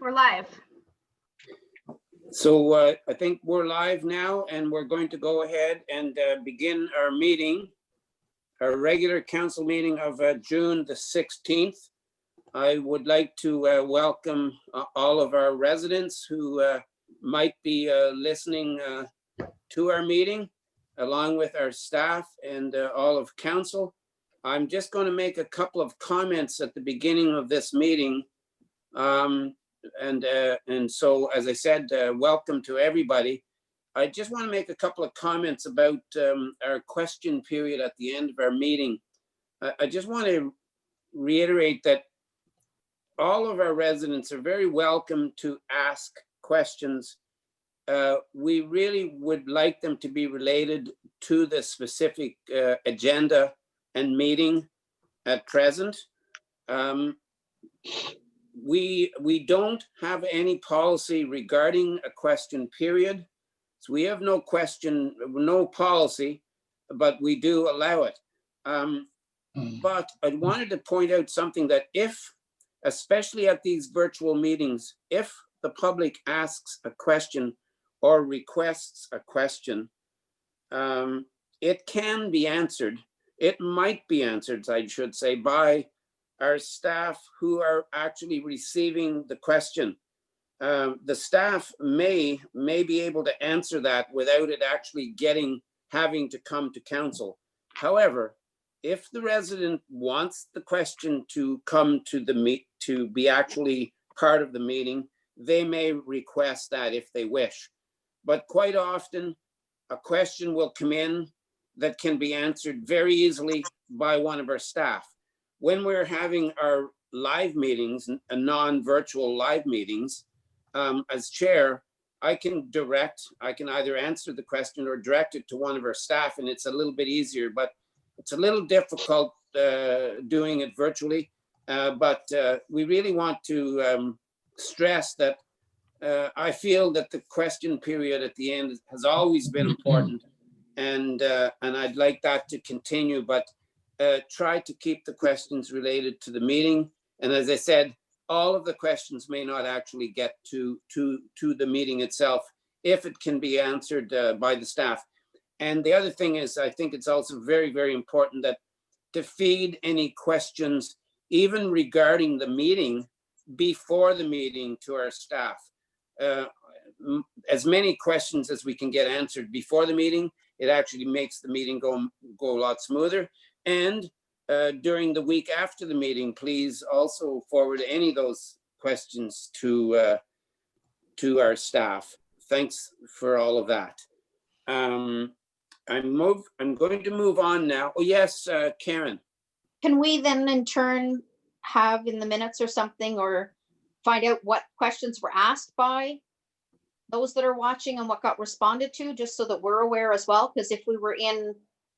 we're live. So I think we're live now, and we're going to go ahead and begin our meeting, our regular council meeting of June the 16th. I would like to welcome all of our residents who might be listening to our meeting, along with our staff and all of council. I'm just going to make a couple of comments at the beginning of this meeting. And so, as I said, welcome to everybody. I just want to make a couple of comments about our question period at the end of our meeting. I just want to reiterate that all of our residents are very welcome to ask questions. We really would like them to be related to the specific agenda and meeting at present. We don't have any policy regarding a question period. So we have no policy, but we do allow it. But I wanted to point out something that especially at these virtual meetings, if the public asks a question or requests a question, it can be answered. It might be answered, I should say, by our staff who are actually receiving the question. The staff may be able to answer that without it actually having to come to council. However, if the resident wants the question to come to to be actually part of the meeting, they may request that if they wish. But quite often, a question will come in that can be answered very easily by one of our staff. When we're having our live meetings, non-virtual live meetings, as chair, I can either answer the question or direct it to one of our staff, and it's a little bit easier, but it's a little difficult doing it virtually. But we really want to stress that I feel that the question period at the end has always been important, and I'd like that to continue, but try to keep the questions related to the meeting. And as I said, all of the questions may not actually get to the meeting itself if it can be answered by the staff. And the other thing is, I think it's also very, very important that to feed any questions, even regarding the meeting, before the meeting to our staff. As many questions as we can get answered before the meeting, it actually makes the meeting go a lot smoother. And during the week after the meeting, please also forward any of those questions to our staff. Thanks for all of that. I'm going to move on now. Oh yes, Karen. Can we then in turn have in the minutes or something, or find out what questions were asked by those that are watching and what got responded to, just so that we're aware as well? Because if we were in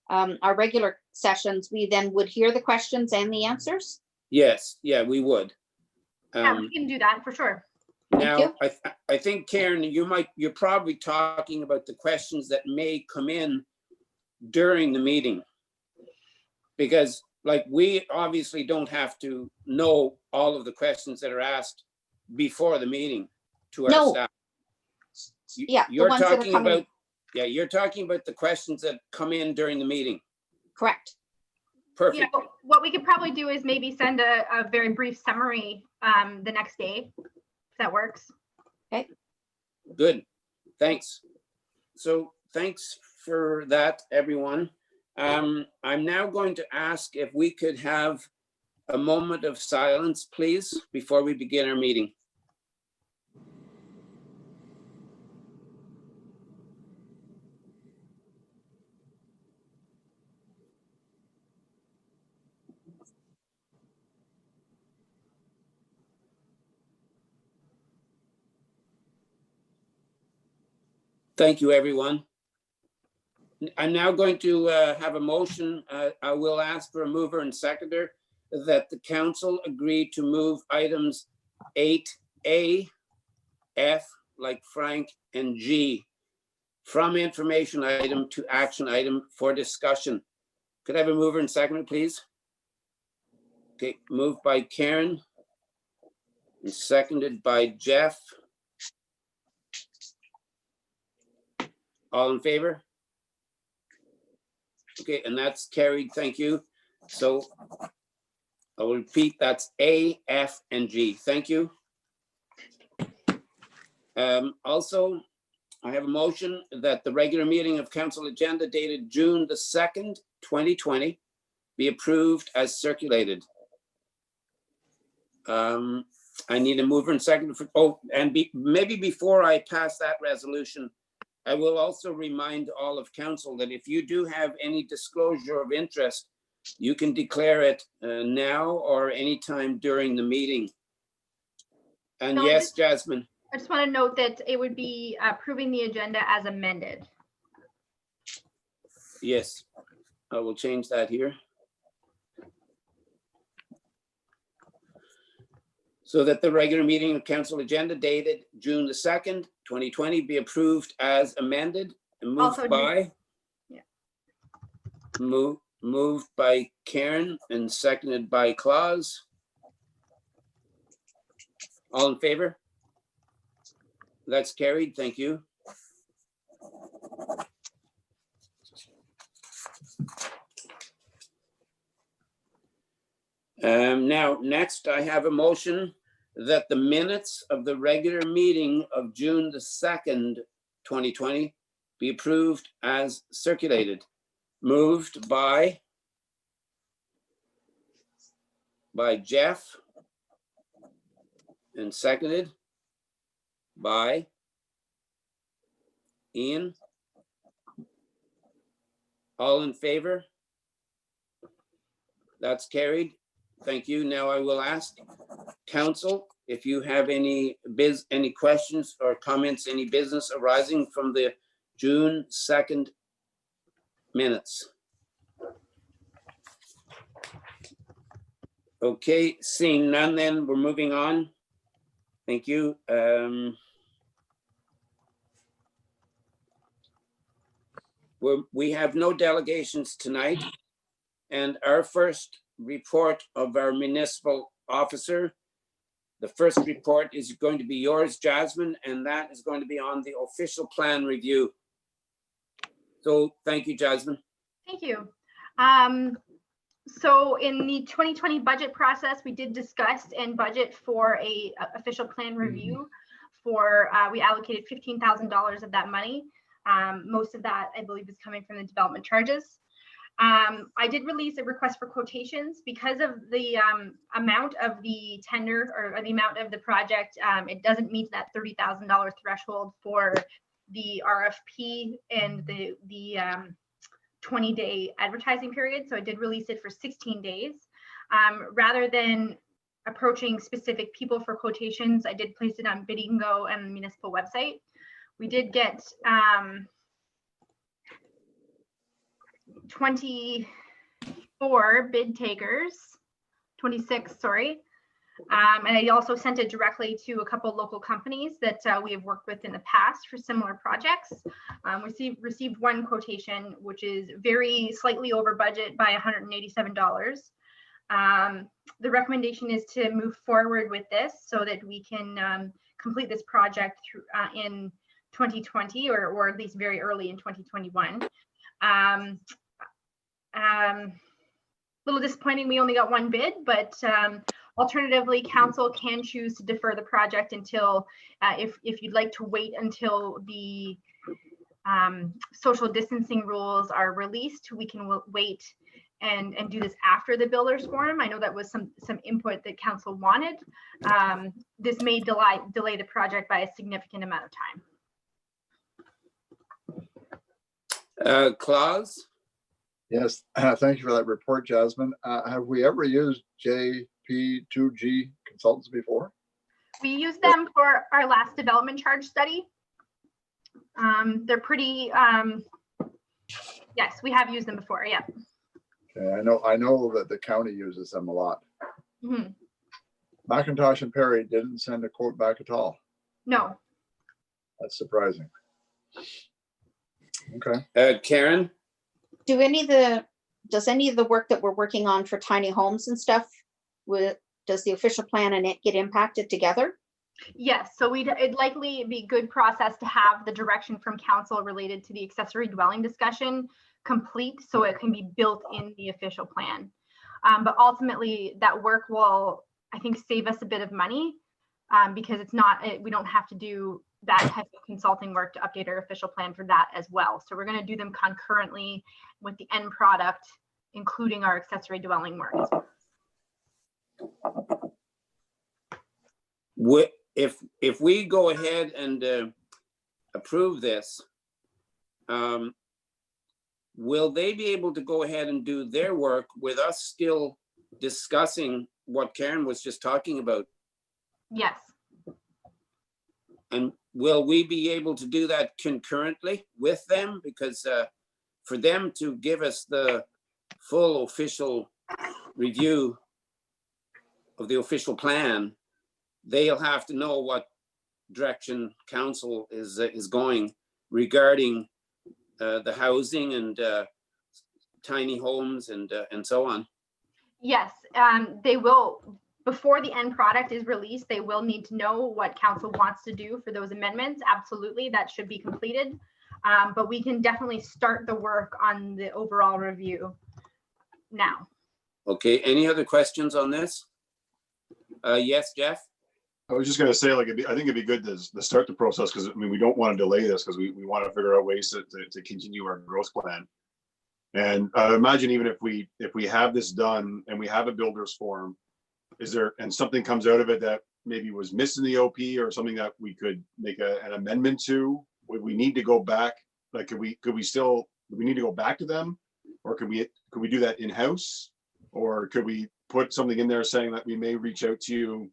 our regular sessions, we then would hear the questions and the answers. Yes, yeah, we would. Yeah, we can do that for sure. Now, I think, Karen, you're probably talking about the questions that may come in during the meeting, because like we obviously don't have to know all of the questions that are asked before the meeting to our staff. Yeah, you're talking about you're talking about the questions that come in during the meeting. Correct. Perfect. Yeah, what we could probably do is maybe send a very brief summary the next day, if that works. Okay. Good. Thanks. So thanks for that, everyone. I'm now going to ask if we could have a moment of silence, please, before we begin our meeting. Thank you, everyone. I'm now going to have a motion. I will ask for a mover and seconder that the council agree to move items 8A, F, like Frank, and G from information item to action item for discussion. Could I have a mover and seconder, please? Okay, moved by Karen and seconded by Jeff. All in favor? Okay, and that's carried, thank you. So I'll repeat, that's A, F, and G. Thank you. Also, I have a motion that the regular meeting of council agenda dated June the 2nd, 2020 be approved as circulated. I need a mover and second for, maybe before I pass that resolution, I will also remind all of council that if you do have any disclosure of interest, you can declare it now or anytime during the meeting. And No, yes, Jasmine. I just want to note that it would be approving the agenda as amended. Yes, I will change that here. So that the regular meeting of council agenda dated June the 2nd, 2020 be approved as amended and moved Also, by. yeah. Moved by Karen and seconded by Claus. All in favor? That's carried, thank you. Now, next I have a motion that the minutes of the regular meeting of June the 2nd, 2020 be approved as circulated. Moved by Jeff and seconded by Ian. All in favor? That's carried. Thank you. Now I will ask council if you have any questions or comments, any business arising from the June 2nd minutes. Okay, seeing none, then we're moving on. Thank you. We have no delegations tonight, and our first report of our municipal officer, the first report is going to be yours, Jasmine, and that is going to be on the official plan review. So thank you, Jasmine. Thank you. So in the 2020 budget process, we did discuss and budget for a official plan review for, we allocated $15,000 of that money. Most of that, I believe, is coming from the development charges. I did release a request for quotations because of the amount of the tender or the amount of the project. It doesn't meet that $30,000 threshold for the RFP and the 20-day advertising period. So I did release it for 16 days. Rather than approaching specific people for quotations, I did place it on Biddingo and the municipal website. We did get 24 bid takers, 26, sorry. And I also sent it directly to a couple local companies that we have worked with in the past for similar projects. We received one quotation, which is very slightly over budget by $187. The recommendation is to move forward with this so that we can complete this project through, in 2020 or at least very early in 2021. Little disappointing, we only got one bid, but alternatively, council can choose to defer the project until, if you'd like to wait until the social distancing rules are released, we can wait and do this after the builders forum. I know that was some input that council wanted. This may delay the project by a significant amount of time. Claus? Yes, thank you for that report, Jasmine. Have we ever used JP2G consultants before? We used them for our last development charge study. They're pretty, yes, we have used them before, yeah. Okay, I know that the county uses them a lot. Mm-hmm. McIntosh and Perry didn't send a quote back at all. No. That's surprising. Okay. Karen? Does any of the work that we're working on for tiny homes and stuff, does the official plan and it get impacted together? Yes, so it'd likely be good process to have the direction from council related to the accessory dwelling discussion complete so it can be built in the official plan. But ultimately that work will, I think, save us a bit of money because it's not, we don't have to do that type of consulting work to update our official plan for that as well. So we're going to do them concurrently with the end product, including our accessory dwelling work. If we go ahead and approve this, will they be able to go ahead and do their work with us still discussing what Karen was just talking about? Yes. And will we be able to do that concurrently with them? Because for them to give us the full official review of the official plan, they'll have to know what direction council is going regarding the housing and tiny homes and so on. Yes, they will, before the end product is released, they will need to know what council wants to do for those amendments. Absolutely, that should be completed. But we can definitely start the work on the overall review now. Okay, any other questions on this? Yes, Jeff? I was just gonna say, like, I think it'd be good to start the process, because I mean, we don't want to delay this, because we want to figure out ways to continue our growth plan. And I imagine even if we have this done and we have a builder's forum, and something comes out of it that maybe was missed in the OP or something that we could make an amendment to, would we need to go back? Like, do we need to go back to them, or could we do that in-house? Or could we put something in there saying that we may reach out to you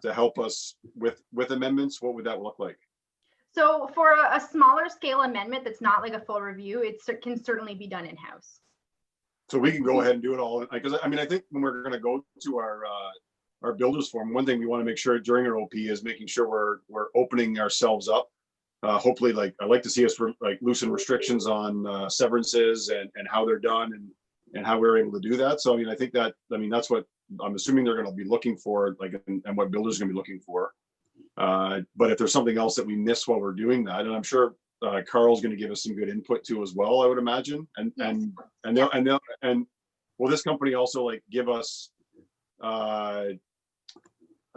to help us with amendments? What would that look like? So for a smaller scale amendment that's not like a full review, it can certainly be done in-house. So we can go ahead and do it all, because I mean, I think when we're going to go to our builders forum, one thing we want to make sure during our OP is making sure we're opening ourselves up. Hopefully, like, I'd like to see us loosen restrictions on severances and how they're done and how we're able to do that. So I mean, that's what I'm assuming they're going to be looking for, like, and what builders are going to be looking for. But if there's something else that we miss while we're doing that, and I'm sure Carl's going to give us some good input too as well, I would imagine. And will this company also, like, give us, I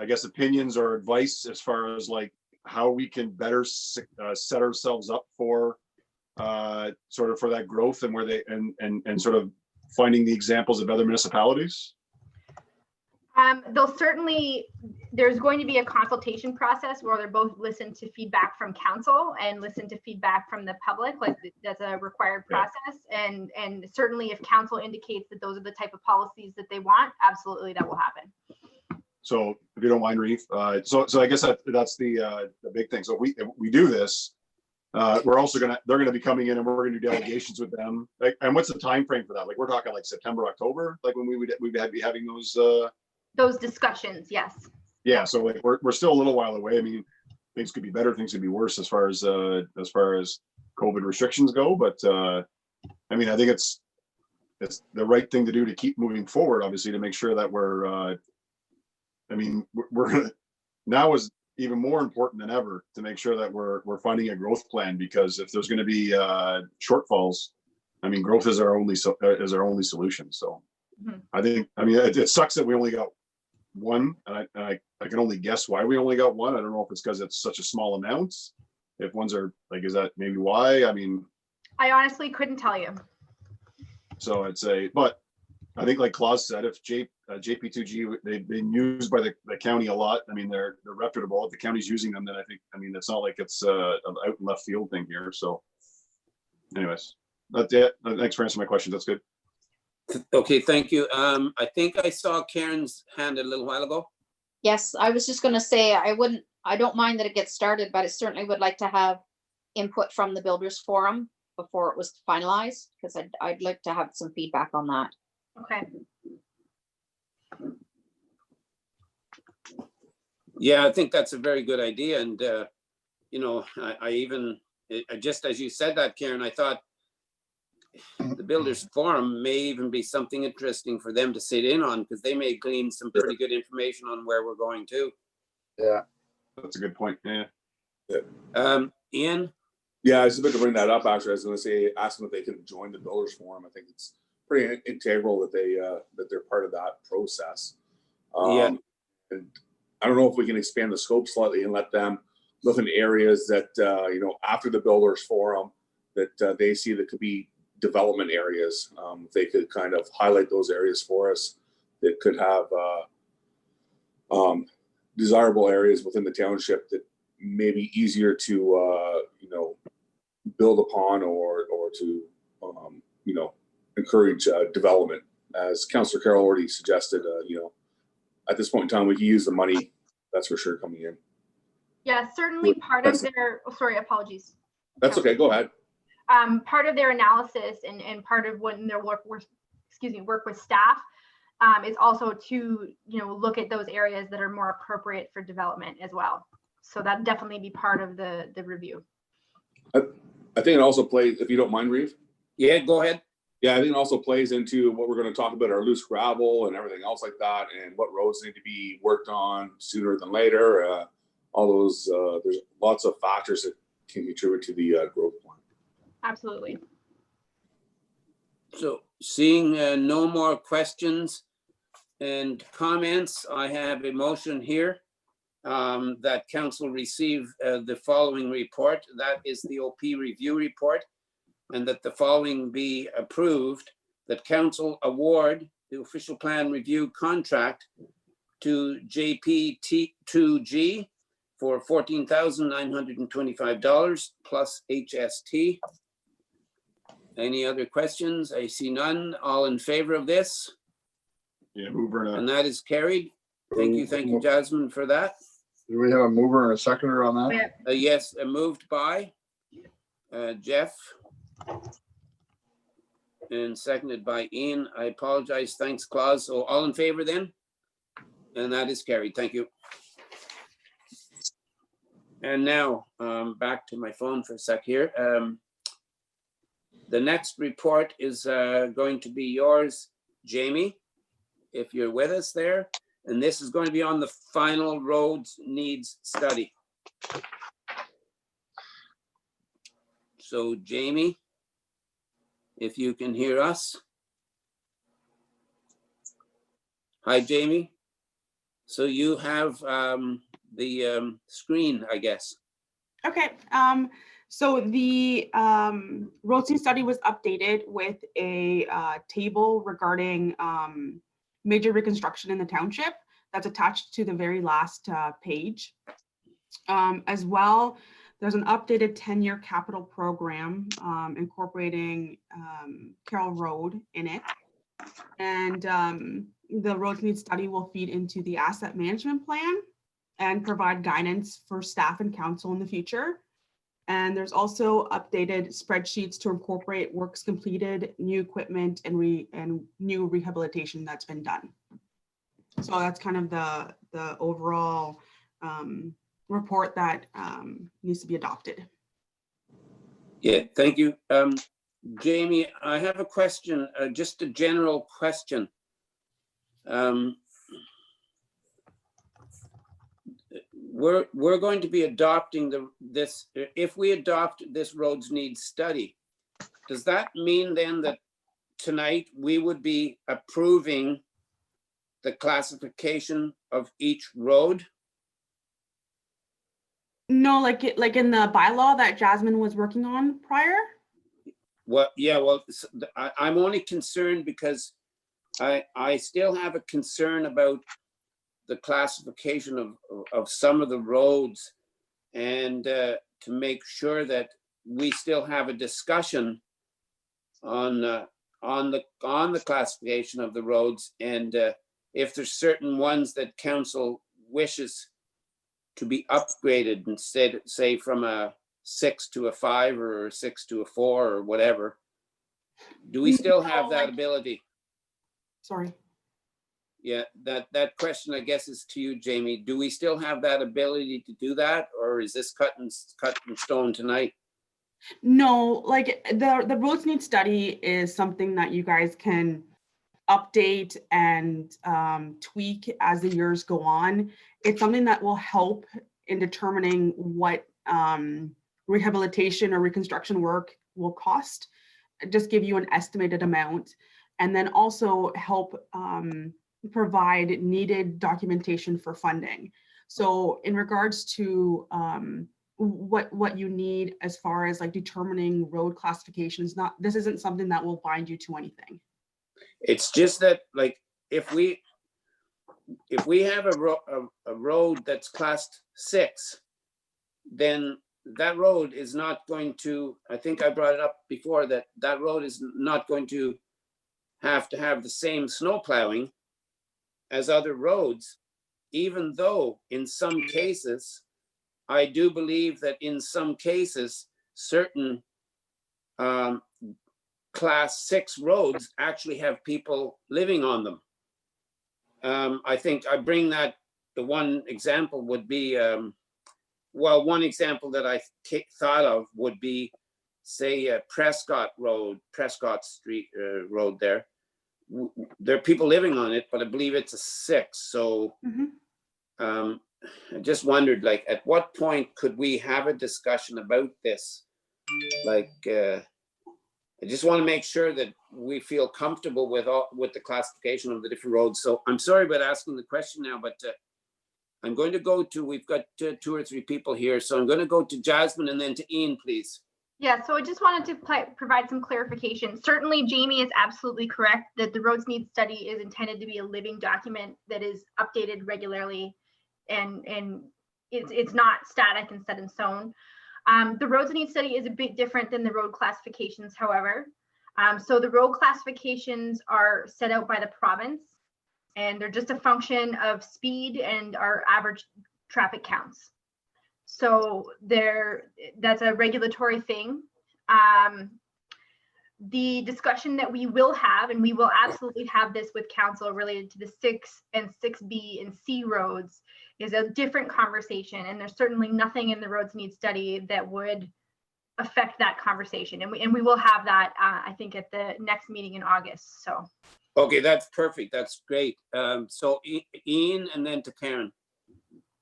guess, opinions or advice as far as, like, how we can better set ourselves up for sort of for that growth, and where they and sort of finding the examples of other municipalities? They'll certainly, there's going to be a consultation process where they're both listen to feedback from council and listen to feedback from the public, like that's a required process. And certainly if council indicates that those are the type of policies that they want, absolutely that will happen. So if you don't mind, Reeve, so I guess that's the big thing. So if we do this, we're also they're gonna be coming in and we're gonna do delegations with them. Like, and what's the time frame for that? Like, we're talking like September, October, like when we'd be having those discussions. Yes. Yeah. So like we're still a little while away. I mean, things could be better, things could be worse as far as COVID restrictions go. But I mean, I think it's the right thing to do to keep moving forward, obviously, to make sure that we're now is even more important than ever to make sure that we're finding a growth plan, because if there's going to be shortfalls, I mean, growth is our only solution. So I think, it sucks that we only got one, and I can only guess why we only got one. I don't know if it's because it's such a small amount. If ones are like, is that maybe why? I mean, I honestly couldn't tell you. So I'd say, but I think, like Claus said, if JP2G, they've been used by the county a lot. I mean, they're reputable. If the county's using them, then I think, it's not like it's an out and left field thing here. So anyways, that's it. Thanks for answering my question. That's good. Okay, thank you. I think I saw Karen's hand a little while ago. Yes, I was just gonna say, I don't mind that it gets started, but I certainly would like to have input from the Builders Forum before it was finalized, because I'd like to have some feedback on that. Okay. Yeah, I think that's a very good idea. And, I even, just as you said that, Karen, I thought the Builders Forum may even be something interesting for them to sit in on, because they may glean some pretty good information on where we're going to. Yeah, That's a good point. Yeah. Ian? Yeah, I was about to bring that up. Actually, I was going to say, ask them if they can join the Builders Forum. I think it's pretty integral that they're part of that process. Yeah. And I don't know if we can expand the scope slightly and let them look in areas that after the Builders Forum that they see that could be development areas. If they could kind of highlight those areas for us that could have desirable areas within the township that may be easier to build upon or to encourage development. As Councillor Carroll already suggested, at this point in time we can use the money, that's for sure, coming in. Yeah, certainly part of their, oh, sorry, apologies. That's okay, go ahead. Part of their analysis and part of when their work with staff is also to look at those areas that are more appropriate for development as well. So that definitely be part of the review. I think it also plays, if you don't mind, Reeve. Yeah, go ahead. Yeah, I think it also plays into what we're going to talk about, our loose gravel and everything else like that, and what roads need to be worked on sooner than later. All those, there's lots of factors that can contribute to the growth plan. Absolutely. So seeing no more questions and comments, I have a motion here that council receive the following report. That is the OP review report, and that the following be approved, that council award the official plan review contract to JP2G for $14,925 plus HST. Any other questions? I see none. All in favor of this? Yeah, mover and And that is carried. Thank you, Jasmine, for that. do we have a mover and a seconder on that? Yes, moved by Jeff and seconded by Ian. I apologize. Thanks, Claus. So all in favor then? And that is carried. Thank you. And now back to my phone for a sec here. The next report is going to be yours, Jamie, if you're with us there. And this is going to be on the final roads needs study. So Jamie, if you can hear us. Hi, Jamie. So you have the screen, I guess. Okay, so the road needs study was updated with a table regarding major reconstruction in the township that's attached to the very last page. As well, there's an updated 10-year capital program incorporating Carroll Road in it. And the roads needs study will feed into the asset management plan and provide guidance for staff and council in the future. And there's also updated spreadsheets to incorporate works completed, new equipment, and new rehabilitation that's been done. So that's kind of the overall report that needs to be adopted. Yeah, thank you. Jamie, I have a question, just a general question. We're going to be adopting this. If we adopt this roads needs study, does that mean then that tonight we would be approving the classification of each road? No, like in the bylaw that Jasmine was working on prior? Well, yeah, well, I'm only concerned because I still have a concern about the classification of some of the roads, and to make sure that we still have a discussion on the classification of the roads, and if there's certain ones that council wishes to be upgraded instead, say from a 6 to a 5 or a 6 to a 4 or whatever, do we still have that ability? Sorry. Yeah, that question, I guess, is to you, Jamie. Do we still have that ability to do that, or is this cut in stone tonight? No, like the roads need study is something that you guys can update and tweak as the years go on. It's something that will help in determining what rehabilitation or reconstruction work will cost. Just give you an estimated amount, and then also help provide needed documentation for funding. So in regards to what you need as far as like determining road classifications, this isn't something that will bind you to anything. It's just that, like, if we have a road that's classed 6, then that road is not going to, I think I brought it up before, that road is not going to have the same snow plowing as other roads, even though in some cases, I do believe that in some cases, certain class 6 roads actually have people living on them. I think I bring that, the one example would be, well, one example that I thought of would be, say, Prescott Street Road there. There are people living on it, but I believe it's a 6. So I just wondered, like, at what point could we have a discussion about this? Like, I just want to make sure that we feel comfortable with the classification of the different roads. So I'm sorry about asking the question now, but I'm going to go to, we've got 2 or 3 people here. So I'm going to go to Jasmine and then to Ian, please. Yeah, so I just wanted to provide some clarification. Certainly, Jamie is absolutely correct that the roads need study is intended to be a living document that is updated regularly, and it's not static and set in stone. The roads need study is a bit different than the road classifications, however. So the road classifications are set out by the province, and they're just a function of speed and our average traffic counts. So that's a regulatory thing. The discussion that we will have, and we will absolutely have this with council related to the 6 and 6B and C roads, is a different conversation. And there's certainly nothing in the roads need study that would affect that conversation. And we will have that, I think, at the next meeting in August. So. Okay, that's perfect. That's great. So Ian and then to Karen.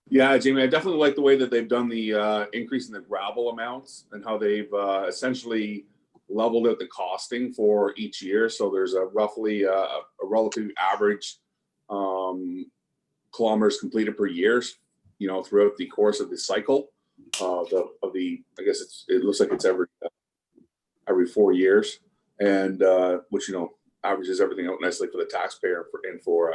Yeah, Jamie, I definitely like the way that they've done the increase in the gravel amounts and how they've essentially leveled out the costing for each year. So there's a roughly a relative average kilometers completed per year, you know, throughout the course of the cycle of the I guess it looks like it's every 4 years, and which, you know, averages everything out nicely for the taxpayer and for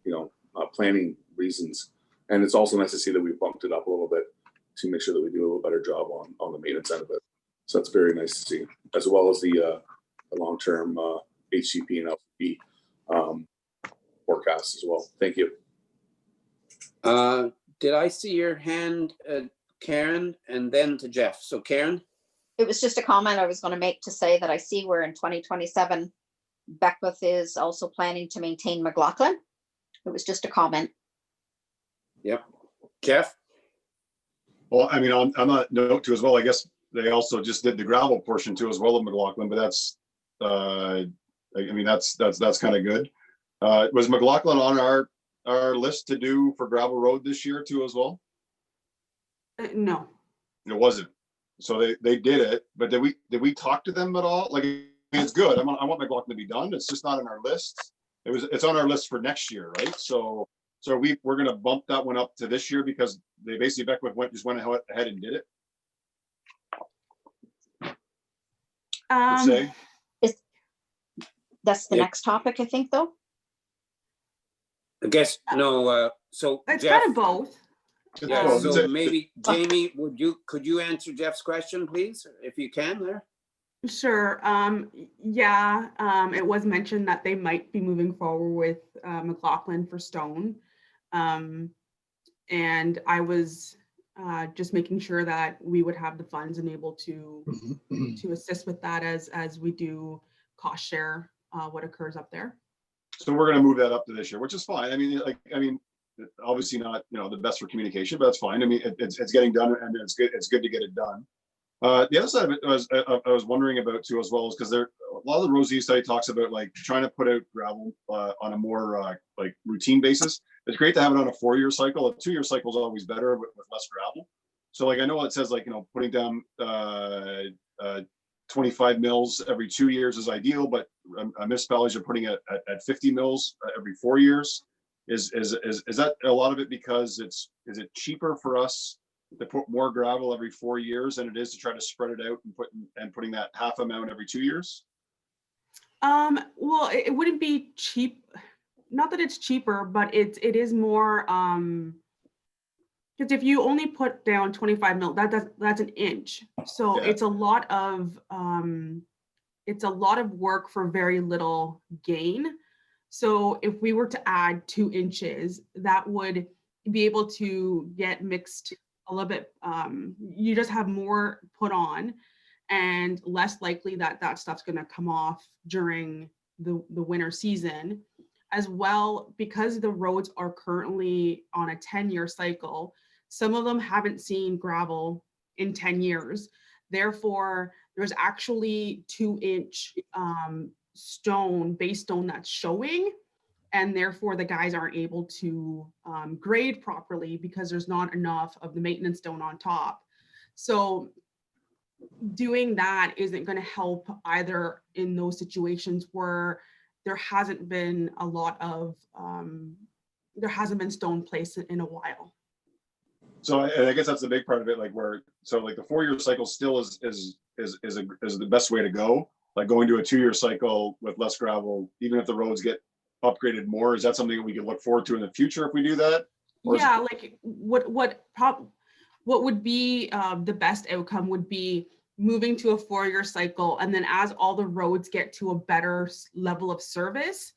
you know, planning reasons. And it's also nice to see that we bumped it up a little bit to make sure that we do a little better job on the maintenance end of it. So that's very nice to see, as well as the long-term HCP and LCP forecasts as well. Thank you. Did I see your hand, Karen, and then to Jeff? So Karen? It was just a comment I was going to make to say that I see where in 2027, Beckwith is also planning to maintain McLaughlin. It was just a comment. Yep. Jeff? Well, I mean, on that note too as well, I guess they also just did the gravel portion too as well of McLaughlin, but that's, I mean, that's kind of good. Was McLaughlin on our list to do for gravel road this year too as well? No. It wasn't. So they did it, but did we talk to them at all? Like, it's good. I want McLaughlin to be done. It's just not on our list. It's on our list for next year, right? So we're gonna bump that one up to this year because they basically Beckwith just went ahead and did it. That's the Yeah. next topic, I think, though. I guess, no, so It's Jeff, kind of both. yeah, so maybe Jamie, could you answer Jeff's question, please, if you can there? Sure. Yeah, it was mentioned that they might be moving forward with McLaughlin for stone. And I was just making sure that we would have the funds and able to assist with that as we do cost share what occurs up there. So we're gonna move that up to this year, which is fine. I mean, obviously not, you know, the best for communication, but that's fine. I mean, it's getting done and it's good to get it done. The other side of it was, I was wondering about too as well, is because a lot of the roads you study talks about like trying to put out gravel on a more like routine basis. It's great to have it on a 4-year cycle. A 2-year cycle is always better with less gravel. So like I know it says like, you know, putting down 25 mils every 2 years is ideal, but municipalities are putting it at 50 mils every 4 years. Is that a lot of it because is it cheaper for us to put more gravel every 4 years than it is to try to spread it out and putting that half amount every 2 years? Well, it wouldn't be cheap. Not that it's cheaper, but it is more, because if you only put down 25 mil, that's an inch. So Yeah. it's a lot of work for very little gain. So if we were to add 2 inches, that would be able to get mixed a little bit. You just have more put on and less likely that stuff's going to come off during the winter season. As well, because the roads are currently on a 10-year cycle, some of them haven't seen gravel in 10 years. Therefore, there's actually 2-inch base stone that's showing, and therefore the guys aren't able to grade properly because there's not enough of the maintenance stone on top. So doing that isn't going to help either in those situations where there hasn't been a lot of there hasn't been stone placed in a while. So I guess that's the big part of it, like like the 4-year cycle still is the best way to go. Like going to a 2-year cycle with less gravel, even if the roads get upgraded more, is that something that we can look forward to in the future if we do that? Yeah, like what would be the best outcome would be moving to a 4-year cycle, and then as all the roads get to a better level of service,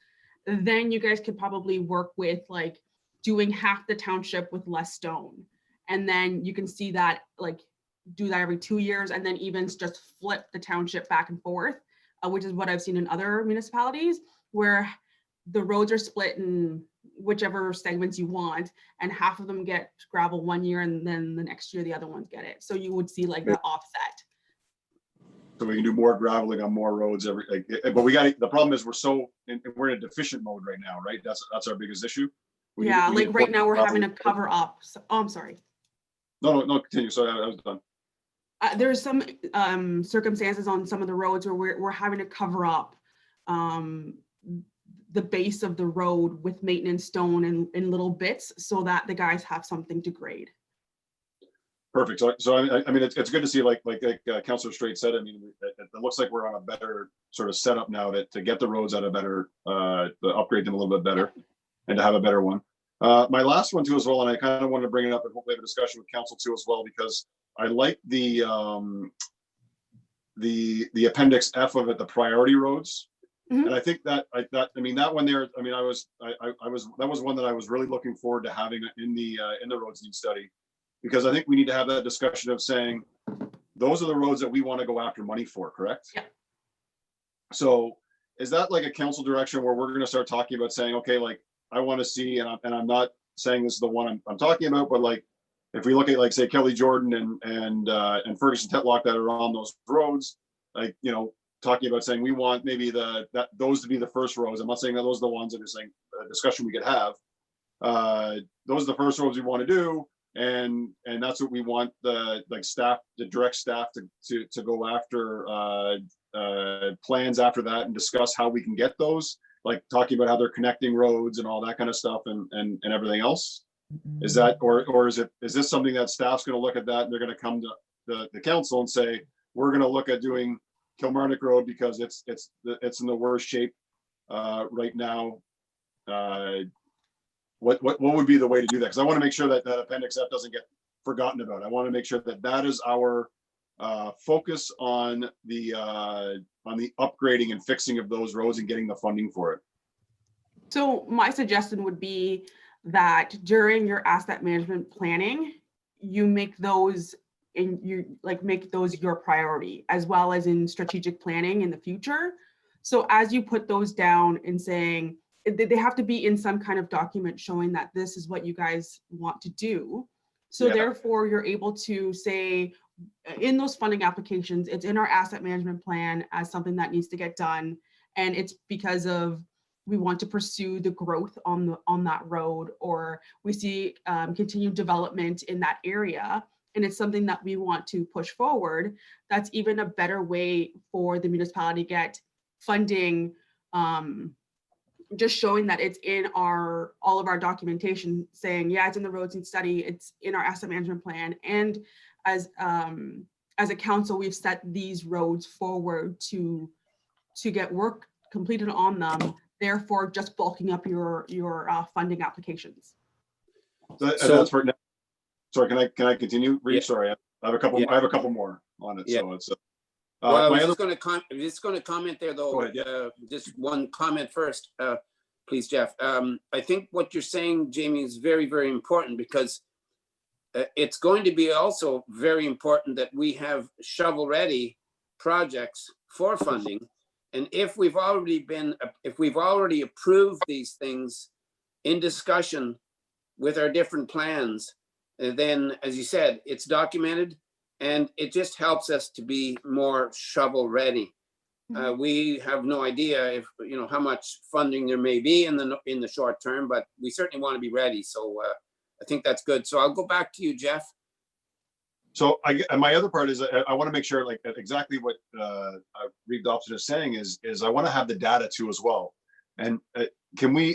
then you guys could probably work with like doing half the township with less stone, and then you can see that like do that every 2 years, and then even just flip the township back and forth, which is what I've seen in other municipalities where the roads are split in whichever segments you want, and half of them get gravel 1 year, and then the next year the other ones get it. So you would see like the offset. So we can do more graveling on more roads but the problem is we're in a deficient mode right now, right? That's our biggest issue. We Like need right now we're having to gravel. cover up. So, I'm sorry. No, continue. Sorry, I was done. There's some circumstances on some of the roads where we're having to cover up the base of the road with maintenance stone in little bits so that the guys have something to grade. Perfect. So I mean, it's good to see, like Councillor Straight said. I mean, it looks like we're on a better sort of setup now to get the roads at a better, to upgrade them a little bit better, and to have a better one. My last one too as well, and I kind of wanted to bring it up and hopefully have a discussion with council too as well, because I like the appendix F of it, the priority roads. Mhm. And I think that one there, I mean, that was one that I was really looking forward to having in the roads need study, because I think we need to have that discussion of saying, those are the roads that we want to go after money for, correct? Yeah. So is that like a council direction where we're going to start talking about saying, okay, like I want to see, and I'm not saying this is the one I'm talking about, but like, if we look at like say Kelly Jordan and Ferguson Tetlock that are on those roads, like, you know, talking about saying we want maybe those to be the first roads. I'm not saying that those are the ones. I'm just saying a discussion we could have. Those are the first roads we want to do, and that's what we want the direct staff to go after plans after that and discuss how we can get those, like talking about how they're connecting roads and all that kind of stuff and everything else. Is that or is this something that staff's going to look at that and they're going to come to the council and say, we're going to look at doing Kilmarnock Road because it's in the worst shape right now. What would be the way to do that? Because I want to make sure that appendix F doesn't get forgotten about. I want to make sure that is our focus on the upgrading and fixing of those roads and getting the funding for it. So my suggestion would be that during your asset management planning, you make those your priority, as well as in strategic planning in the future. So as you put those down and saying, they have to be in some kind of document showing that this is what you guys want to do. So therefore you're able to say, in those funding applications, it's in our asset management plan as something that needs to get done. And it's because of, we want to pursue the growth on that road, or we see continued development in that area. And it's something that we want to push forward. That's even a better way for the municipality to get funding, just showing that it's in all of our documentation, saying, yeah, it's in the roads and study, it's in our asset management plan. And as a council, we've set these roads forward to get work completed on them, therefore just bulking up your funding applications. So- That's for, sorry, can I continue? Reed? Yeah. Sorry, I have a couple, Yeah. I have a couple more on it, Yeah. so it's. Well, I my was other, just going to comment there, though. Go ahead, yeah. Just one comment first, please, Jeff. I think what you're saying, Jamie, is very, very important, because it's going to be also very important that we have shovel-ready projects for funding. And if we've already approved these things in discussion with our different plans, then, as you said, it's documented, and it just helps us to be more shovel ready. We have no idea if, how much funding there may be in the short term, but we certainly want to be ready. So I think that's good. So I'll go back to you, Jeff. so my other part is I want to make sure, like, exactly what Reed Dobson is saying is I want to have the data too as well. And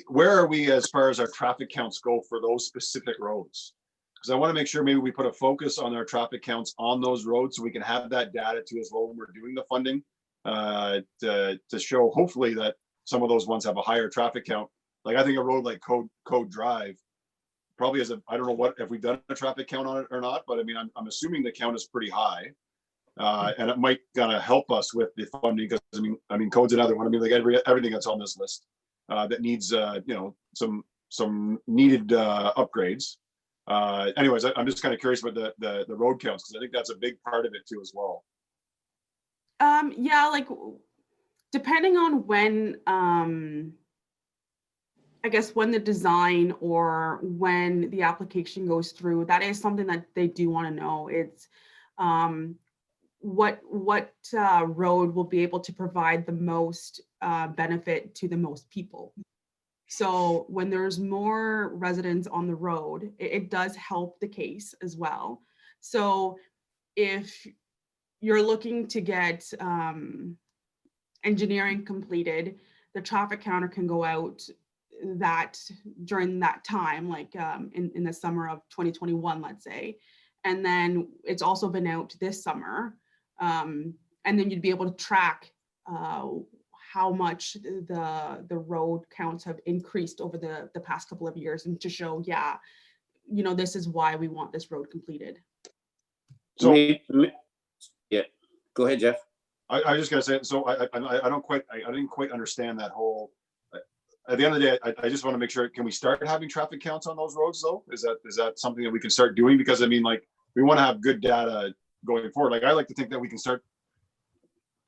where are we as far as our traffic counts go for those specific roads? Because I want to make sure maybe we put a focus on our traffic counts on those roads, so we can have that data too as well when we're doing the funding, to show hopefully that some of those ones have a higher traffic count. Like, I think a road like Code Drive probably has I don't know if we've done a traffic count on it or not, but I mean, I'm assuming the count is pretty high. And it might kind of help us with the funding, because I mean, Code's another one. I mean, like everything that's on this list that needs some needed upgrades. Anyways, I'm just kind of curious about the road counts, because I think that's a big part of it too as well. Yeah, like, depending on when, I guess when the design or when the application goes through, that is something that they do want to know. It's what road will be able to provide the most benefit to the most people. So when there's more residents on the road, it does help the case as well. So if you're looking to get engineering completed, the traffic counter can go out during that time, like in the summer of 2021, let's say. And then it's also been out this summer. And then you'd be able to track how much the road counts have increased over the past couple of years, and to show, yeah, this is why we want this road completed. So Yeah, go ahead, Jeff. I was just gonna say, so I didn't quite understand that whole. At the end of the day, I just want to make sure, can we start having traffic counts on those roads though? Is that something that we can start doing? Because I mean, like, we want to have good data going forward. Like, I like to think that we can start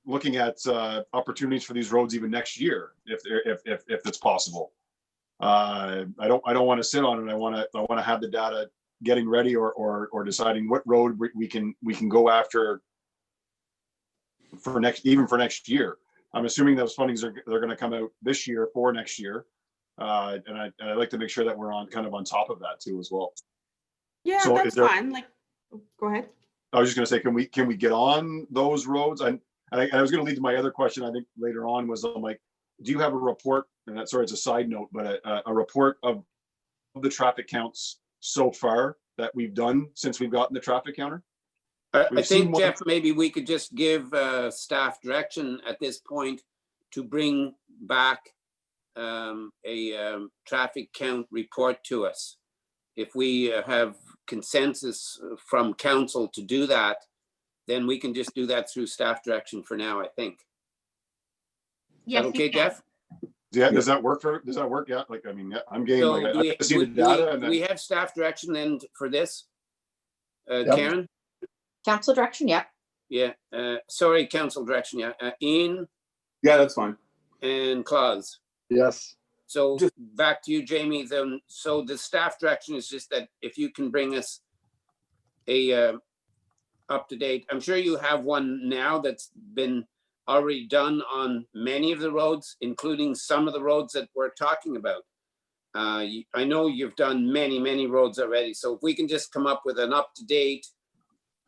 looking at opportunities for these roads even next year, if it's possible. I don't want to sit on it. I want to have the data getting ready, or deciding what road we can go after for next year. I'm assuming those fundings they're going to come out this year for next year, and I'd like to make sure that we're on top of that too as well. Yeah, So that's fine. Like, go ahead. I was just going to say, can we get on those roads? And I was going to lead to my other question, I think later on, was I'm like, do you have a report? And that's, sorry, it's a side note, but a report of the traffic counts so far that we've done since we've gotten the traffic counter? I We've seen think, one- Jeff, maybe we could just give staff direction at this point to bring back a traffic count report to us. If we have consensus from council to do that, then we can just do that through staff direction for now, I think. Is Yes, that you okay, can. Jeff? Yeah, does that work? Yeah, like, I mean, yeah, I'm game. So Like, I do we, like to see the data, and we then have staff direction then for this? Yep. Karen? Council direction, yeah. Yeah, sorry, council direction, yeah. Ian Yeah, that's fine. and Claus. Yes. So back to you, Jamie, then, so the staff direction is just that if you can bring us a up to date. I'm sure you have one now that's been already done on many of the roads, including some of the roads that we're talking about. I know you've done many roads already, so if we can just come up with an up-to-date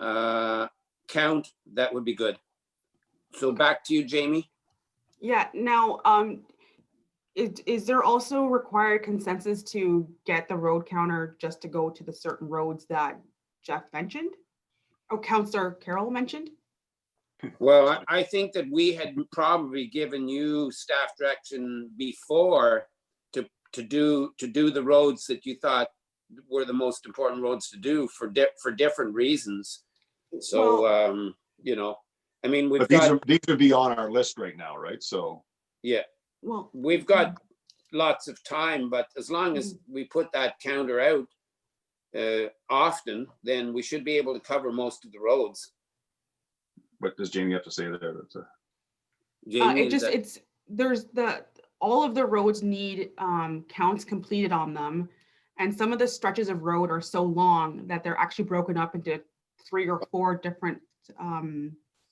count, that would be good. So back to you, Jamie. Yeah, now, is there also required consensus to get the road counter just to go to the certain roads that Jeff mentioned? Oh, Councillor Carroll mentioned? Well, I think that we had probably given you staff direction before to do the roads that you thought were the most important roads to do for different reasons. So, you know, I mean, we've But got, these would be on our list right now, right? So, yeah, Well, we've got lots of time, but as long as we put that counter out often, then we should be able to cover most of the roads. what does Jamie have to say there? That's Jamie, it is just, that- all of the roads need counts completed on them. And some of the stretches of road are so long that they're actually broken up into 3 or 4 different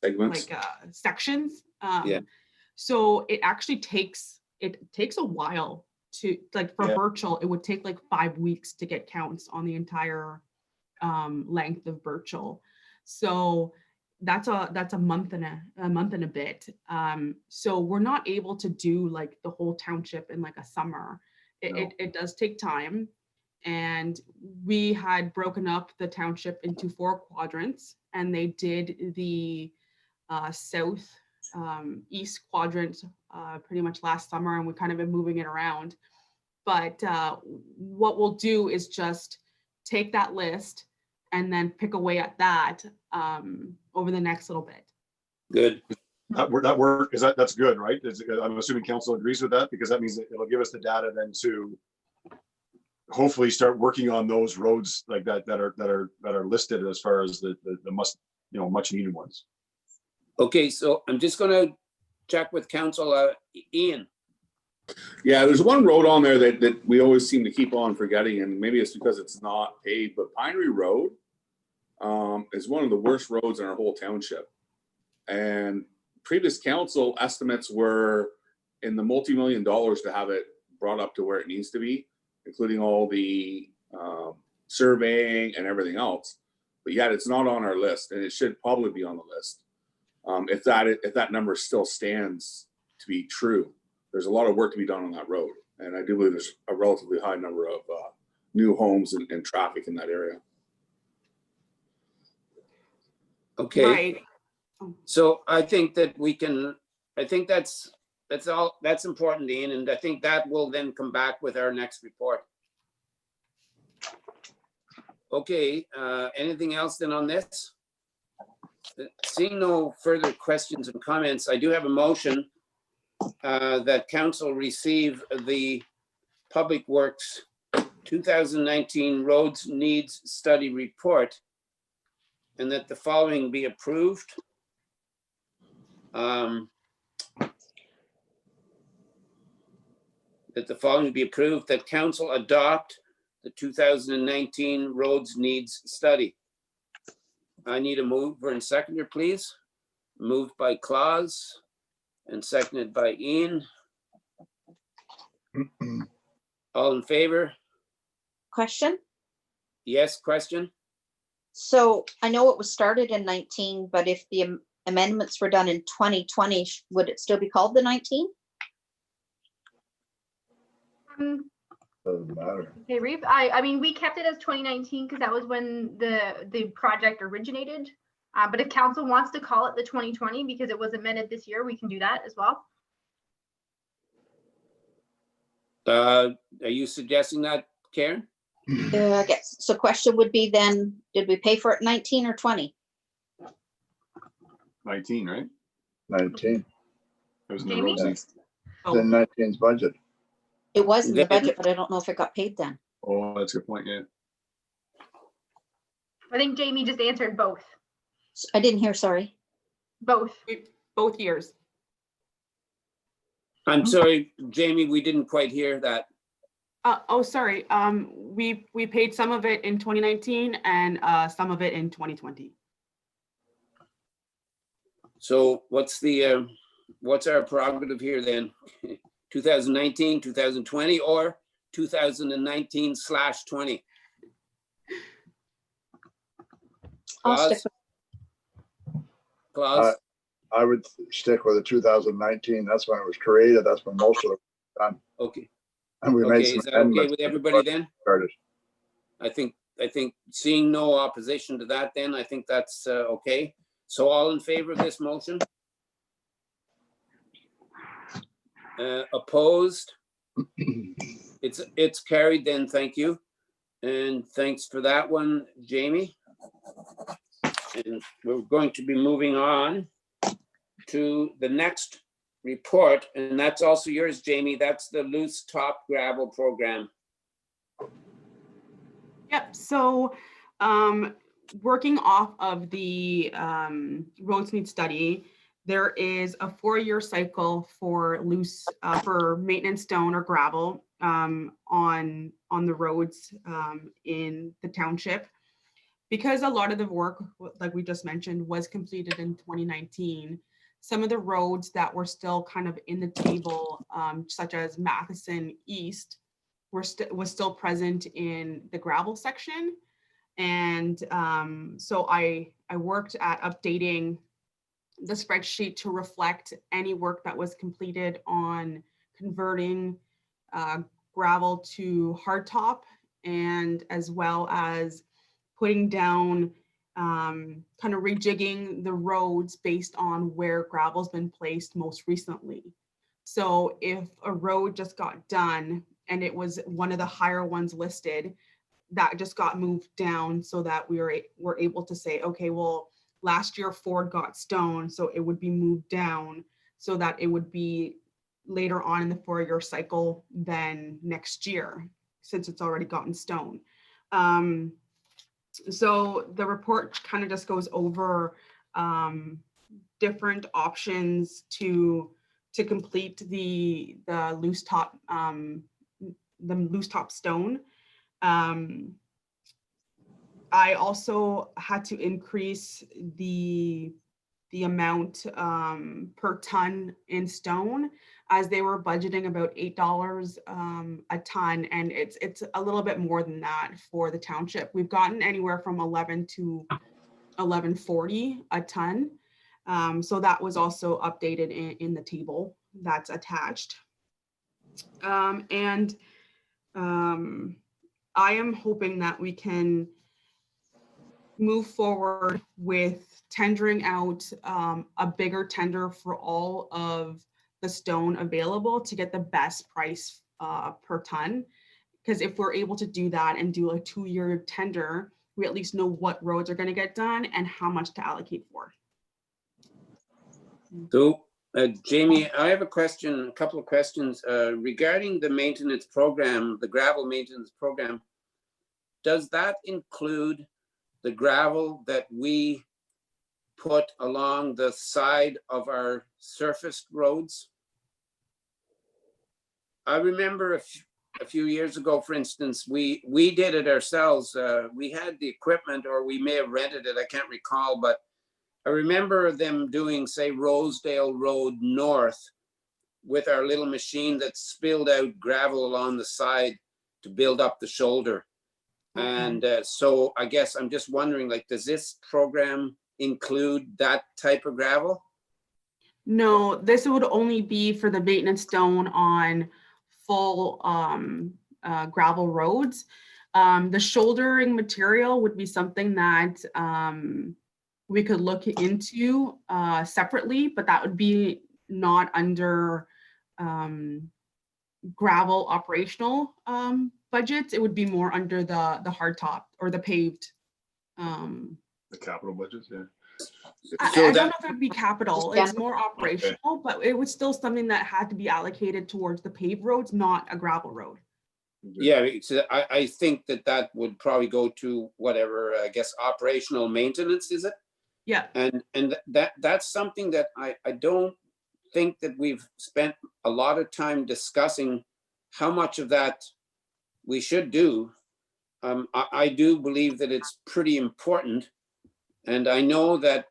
Segments. sections. Yeah. So it actually takes a while to, like, for Yeah. Birchall, it would take like 5 weeks to get counts on the entire length of Birchall. So that's a month and a bit. So we're not able to do like the whole township in like a summer. No. It does take time. And we had broken up the township into 4 quadrants, and they did the south east quadrant pretty much last summer, and we've kind of been moving it around. But what we'll do is just take that list and then pick away at that over the next little bit. good. that work is that's good, right? I'm assuming council agrees with that, because that means that it'll give us the data then to hopefully start working on those roads like that are listed as far as the much needed ones. Okay, so I'm just gonna check with council, Ian. Yeah, there's one road on there that we always seem to keep on forgetting, and maybe it's because it's not paved, but Pinery Road is one of the worst roads in our whole township. And previous council estimates were in the multi-million dollars to have it brought up to where it needs to be, including all the surveying and everything else. But yet it's not on our list, and it should probably be on the list. If that number still stands to be true, there's a lot of work to be done on that road. And I do believe there's a relatively high number of new homes and traffic in that area. Okay, Right. so I think that that's important, Ian, and I think that will then come back with our next report. Okay, anything else then on this? Seeing no further questions and comments, I do have a motion that council receive the Public Works 2019 Roads Needs Study Report, and that the following be approved. That council adopt the 2019 Roads Needs Study. I need a mover and seconder, please. Moved by Claus and seconded by Ian. All in favor? Question? Yes, question? So I know it was started in 19, but if the amendments were done in 2020, would it still be called the 19? Doesn't matter. Okay, Reeve, I mean, we kept it as 2019 because that was when the project originated. But if council wants to call it the 2020 because it was amended this year, we can do that as well. Are you suggesting that, Karen? I guess. So question would be then, did we pay for it 19 or 20? 19, right? 19, It was in the Jamie? roads. it's Oh, in 19's budget. It was in the Then- budget, but I don't know if it got paid then. Oh, that's a good point. Yeah. I think Jamie just answered both. I didn't hear, sorry. Both. both years. I'm sorry, Jamie, we didn't quite hear that. Oh, sorry. We paid some of it in 2019 and some of it in 2020. So what's our prerogative here then? 2019, 2020, or 2019/20? I'll stick Claus? Claus? I would stick with the 2019. That's when it was created. That's when most of it was done. Okay, And we made okay, some is that okay amendments with everybody then? started. I think seeing no opposition to that, then I think that's okay. So all in favor of this motion? Opposed? It's carried then, thank you. And thanks for that one, Jamie. And we're going to be moving on to the next report, and that's also yours, Jamie. That's the loose top gravel program. Yep, so working off of the roads need study, there is a 4-year cycle for loose for maintenance stone or gravel on the roads in the township. Because a lot of the work, like we just mentioned, was completed in 2019, some of the roads that were still kind of in the table, such as Matheson East, was still present in the gravel section. And so I worked at updating the spreadsheet to reflect any work that was completed on converting gravel to hardtop, and as well as putting down, kind of rejigging the roads based on where gravel's been placed most recently. So if a road just got done and it was one of the higher ones listed, that just got moved down so that we were able to say, okay, well, last year Ford got stone, so it would be moved down so that it would be later on in the 4-year cycle than next year, since it's already gotten stone. So the report kind of just goes over different options to complete the loose top stone. I also had to increase the amount per ton in stone, as they were budgeting about $8 a ton, and it's a little bit more than that for the township. We've gotten anywhere from $11 to $11.40 a ton. So that was also updated in the table that's attached. I am hoping that we can move forward with tendering out a bigger tender for all of the stone available to get the best price per ton. Because if we're able to do that and do a 2-year tender, we at least know what roads are going to get done and how much to allocate for. So, Jamie, I have a couple of questions regarding the maintenance program, the gravel maintenance program. Does that include the gravel that we put along the side of our surfaced roads? I remember a few years ago, for instance, we did it ourselves. We had the equipment, or we may have rented it, I can't recall, but I remember them doing, say, Rosedale Road North with our little machine that spilled out gravel along the side to build up the shoulder. Okay. And so I guess I'm just wondering, like, does this program include that type of gravel? No, this would only be for the maintenance stone on full gravel roads. The shouldering material would be something that we could look into separately, but that would be not under gravel operational budgets. It would be more under the hardtop or the paved. The capital budgets, yeah. I So don't that, know if it would be capital. Just It's more operational, but it was still something that had to be allocated towards the paved roads, not a gravel road. yeah, so I think that would probably go to whatever, I guess, operational maintenance, is it? Yeah. And that's something that I don't think that we've spent a lot of time discussing how much of that we should do. I do believe that it's pretty important. And I know that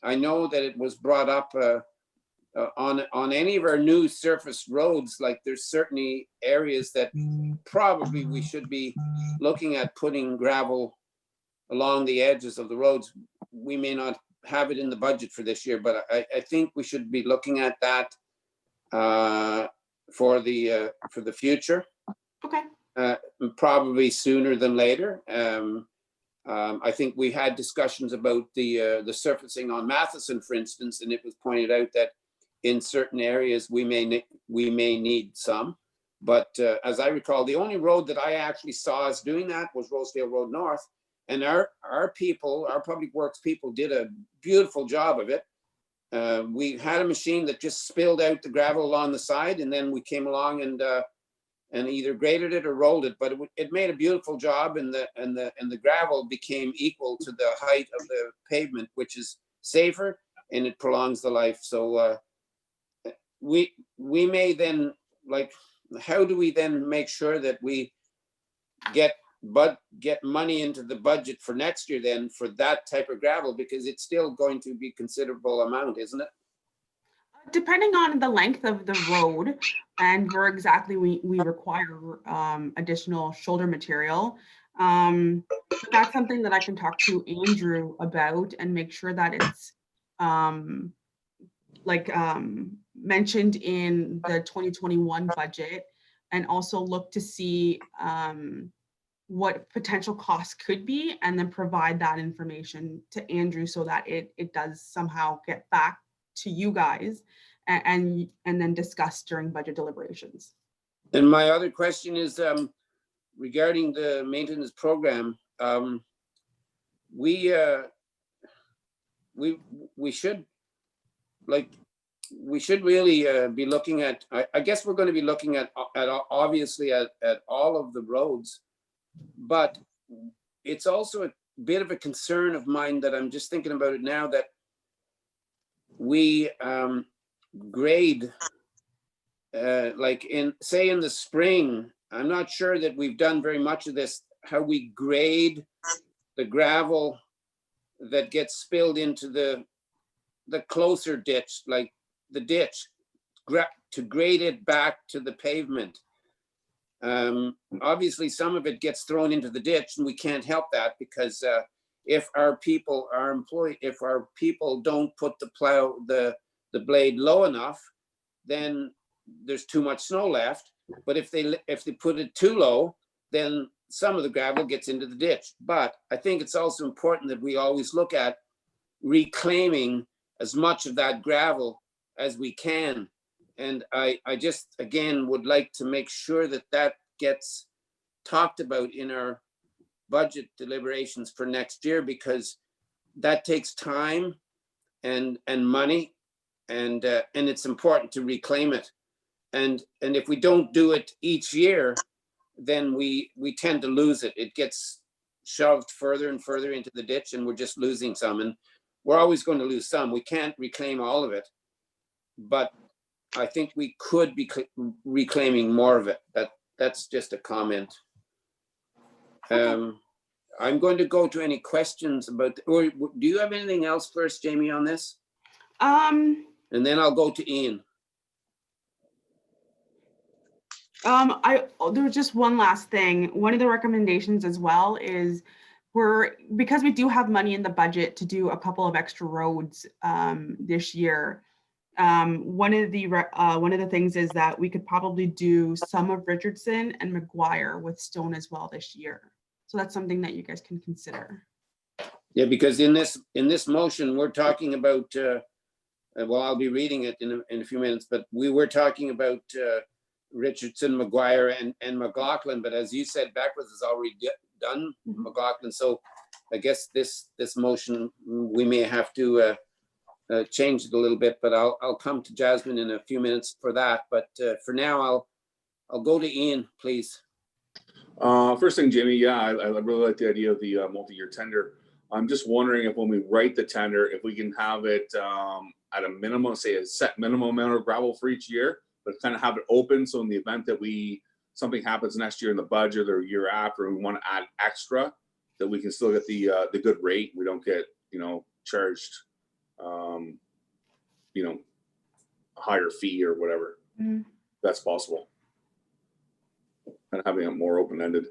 I know that it was brought up on any of our new surface roads, like there's certainly areas that probably we should be looking at putting gravel along the edges of the roads. We may not have it in the budget for this year, but I think we should be looking at that for the future, Okay. probably sooner than later. I think we had discussions about the surfacing on Matheson, for instance, and it was pointed out that in certain areas we may need some. But as I recall, the only road that I actually saw us doing that was Rosedale Road North, and our people, our public works people, did a beautiful job of it. We had a machine that just spilled out the gravel along the side, and then we came along and either graded it or rolled it, but it made a beautiful job, and the gravel became equal to the height of the pavement, which is safer and it prolongs the life. So we may then, like, how do we then make sure that we get money into the budget for next year then for that type of gravel, because it's still going to be considerable amount, isn't it? Depending on the length of the road and where exactly we require additional shoulder material, that's something that I can talk to Andrew about and make sure that it's mentioned in the 2021 budget, and also look to see what potential costs could be, and then provide that information to Andrew so that it does somehow get back to you guys and then discuss during budget deliberations. And my other question is regarding the maintenance program. We should really be looking at, I guess we're going to be looking at obviously at all of the roads, but it's also a bit of a concern of mine that I'm just thinking about it now, that we grade like in the spring. I'm not sure that we've done very much of this, how we grade the gravel that gets spilled into the closer ditch, like the ditch, to grade it back to the pavement. Obviously some of it gets thrown into the ditch, and we can't help that, because if our people don't put the blade low enough, then there's too much snow left. But if they put it too low, then some of the gravel gets into the ditch. But I think it's also important that we always look at reclaiming as much of that gravel as we can. And I just, again, would like to make sure that that gets talked about in our budget deliberations for next year, because that takes time and money, and it's important to reclaim it. And if we don't do it each year, then we tend to lose it. It gets shoved further and further into the ditch, and we're just losing some. And we're always going to lose some. We can't reclaim all of it, but I think we could be reclaiming more of it. That's just a comment. I'm going to go to any questions about, or do you have anything else first, Jamie, on this? And then I'll go to Ian. There was just one last thing. One of the recommendations as well is because we do have money in the budget to do a couple of extra roads this year. One of the things is that we could probably do some of Richardson and McGuire with stone as well this year. So that's something that you guys can consider. Yeah, because in this motion, we're talking about, well, I'll be reading it in a few minutes, but we were talking about Richardson, McGuire, and McLaughlin. But as you said, Beckwith has already done McLaughlin. So I guess this motion, we may have to change it a little bit, but I'll come to Jasmine in a few minutes for that. But for now, I'll go to Ian, please. First thing, Jimmy, yeah, I really like the idea of the multi-year tender. I'm just wondering if when we write the tender, if we can have it at a minimum, say a set minimum amount of gravel for each year, but kind of have it open. So in the event that something happens next year in the budget or year after, and we want to add extra, that we can still get the good rate. We don't get, charged you know, a higher fee or whatever. Mhm. That's possible. And having it more open-ended.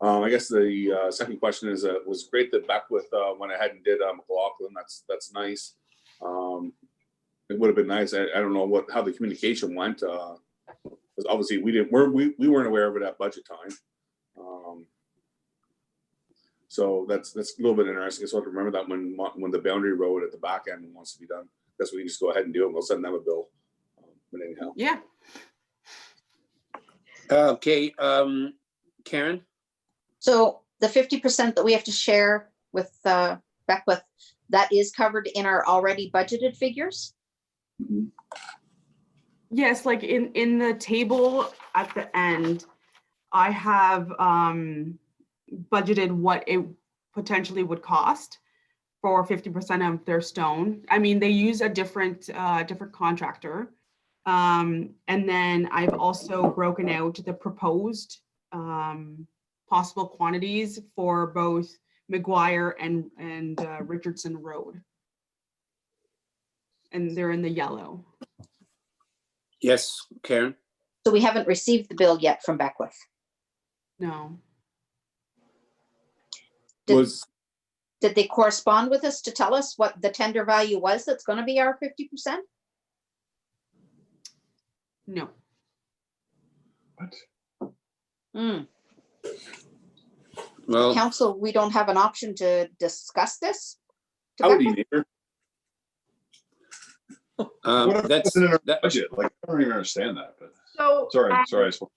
I guess the second question is, was great that Beckwith went ahead and did McLaughlin. That's nice. It would have been nice. I don't know how the communication went. Because obviously we weren't aware of it at budget time. So that's a little bit interesting. So I have to remember that when the boundary road at the back end wants to be done, that's when you just go ahead and do it. We'll send them a bill. But anyhow. Yeah. Okay, Karen? So the 50% that we have to share with Beckwith, that is covered in our already budgeted figures? Yes, like in the table at the end, I have budgeted what it potentially would cost for 50% of their stone. I mean, they use a different contractor. And then I've also broken out the proposed possible quantities for both McGuire and Richardson Road. And they're in the yellow. Yes, Karen? So we haven't received the bill yet from Beckwith. No. Did they correspond with us to tell us what the tender value was that's going to be our 50%? No. What? Well, Council, we don't have an option to discuss this? to Howdy, Beckwith? neighbor. What if that's, it's in our that, budget? Like, I don't even understand that, but So. sorry, um, sorry. I spoke.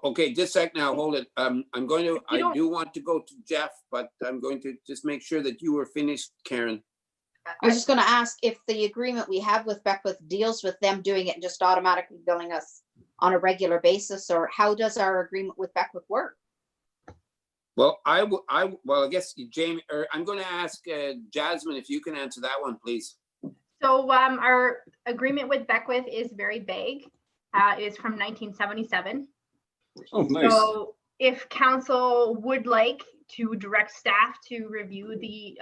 okay, just a sec now, hold it. I'm going to, You I don't- do want to go to Jeff, but I'm going to just make sure that you were finished, Karen. I was just going to ask if the agreement we have with Beckwith deals with them doing it and just automatically billing us on a regular basis, or how does our agreement with Beckwith work? Well, well, I guess Jamie, or I'm going to ask Jasmine if you can answer that one, please. So our agreement with Beckwith is very vague. It is from 1977. Oh, nice. So if council would like to direct staff to review the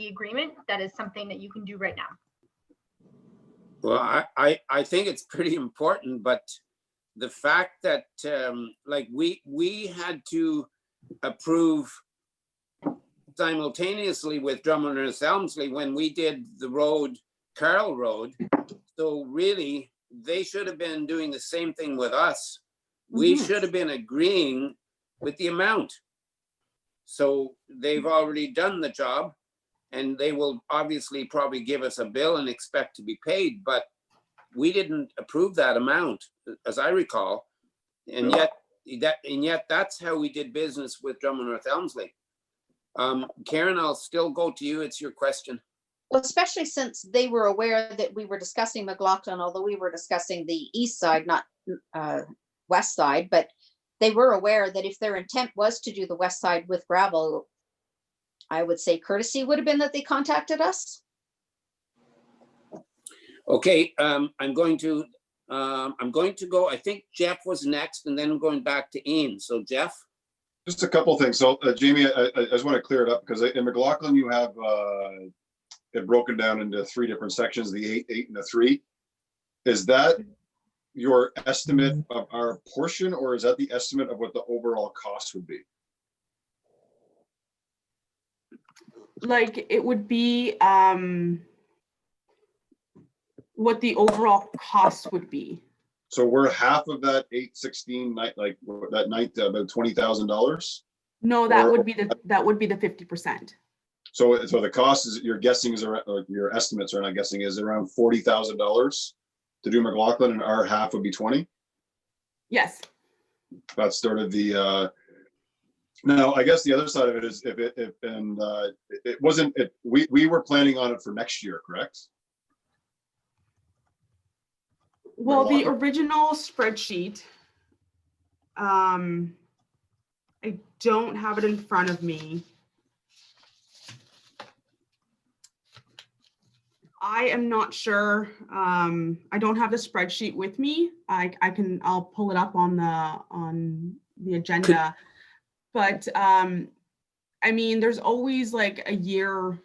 agreement, that is something that you can do right now. Well, I think it's pretty important, but the fact that like we had to approve simultaneously with Drummond and Elmsley when we did the road, Carl Road. So really, they should have been doing the same thing with us. We Mhm. should have been agreeing with the amount. So they've already done the job and they will obviously probably give us a bill and expect to be paid, but we didn't approve that amount, as I recall. And yet that's how we did business with Drummond North Elmsley. Karen, I'll still go to you. It's your question. Well, especially since they were aware that we were discussing McLaughlin, although we were discussing the east side, not west side, but they were aware that if their intent was to do the west side with gravel, I would say courtesy would have been that they contacted us. Okay, I'm going to go, I think Jeff was next and then I'm going back to Ian. So Jeff? Just a couple things. So Jamie, I just want to clear it up because in McLaughlin, you have it broken down into 3 different sections, the 8, and the 3. Is that your estimate of our portion, or is that the estimate of what the overall cost would be? Like it would be what the overall cost would be. So we're half of that 816 night, like that night, about $20,000. No, that Or- would be the 50%. So the cost is, your guessing is around, or your estimates are not guessing, is around $40,000 to do McLaughlin, and our half would be 20. Yes. That's sort of the, now, I guess the other side of it is we were planning on it for next year, correct? Well, the McLaughlin. original spreadsheet, I don't have it in front of me. I am not sure. I don't have the spreadsheet with me. I'll pull it up on the agenda. But I mean, there's always like a year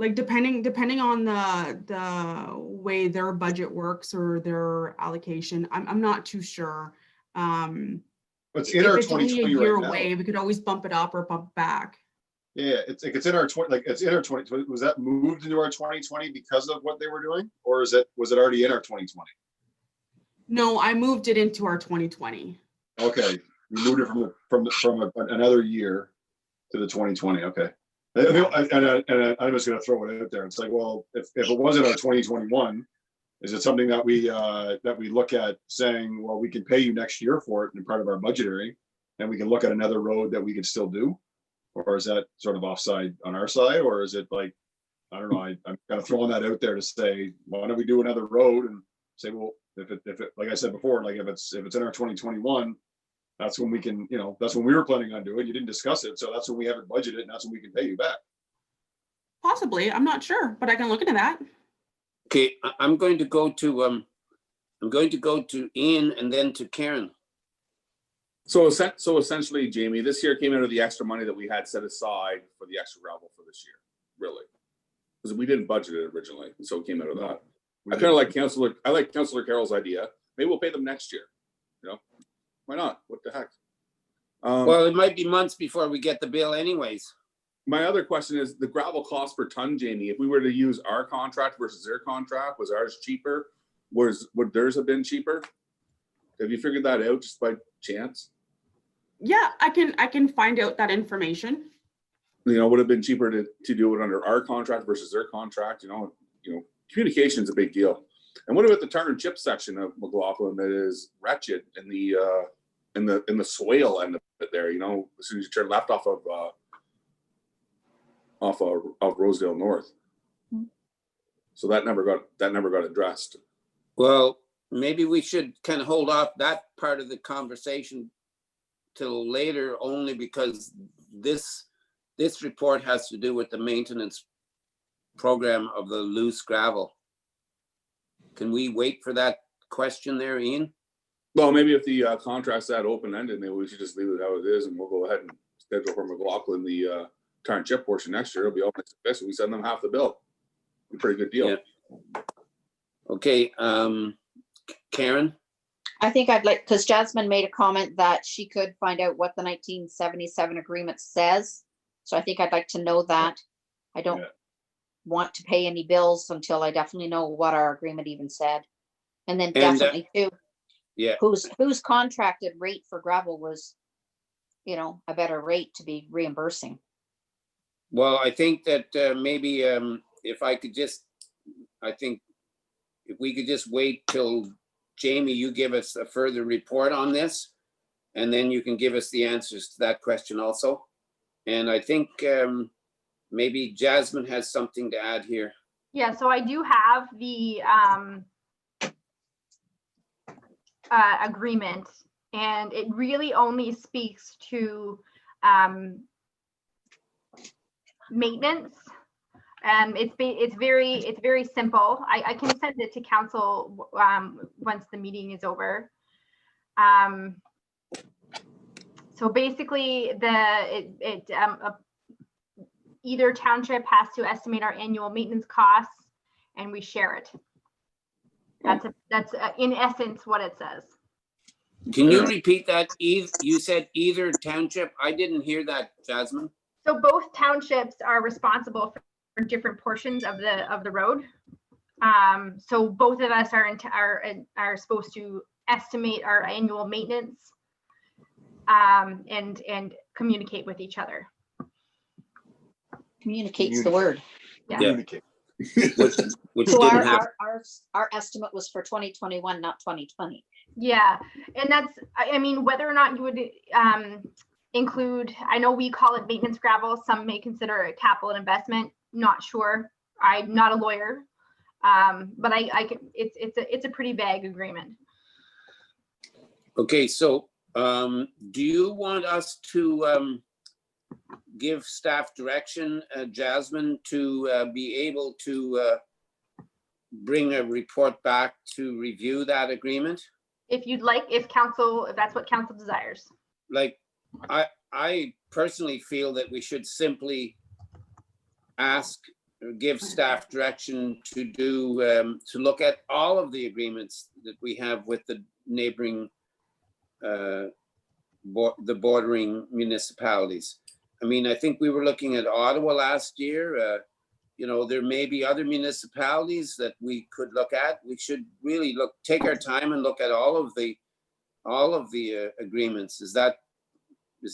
like depending on the way their budget works or their allocation, I'm not too sure. It's If in our it's only a 2020 year right now. away, we could always bump it up or bump back. Yeah, it's like, it's in our 20, like, it's in our 2020. Was that moved into our 2020 because of what they were doing? Or was it already in our 2020? No, I moved it into our 2020. Okay, we moved it from another year to the 2020, okay. And I'm just gonna throw it out there. It's like, well, if it wasn't our 2021, is it something that we look at saying, well, we can pay you next year for it and part of our budgetary, and we can look at another road that we can still do? Or is that sort of offside on our side, or is it like, I don't know, I'm kind of throwing that out there to say, why don't we do another road and say, well, if it, like I said before, like if it's in our 2021, that's when we can, that's when we were planning on doing. You didn't discuss it, so that's when we have it budgeted, and that's when we can pay you back. Possibly, I'm not sure, but I can look into that. Okay, I'm going to go to Ian and then to Karen. So essentially, Jamie, this year came out of the extra money that we had set aside for the extra gravel for this year, really. Because we didn't budget it originally, so it came out of that. I kind of like Councillor Carroll's idea. Maybe we'll pay them next year. Why not? What the heck? Well, it might be months before we get the bill anyways. My other question is the gravel cost per ton, Jamie. If we were to use our contract versus their contract, was ours cheaper? Would theirs have been cheaper? Have you figured that out just by chance? Yeah, I can find out that information. Would have been cheaper to do it under our contract versus their contract. Communication is a big deal. And what about the tar and chip section of McLaughlin that is wretched in the swale end of it there? As soon as you turn left off of Rosedale North. So that never got addressed. Well, maybe we should kind of hold off that part of the conversation till later, only because this report has to do with the maintenance program of the loose gravel. Can we wait for that question there, Ian? Well, maybe if the contract's that open-ended, maybe we should just leave it how it is, and we'll go ahead and schedule for McLaughlin the tar and chip portion next year. It'll be all next best. We send them half the bill. A pretty good deal. Yeah. Okay, Karen? I think I'd like, because Jasmine made a comment that she could find out what the 1977 agreement says. So I think I'd like to know that. I don't want to pay any bills until I definitely know what our agreement even said. And then definitely too, Yeah. whose contracted rate for gravel was, a better rate to be reimbursing. Well, I think that maybe if we could just wait till Jamie, you give us a further report on this, and then you can give us the answers to that question also. And I think maybe Jasmine has something to add here. Yeah, so I do have the agreement, and it really only speaks to maintenance. It's very simple. I can send it to council once the meeting is over. So basically, either township has to estimate our annual maintenance costs, and we share it. That's in essence what it says. Can you repeat that? You said either township. I didn't hear that, Jasmine. So both townships are responsible for different portions of the road. So both of us are supposed to estimate our annual maintenance and communicate with each other. Communicates the word. Yeah. Communicate. Which So didn't happen. our estimate was for 2021, not 2020. Yeah, and that's, I mean, whether or not you would include, I know we call it maintenance gravel, some may consider it capital investment, not sure. I'm not a lawyer, but it's a pretty vague agreement. Okay, so do you want us to give staff direction, Jasmine, to be able to bring a report back to review that agreement? If you'd like, if that's what council desires. Like, I personally feel that we should simply ask give staff direction to do, to look at all of the agreements that we have with the neighboring, the bordering municipalities. I mean, I think we were looking at Ottawa last year. You know, there may be other municipalities that we could look at. We should really take our time and look at all of the agreements. Is that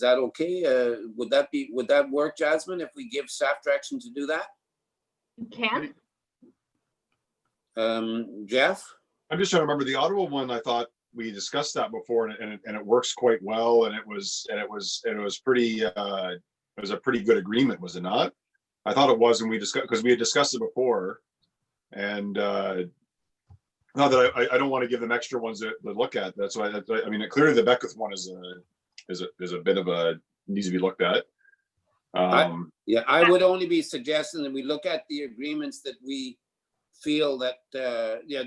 okay? Would that work, Jasmine, if we give staff direction to do that? You can. Jeff? I'm just trying to remember the Ottawa one. I thought we discussed that before, and it works quite well. And it was pretty. It was a pretty good agreement, was it not? I thought it was, and we discussed, because we had discussed it before. And not that I don't want to give them extra ones to look at. That's why I mean, clearly the Beckwith one is a bit of a needs to be looked at. Yeah, I would only be suggesting that we look at the agreements that we feel that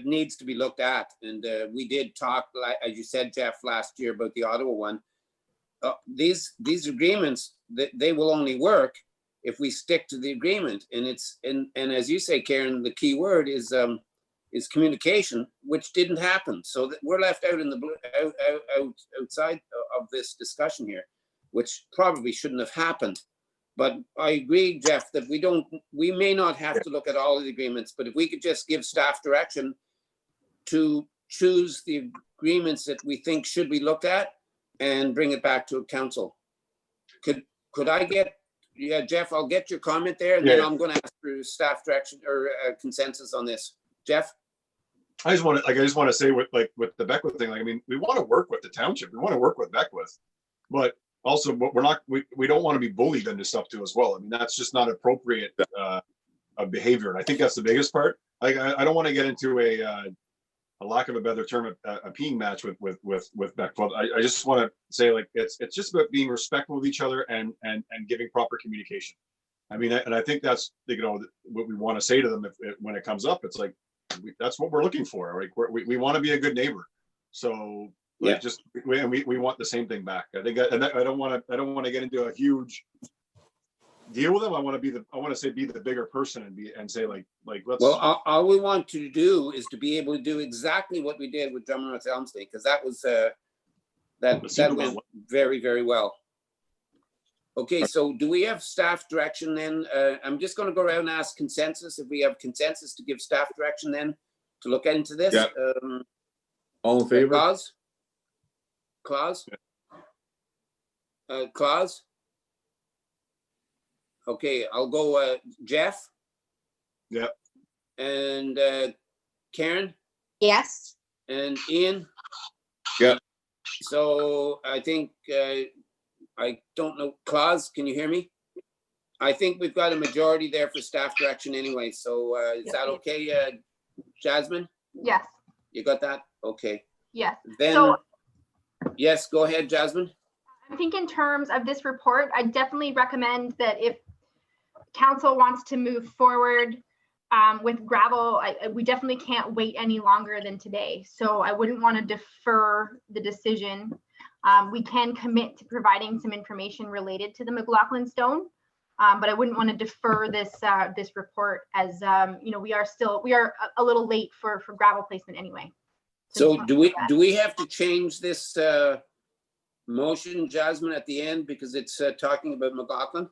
needs to be looked at. And we did talk, like, as you said, Jeff, last year about the Ottawa one. These agreements, they will only work if we stick to the agreement. And and as you say, Karen, the key word is communication, which didn't happen. So that we're left out in the outside of this discussion here, which probably shouldn't have happened. But I agree, Jeff, that we may not have to look at all of the agreements, but if we could just give staff direction to choose the agreements that we think should be looked at and bring it back to council. Could I get, yeah, Jeff, I'll get your comment there, and then I'm going to ask for staff direction or consensus on this. Jeff? I just want to say with the Beckwith thing, like, I mean, we want to work with the township. We want to work with Beckwith, but also we don't want to be bullied into stuff too as well. I mean, that's just not appropriate behavior. And I think that's the biggest part. I don't want to get into a lack of a better term, a peeing match with Beckwith. I just want to say, like, it's just about being respectful of each other and giving proper communication. I mean, and I think that's, you know, what we want to say to them when it comes up. It's like, that's what we're looking for. Right? We want to be a good neighbor. So like, we want the same thing back. I think, and I don't want to get into a huge deal with them. I want to say be the bigger person and say like let's. Well, all we want to do is to be able to do exactly what we did with Drummond North Elmslie, because that was that went very, very well. Okay, so do we have staff direction then? I'm just going to go around and ask consensus, if we have consensus to give staff direction then to look into this. Yeah. All in favor? Claus? Claus? Okay, I'll go Jeff. Yeah. And Karen Yes. and Ian. Yeah. So I think I don't know, Claus, can you hear me? I think we've got a majority there for staff direction anyway. So is that okay, Jasmine? Yes, You got that? Okay. yes. Then, So yes, go ahead, Jasmine. I think in terms of this report, I definitely recommend that if council wants to move forward with gravel, we definitely can't wait any longer than today. So I wouldn't want to defer the decision. We can commit to providing some information related to the McLaughlin Stone, but I wouldn't want to defer this this report, as you know, we are a little late for gravel placement anyway. So do we have to change this motion, Jasmine, at the end because it's talking about McLaughlin?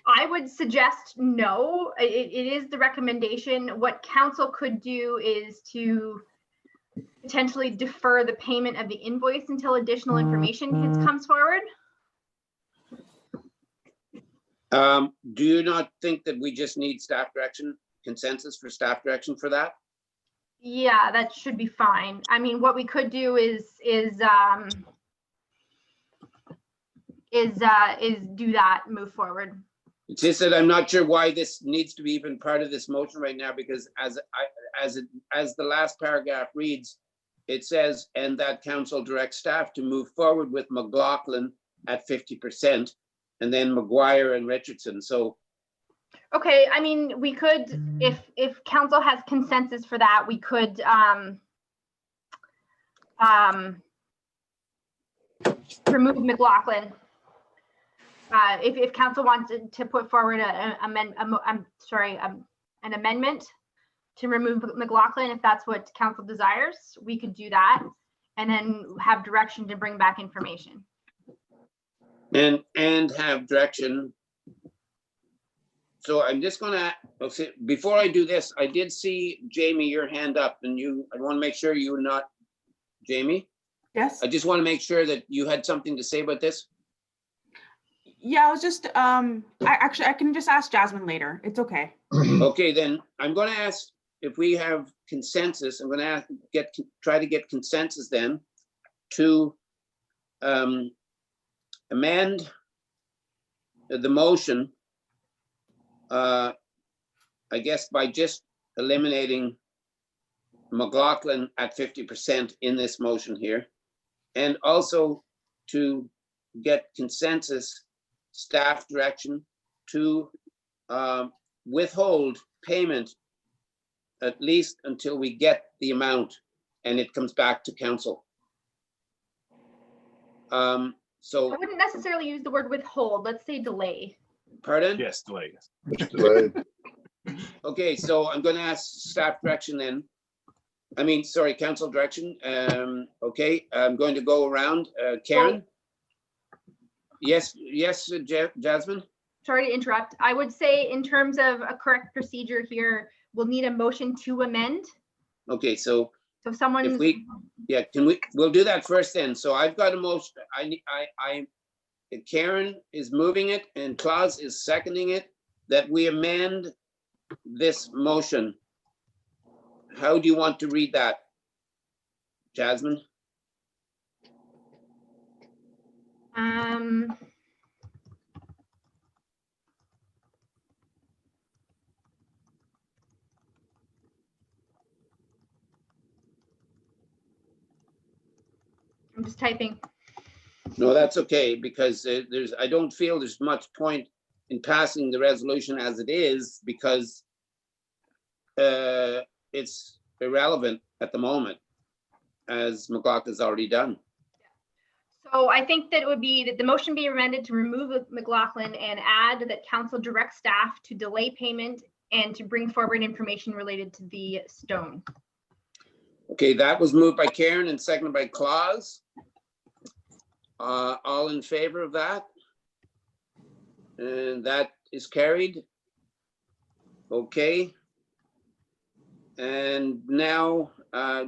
I would suggest no. It is the recommendation. What council could do is to potentially defer the payment of the invoice until additional information comes forward. Do you not think that we just need staff direction, consensus for staff direction for that? Yeah, that should be fine. I mean, what we could do is do that, move forward. It's just that I'm not sure why this needs to be even part of this motion right now, because as the last paragraph reads, it says, and that council directs staff to move forward with McLaughlin at 50%, and then McGuire and Richardson. So, okay, I mean, we could, if council has consensus for that, we could remove McLaughlin If council wanted to put forward an amendment to remove McLaughlin, if that's what council desires, we could do that and then have direction to bring back information. And have direction. So I'm just gonna, okay, before I do this, I did see Jamie, your hand up, and I want to make sure you're not, Jamie? Yes. I just want to make sure that you had something to say about this. Yeah, I was just, I can just ask Jasmine later. It's okay. Okay, then I'm going to ask if we have consensus. I'm going to try to get consensus then to amend the motion, I guess by just eliminating McLaughlin at 50% in this motion here, and also to get consensus staff direction to withhold payment at least until we get the amount and it comes back to council. So, I wouldn't necessarily use the word withhold. Let's say delay. pardon? Yes, delay. Delayed. Okay, so I'm going to ask staff direction then. I mean, sorry, council direction. Okay, I'm going to go around. Karen? Yes, Jasmine? Sorry to interrupt. I would say in terms of a correct procedure here, we'll need a motion to amend. Okay, so So if someone, if yeah, we'll do that first then. So I've got a motion. Karen is moving it and Claus is seconding it, that we amend this motion. How do you want to read that? Jasmine? I'm just typing. No, that's okay, because I don't feel there's much point in passing the resolution as it is, because it's irrelevant at the moment, as McLaughlin's already done. So I think that it would be that the motion be amended to remove McLaughlin and add that council direct staff to delay payment and to bring forward information related to the stone. Okay, that was moved by Karen and seconded by Claus. All in favor of that? And that is carried. Okay. And now,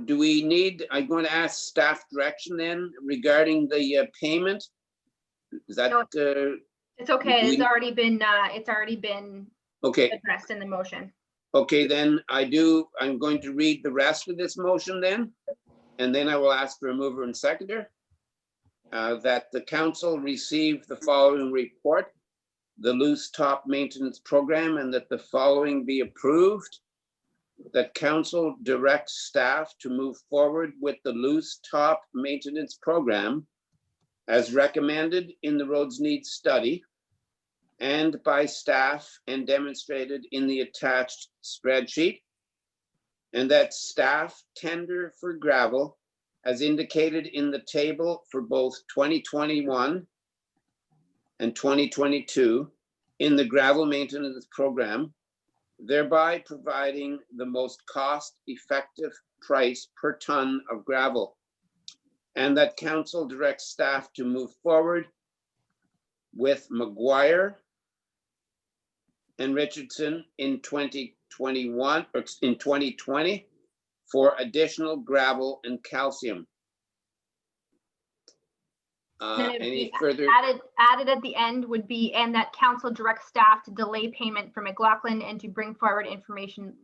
do we need, I'm going to ask staff direction then regarding the payment. Is that, It's okay. We- It's already been okay, addressed in the motion. okay, then I'm going to read the rest of this motion then. And then I will ask for a mover and seconder. That the council receive the following report, the loose top maintenance program, and that the following be approved. That council directs staff to move forward with the loose top maintenance program as recommended in the roads needs study and by staff and demonstrated in the attached spreadsheet. And that staff tender for gravel as indicated in the table for both 2021 and 2022 in the gravel maintenance program, thereby providing the most cost-effective price per ton of gravel. And that council directs staff to move forward with McGuire and Richardson in 2021 or in 2020 for additional gravel and calcium. Then it'd Any be further? Added at the end would be, and that council directs staff to delay payment for McLaughlin and to bring forward information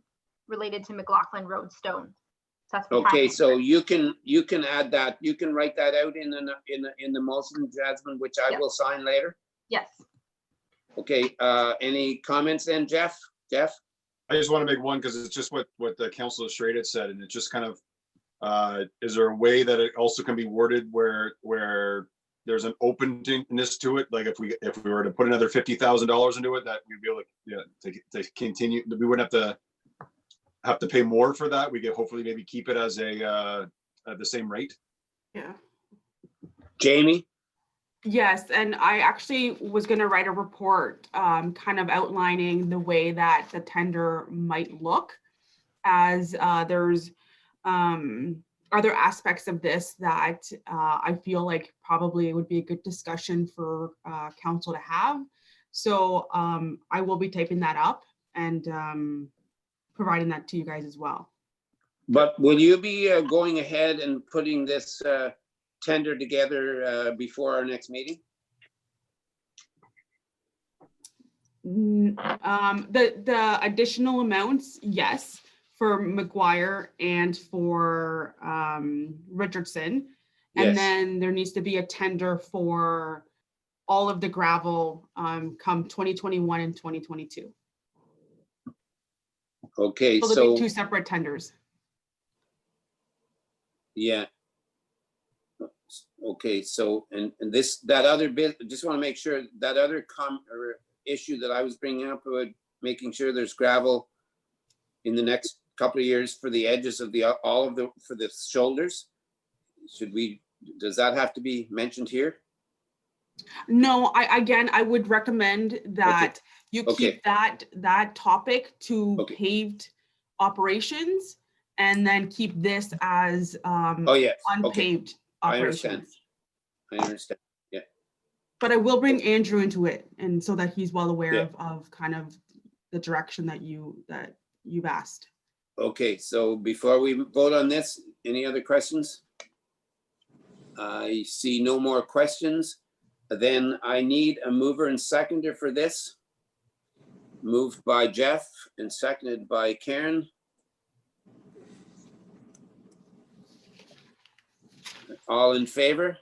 related to McLaughlin Road Stone. So that's the Okay, timing. so you can add that. You can write that out in the motion, Jasmine, which I Yep. will sign later. Yes. Okay, any comments then, Jeff? Jeff? I just want to make one because it's just what the Councilor Straight had said, and it just kind of, is there a way that it also can be worded where there's an openness to it? Like if we were to put another $50,000 into it, that we'd be able to continue, we wouldn't have to pay more for that. We could hopefully maybe keep it as at the same rate. Yeah. Jamie? Yes, and I actually was gonna write a report, kind of outlining the way that the tender might look, as there's other aspects of this that I feel like probably would be a good discussion for council to have. So I will be typing that up and providing that to you guys as well. But will you be going ahead and putting this tender together before our next meeting? The additional amounts, yes, for McGuire and for Richardson. And Yes. then there needs to be a tender for all of the gravel come 2021 and 2022. Okay, So there'll be so, two separate tenders. yeah. Okay, so, and this, that other bit, just want to make sure that other or issue that I was bringing up about making sure there's gravel in the next couple of years for the edges of the, all of the, for the shoulders. Should we, does that have to be mentioned here? No, I would recommend that you Okay. keep that topic to Okay. paved operations and then keep this as Oh, yes, okay, unpaved I understand. operations. I understand. But I will bring Andrew into it, and so that he's well aware Yeah. of kind of the direction that you've asked. Okay, so before we vote on this, any other questions? I see no more questions. Then I need a mover and seconder for this. Moved by Jeff and seconded by Karen. All in favor?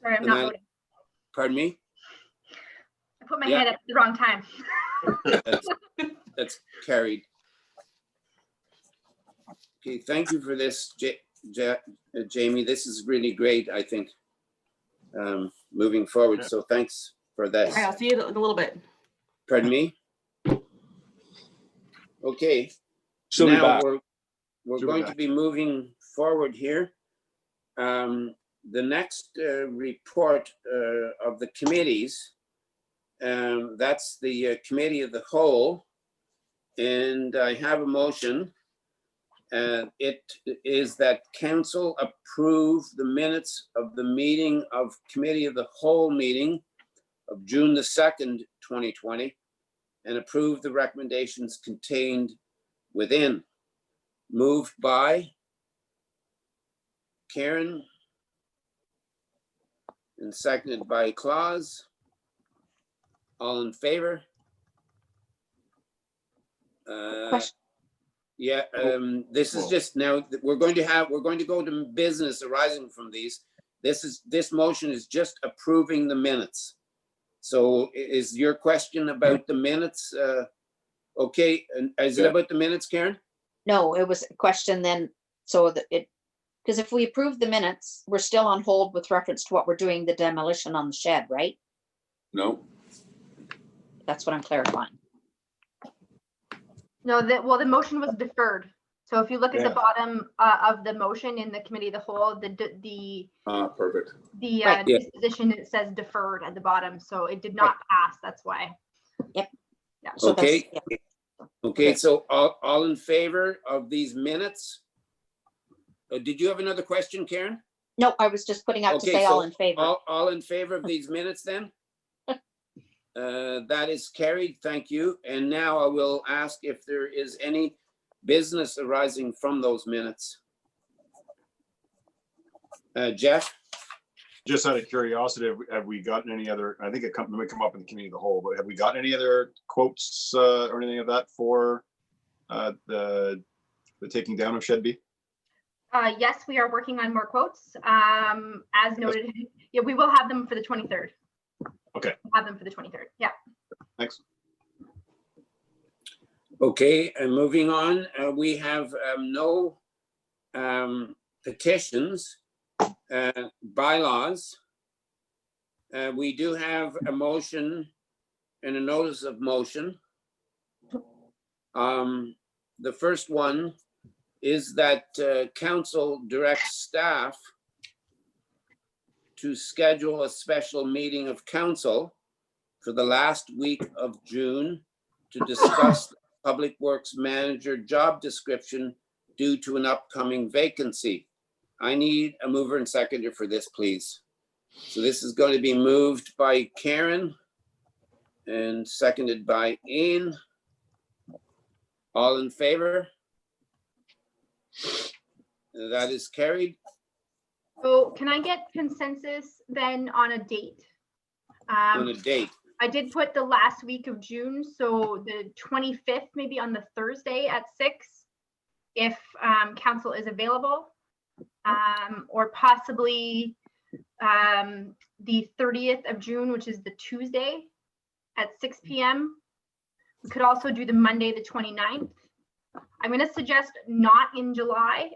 Sorry, I'm And not I- voting. Pardon me? I put my Yeah. hand up at the wrong time. That's carried. Okay, thank you for this, Jamie. This is really great, I think, moving forward. Yeah. So thanks for this. All right, I'll see you in a little bit. Pardon me? Okay, She'll be now back. we're She'll be going to back. be moving forward here. The next report of the committees, that's the committee of the whole. And I have a motion. It is that council approve the minutes of the meeting of committee of the whole meeting of June the 2nd, 2020, and approve the recommendations contained within. Moved by Karen and seconded by Claus. All in favor? Question. Yeah, this is just now, we're going to go to business arising from these. This motion is just approving the minutes. So is your question about the minutes? Okay, and is it Yeah. about the minutes, Karen? No, it was a question then, so that because if we approve the minutes, we're still on hold with reference to what we're doing, the demolition on the shed, right? No, That's what I'm clarifying. No, the motion was deferred. So if you look at the Yeah. bottom of the motion in the committee of the whole, the perfect. Right. Yeah. disposition, it says deferred at the bottom, so it did not pass, that's why. So that's- Okay. yeah. Okay, so all in favor of these minutes? Did you have another question, Karen? No, I was just putting up to Okay, say all so in favor. All in favor of these minutes then? That is carried, thank you. And now I will ask if there is any business arising from those minutes. Jeff? Just out of curiosity, have we gotten any other, I think it might come up in the committee of the whole, but have we gotten any other quotes or anything of that for the taking down of Shed B? Yes, we are working on more quotes. As noted, yeah, we will have them for the 23rd. Okay. We'll have them for the 23rd, yeah. Thanks. Okay, and moving on, we have no petitions, bylaws. We do have a motion and a notice of motion. The first one is that council directs staff to schedule a special meeting of council for the last week of June to discuss the Public Works Manager job description due to an upcoming vacancy. I need a mover and seconder for this, please. So this is going to be moved by Karen and seconded by Ian. All in favor? That is carried. So can I get consensus then on a date? On a date. I did put the last week of June, so the 25th, maybe on the Thursday at 6, if council is available, or possibly the 30th of June, which is the Tuesday at 6 p.m. We could also do the Monday, the 29th. I'm going to suggest not in July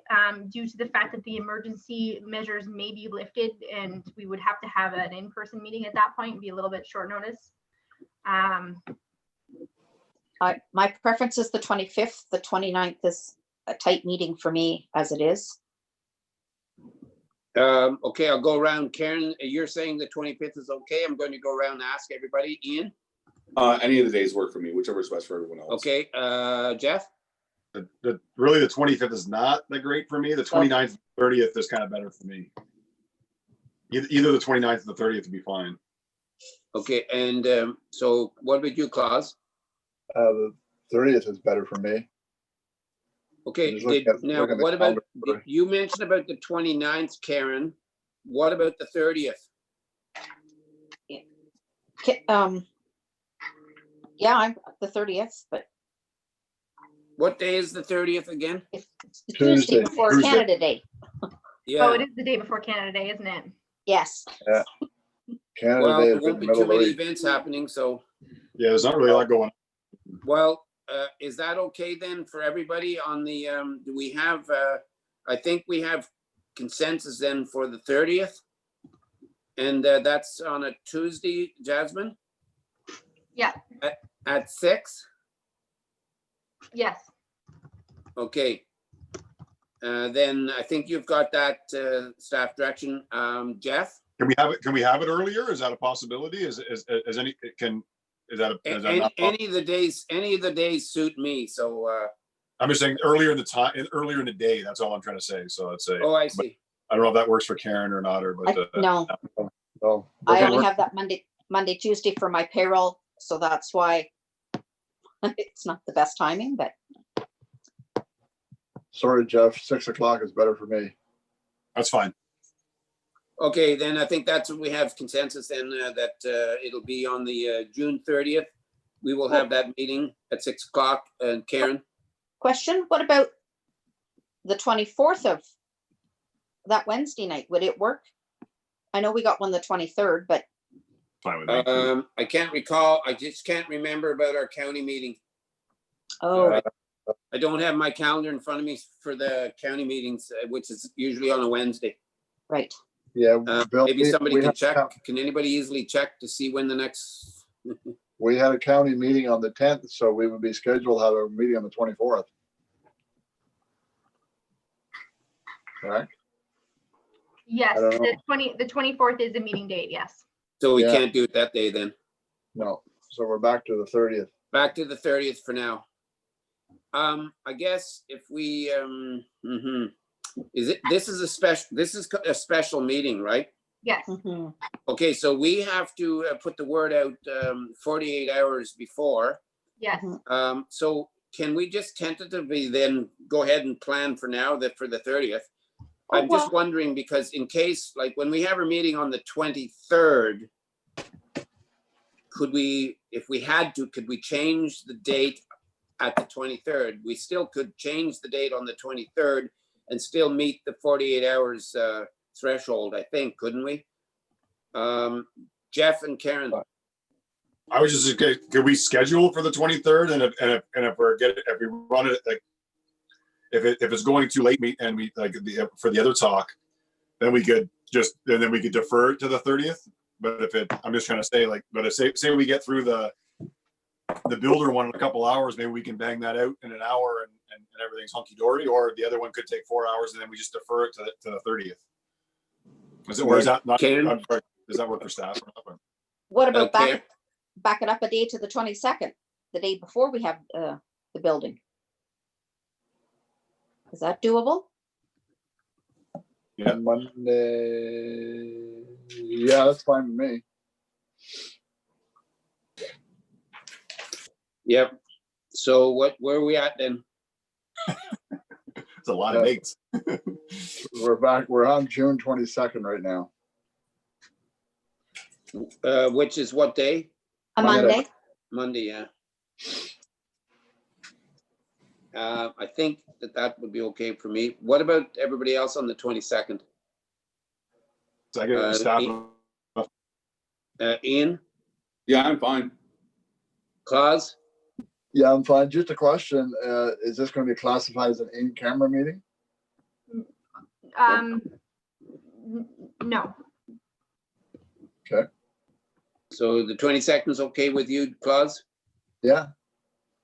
due to the fact that the emergency measures may be lifted and we would have to have an in-person meeting at that point. It'd be a little bit short notice. My preference is the 25th. The 29th is a tight meeting for me as it is. Okay, I'll go around. Karen, you're saying the 25th is okay. I'm going to go around and ask everybody. Ian? Any of the days work for me, whichever is best for everyone else. Okay, Jeff? Really, the 25th is not that great for me. The 29th, 30th is kind of better for me. Either the 29th or the 30th would be fine. Okay, and so what about you, Claus? The 30th is better for me. Okay, Just look at- now look at the what about, calendar. you mentioned about the 29th, Karen. What about the 30th? Yeah, I'm the 30th, but What day is the 30th again? it's the Tuesday, Tuesday before Tuesday. Canada Day. Oh, Yeah, it is the day before Canada Day, isn't it? Yes. Canada well, Day there is in won't the be middle too of the many week. events happening, so, Yeah, there's not really a lot going on. well, is that okay then for everybody on the, do we have, I think we have consensus then for the 30th? And that's on a Tuesday, Jasmine? Yeah. At 6? Yes. Okay. Then I think you've got that staff direction. Jeff? Can we have it earlier? Is that a possibility? Is that not possible? Any of the days suit me, so, I'm just saying earlier in the day. That's all I'm trying to say. So I'd say, oh, I see. I don't know if that works for Karen or not, but No, So, I doesn't only work. have that Monday, Tuesday for my payroll, so that's why it's not the best timing, but Sorry, Jeff, 6 o'clock is better for me. that's fine. Okay, then I think that's what we have consensus then, that it'll be on the June 30th. We will have that meeting at 6 o'clock. And Karen? question, what about the 24th of that Wednesday night? Would it work? I know we got one the 23rd, but Fine with me. I can't recall. I just can't remember about our county meeting. oh, I don't have my calendar in front of me for the county meetings, which is usually on a Wednesday. right. Yeah. Bill, Maybe somebody we can had- check. Can anybody easily check to see when the next? We had a county meeting on the 10th, so we would be scheduled to have a meeting on the 24th. Correct? Yes, I don't the 24th is a meeting date, yes. So we Yeah. can't do it that day then. No, so we're back to the 30th. Back to the 30th for now. I guess if we, this is a special meeting, right? Yes. Mhm. Okay, so we have to put the word out 48 hours before. Yes. So can we just tentatively then go ahead and plan for now that for the 30th? Oh, I'm just well. wondering because in case, like when we have a meeting on the 23rd, could we, if we had to, could we change the date at the 23rd? We still could change the date on the 23rd and still meet the 48 hours threshold, I think, couldn't we? Jeff and Karen. I was just, could we schedule for the 23rd? And if we run it, like, if it's going too late, and we like for the other talk, then we could defer it to the 30th. But I'm just trying to say, like, but if say we get through the builder one in a couple hours, maybe we can bang that out in an hour and everything's hunky dory, or the other one could take 4 hours and then we just defer it to the 30th. Is it, or is that not, Karen? does that work for staff? What about Okay. back it up a day to the 22nd, the day before we have the building? Is that doable? Yeah. Monday, yeah, that's fine with me. Yep. So where are we at then? It's a lot of dates. We're on June 22nd right now. Which is what day? A Monday. Monday? Monday, yeah. I think that would be okay for me. What about everybody else on the 22nd? So I get staff. Ian, Yeah, I'm fine. Claus? Yeah, I'm fine. Just a question, is this going to be classified as an in-camera meeting? No. So the 22nd is okay with you, Claus Yeah,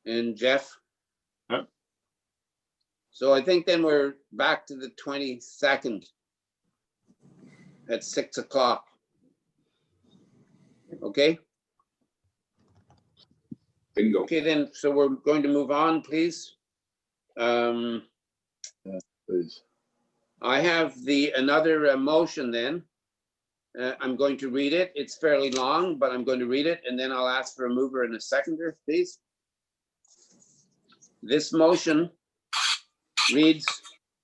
and Jeff? Yep. So I think then we're back to the 22nd at 6 o'clock. Okay? Bingo. Okay, then, so we're going to move on, please. please. I have another motion then. I'm going to read it. It's fairly long, but I'm going to read it and then I'll ask for a mover and a seconder, please. This motion reads,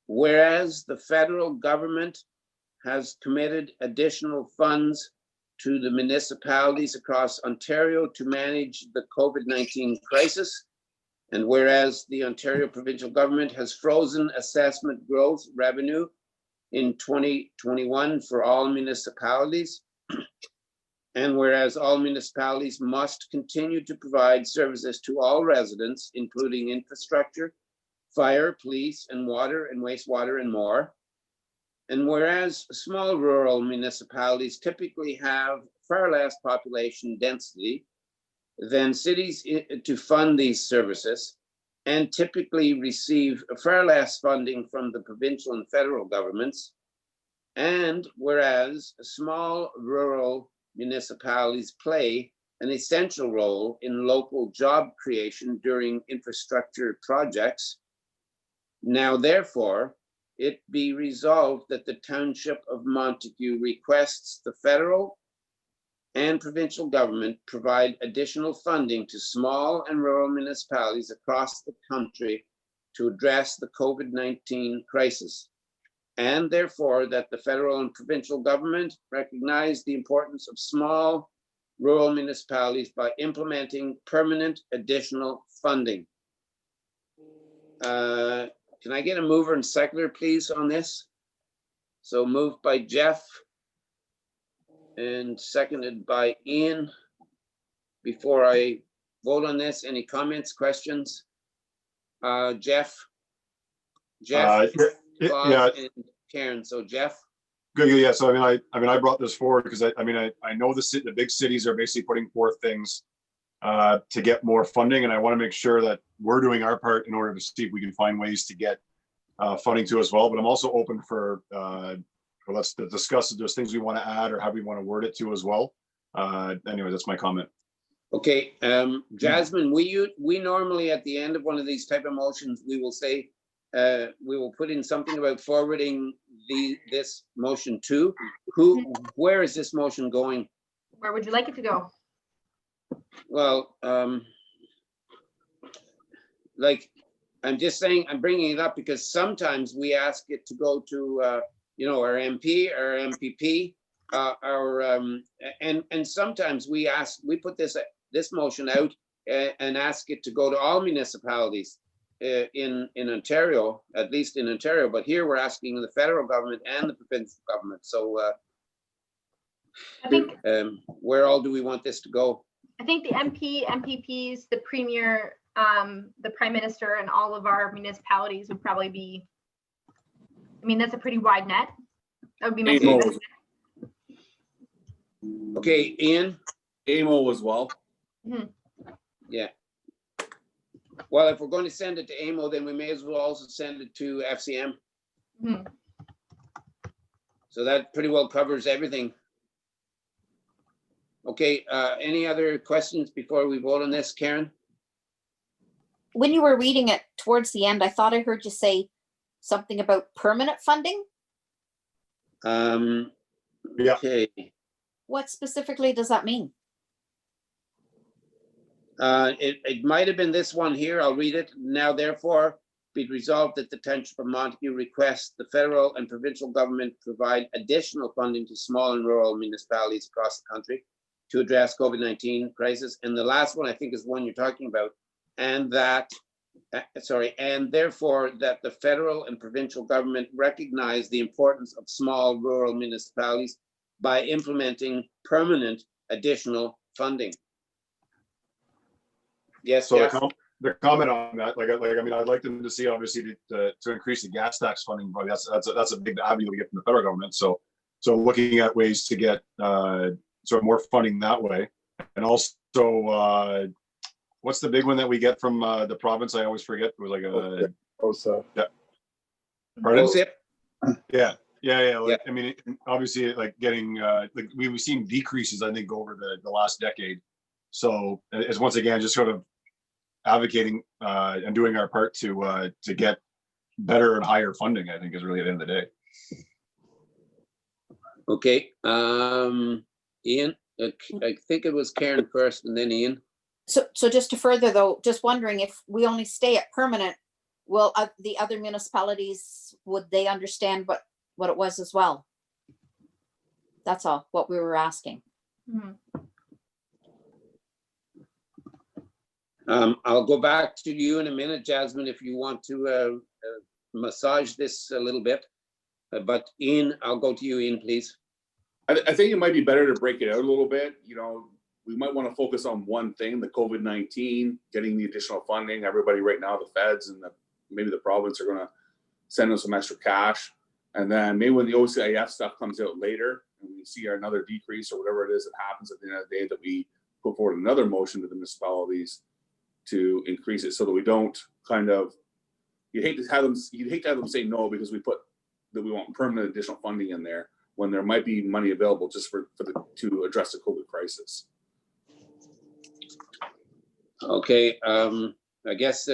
whereas the federal government has committed additional funds to the municipalities across Ontario to manage the COVID-19 crisis, and whereas the Ontario provincial government has frozen assessment growth revenue in 2021 for all municipalities, and whereas all municipalities must continue to provide services to all residents, including infrastructure, fire, police, and water and wastewater and more, and whereas small rural municipalities typically have far less population density than cities to fund these services, and typically receive far less funding from the provincial and federal governments, and whereas small rural municipalities play an essential role in local job creation during infrastructure projects, now therefore, it be resolved that the Township of Montague requests the federal and provincial government provide additional funding to small and rural municipalities across the country to address the COVID-19 crisis. And therefore, that the federal and provincial government recognize the importance of small rural municipalities by implementing permanent additional funding. Can I get a mover and seconder, please, on this? So moved by Jeff and seconded by Ian. Before I vote on this, any comments, questions? Jeff? Jeff, Yeah, Claus, and Karen. So Jeff? good. Yeah. So I brought this forward because I know the big cities are basically putting forth things to get more funding, and I want to make sure that we're doing our part in order to see if we can find ways to get funding too as well. But I'm also open for let's discuss if there's things we want to add or how we want to word it too as well. Anyway, that's my comment. Okay, Jasmine, we normally at the end of one of these type of motions, we will say, we will put in something about forwarding this motion to. Where is this motion going? Where would you like it to go? Well, like, I'm just saying, I'm bringing it up because sometimes we ask it to go to, our MP or MPP, and sometimes we put this motion out and ask it to go to all municipalities in Ontario, at least in Ontario. But here we're asking the federal government and the provincial government. So I think where all do we want this to go? the MP, MPPs, the Premier, the Prime Minister, and all of our municipalities would probably be, that's a pretty wide net. That would be my AMO, suggestion. Okay, Ian? AMO as well. Yeah. Well, if we're going to send it to AMO, then we may as well also send it to FCM. Mhm. So that pretty well covers everything. Okay, any other questions before we vote on this, Karen? When you were reading it towards the end, I thought I heard you say something about permanent funding. Yeah. Okay. What specifically does that mean? It might have been this one here. I'll read it. Now therefore be it resolved that the Township of Montague requests the federal and provincial government provide additional funding to small and rural municipalities across the country to address COVID-19 crisis. And the last one, I think, is the one you're talking about. And that, and therefore that the federal and provincial government recognize the importance of small rural municipalities by implementing permanent additional funding. Yes, So Jeff? the comment on that, I mean, I'd like them to see, obviously, to increase the gas tax funding, but that's a big avenue we get from the federal government. So looking at ways to get sort of more funding that way. And also, what's the big one that we get from the province? I always forget. It was like a OSA. pardon? OSIP? Yeah. Like, Yeah. I mean, obviously, like getting like we've seen decreases, I think, over the last decade. So it's once again just sort of advocating and doing our part to get better and higher funding, I think, is really at the end of the day. Okay, Ian, I think it was Karen first and then Ian. So just to further though, just wondering if we only stay at permanent, will the other municipalities, would they understand what it was as well? That's all, what we were asking. Mhm. I'll go back to you in a minute, Jasmine, if you want to massage this a little bit. But Ian, I'll go to you, Ian, please. I think it might be better to break it out a little bit. You know, we might want to focus on one thing, the COVID-19, getting the additional funding. Everybody right now, the feds and maybe the province are going to send us some extra cash. And then maybe when the OCIF stuff comes out later and we see another decrease or whatever it is that happens at the end of the day, that we put forward another motion to the municipalities to increase it so that we don't kind of, you'd hate to have them say no because we put that we want permanent additional funding in there when there might be money available just to address the COVID crisis. Okay, I guess,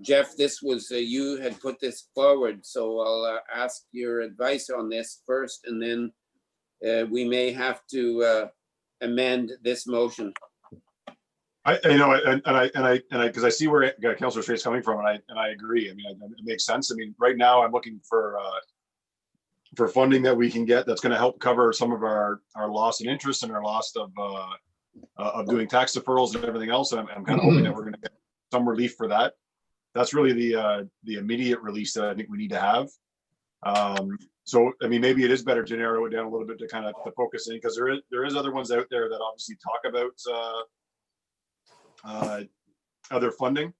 Jeff, this was, you had put this forward, so I'll ask your advice on this first, and then we may have to amend this motion. Because I see where Councillor Strait's coming from, and I agree. I mean, it makes sense. I mean, right now I'm looking for funding that we can get that's going to help cover some of our loss in interest and our loss of doing tax deferrals and everything else. And I'm kind of hoping that we're going to get some relief for that. That's really the immediate release that I think we need to have. So I mean, maybe it is better to narrow it down a little bit to kind of focus in, because there is other ones out there that obviously talk about other funding.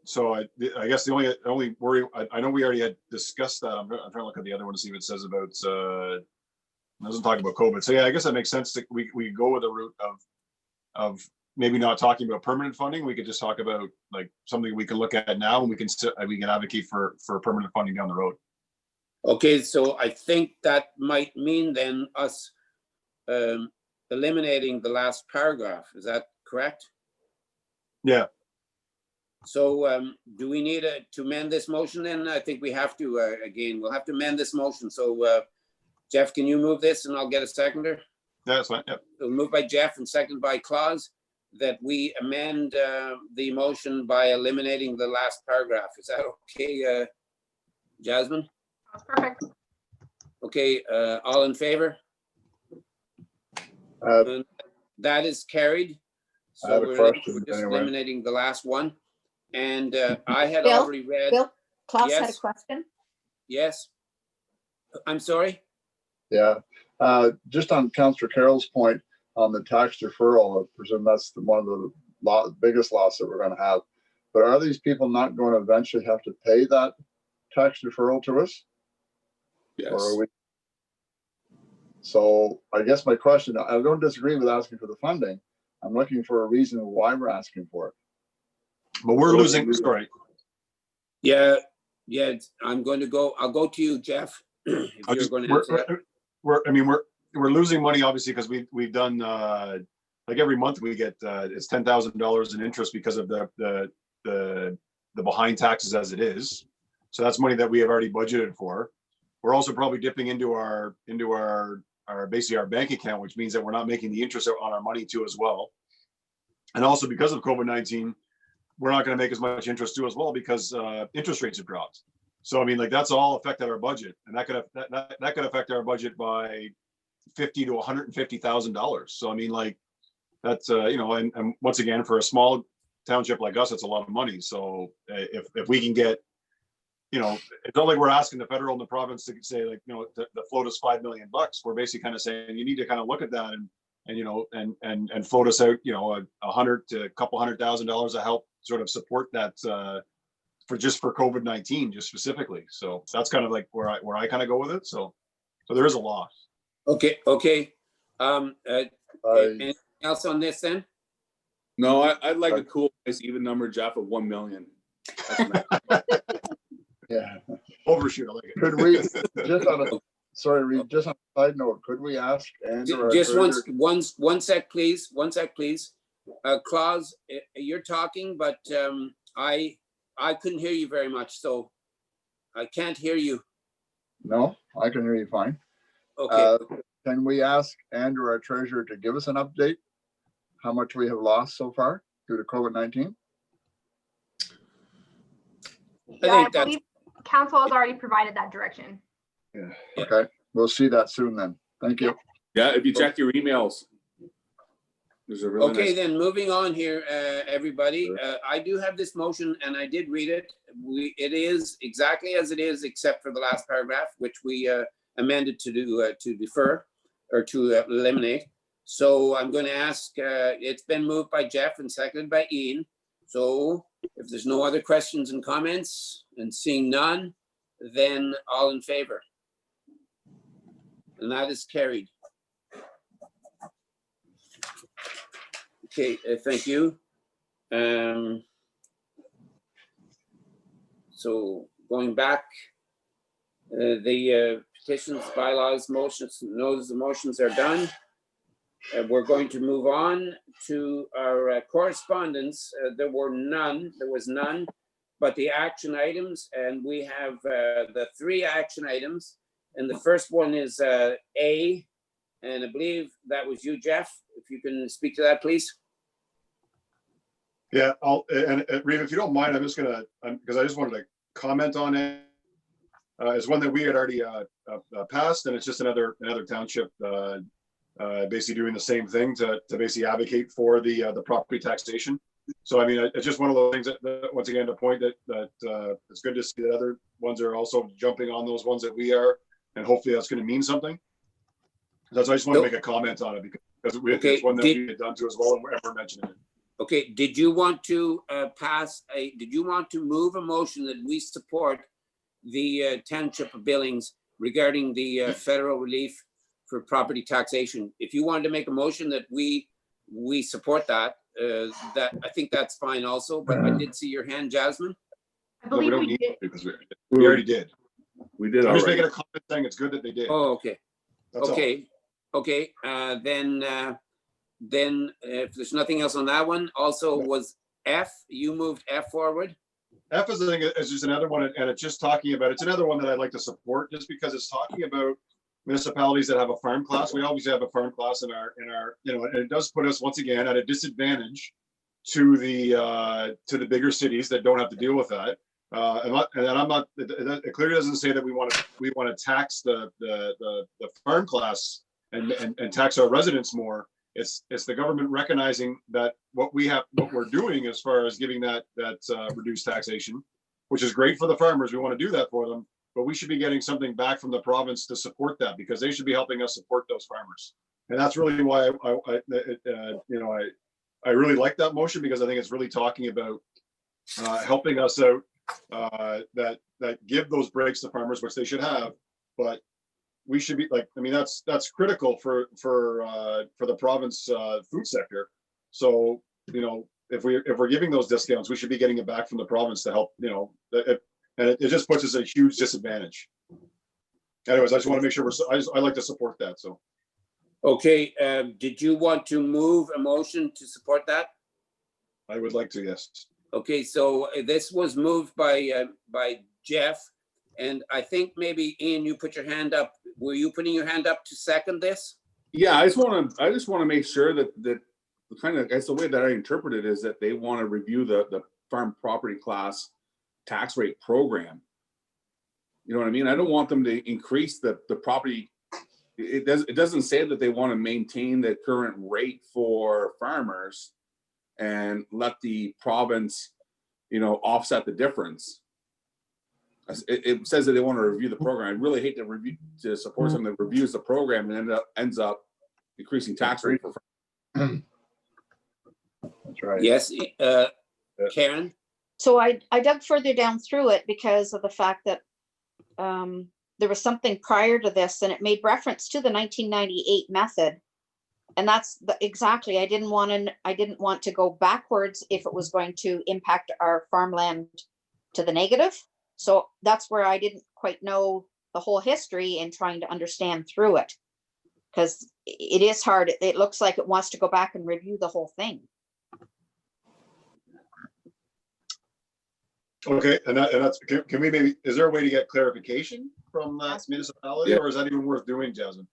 So I guess the only worry, I know we already had discussed that. I'm trying to look at the other one to see what it says about, it doesn't talk about COVID. So yeah, I guess that makes sense that we go with a route of maybe not talking about permanent funding. We could just talk about like something we can look at now, and we can advocate for permanent funding down the road. Okay, so I think that might mean then us eliminating the last paragraph. Is that correct? Yeah. So do we need to amend this motion then? I think we have to, again, we'll have to amend this motion. So Jeff, can you move this and I'll get a seconder? Yeah, that's fine. Yep. So moved by Jeff and seconded by Claus, that we amend the motion by eliminating the last paragraph. Is that okay, Jasmine? That's perfect. Okay, all in favor? And that is carried. I have So a we're question just anyway. eliminating the last one. And I had Bill? already read, Bill, Klaus had a Yes. question. yes. I'm sorry? Yeah, just on Councillor Carroll's point on the tax deferral, I presume that's one of the biggest loss that we're going to have. But are these people not going to eventually have to pay that tax deferral to us? Yes. Or are we? So I guess my question, I don't disagree with asking for the funding. I'm looking for a reason why we're asking for it. But we're losing, sorry. Yeah, Yeah, I'm going to go, I'll go to you, Jeff. If I'll you're just- going to answer that. we're losing money obviously because we've done like every month we get it's $10,000 in interest because of the behind taxes as it is. So that's money that we have already budgeted for. We're also probably dipping into our basically our bank account, which means that we're not making the interest on our money too as well. And also because of COVID-19, we're not going to make as much interest too as well because interest rates have dropped. So I mean, like that's all affected our budget, and that could affect our budget by $50,000 to $150,000. So I mean, like that's and once again, for a small township like us, it's a lot of money. So if we can get, it's not like we're asking the federal and the province to say like, the float us $5 million. We're basically kind of saying you need to kind of look at that and float us out, $100,000 to a couple $100,000 to help sort of support that for COVID-19, just specifically. So that's kind of like where I kind of go with it. So there is a loss. Okay. Anything else on this then? No, I'd like a cool, nice even number, Jeff, of 1 million. That's nice. Yeah. Overshoot, I like it. Could we, just on a side note, could we ask Andrew? Just one sec, please. One sec, please. Claus, you're talking, but I couldn't hear you very much, so I can't hear you. No, I can hear you fine. Okay. Can we ask Andrew, our treasurer, to give us an update? How much we have lost so far due to COVID-19? I believe council has already provided that direction. Yeah, okay. We'll see that soon then. Thank you. Yeah, if you check your emails. There's a really Okay, nice. then moving on here, everybody. I do have this motion and I did read it. It is exactly as it is, except for the last paragraph, which we amended to defer or to eliminate. So I'm going to ask, it's been moved by Jeff and seconded by Ian. So if there's no other questions and comments and seeing none, then all in favor. And that is carried. Okay, thank you. So going back, the petitions, bylaws, motions, those motions are done. We're going to move on to our correspondence. There was none, but the action items, and we have the 3 action items. And the first one is A, and I believe that was you, Jeff. If you can speak to that, please. Yeah, Reeve, if you don't mind, I'm just gonna, because I just wanted to comment on it. It's one that we had already passed, and it's just another township basically doing the same thing to basically advocate for the property taxation. So I mean, it's just one of those things that once again, the point that it's good to see that other ones are also jumping on those ones that we are, and hopefully that's going to mean something. So I just want to make a comment on it because it's one that we had done to as well, and we're mentioning it. Okay, did you want to did you want to move a motion that we support the township of Billings regarding the federal relief for property taxation? If you wanted to make a motion that we support that, that I think that's fine also, but I did see your hand, Jasmine. I No, we believe don't we need did. to because we already did. We did I'm just already. making a comment saying it's good that they did. Oh, okay. That's all. Okay, then if there's nothing else on that one, also was F, you moved F forward. F is the thing, is just another one, and it's just talking about, it's another one that I'd like to support just because it's talking about municipalities that have a farm class. We always have a farm class in our, and it does put us once again at a disadvantage to the bigger cities that don't have to deal with that. It clearly doesn't say that we want to tax the farm class and tax our residents more. It's the government recognizing that what we're doing as far as giving that reduced taxation, which is great for the farmers. We want to do that for them, but we should be getting something back from the province to support that because they should be helping us support those farmers. And that's really why I really like that motion because I think it's really talking about helping us out that give those breaks to farmers, which they should have, but we should be like, I mean, that's critical for the province food sector. So, if we're giving those discounts, we should be getting it back from the province to help, and And it just puts us at a huge disadvantage. Anyways, I just want to make sure I like to support that, so. Okay, did you want to move a motion to support that? I would like to, yes. Okay, so this was moved by Jeff, and I think maybe Ian, you put your hand up. Were you putting your hand up to second this? Yeah, I just want to make sure that that's the way that I interpret it, is that they want to review the farm property class tax rate program. You know what I mean? I don't want them to increase the property. It doesn't say that they want to maintain the current rate for farmers and let the province, offset the difference. It says that they want to review the program. I really hate to support something that reviews the program and ends up increasing tax rate for farmers. That's right. Yes, Karen? So I dug further down through it because of the fact that there was something prior to this and it made reference to the 1998 method. And that's exactly, I didn't want to go backwards if it was going to impact our farmland to the negative. So that's where I didn't quite know the whole history and trying to understand through it. Because it is hard. It looks like it wants to go back and review the whole thing. Okay, and that's, can we maybe, is there a way to get clarification from that municipality, or is that even worth doing, Jasmine?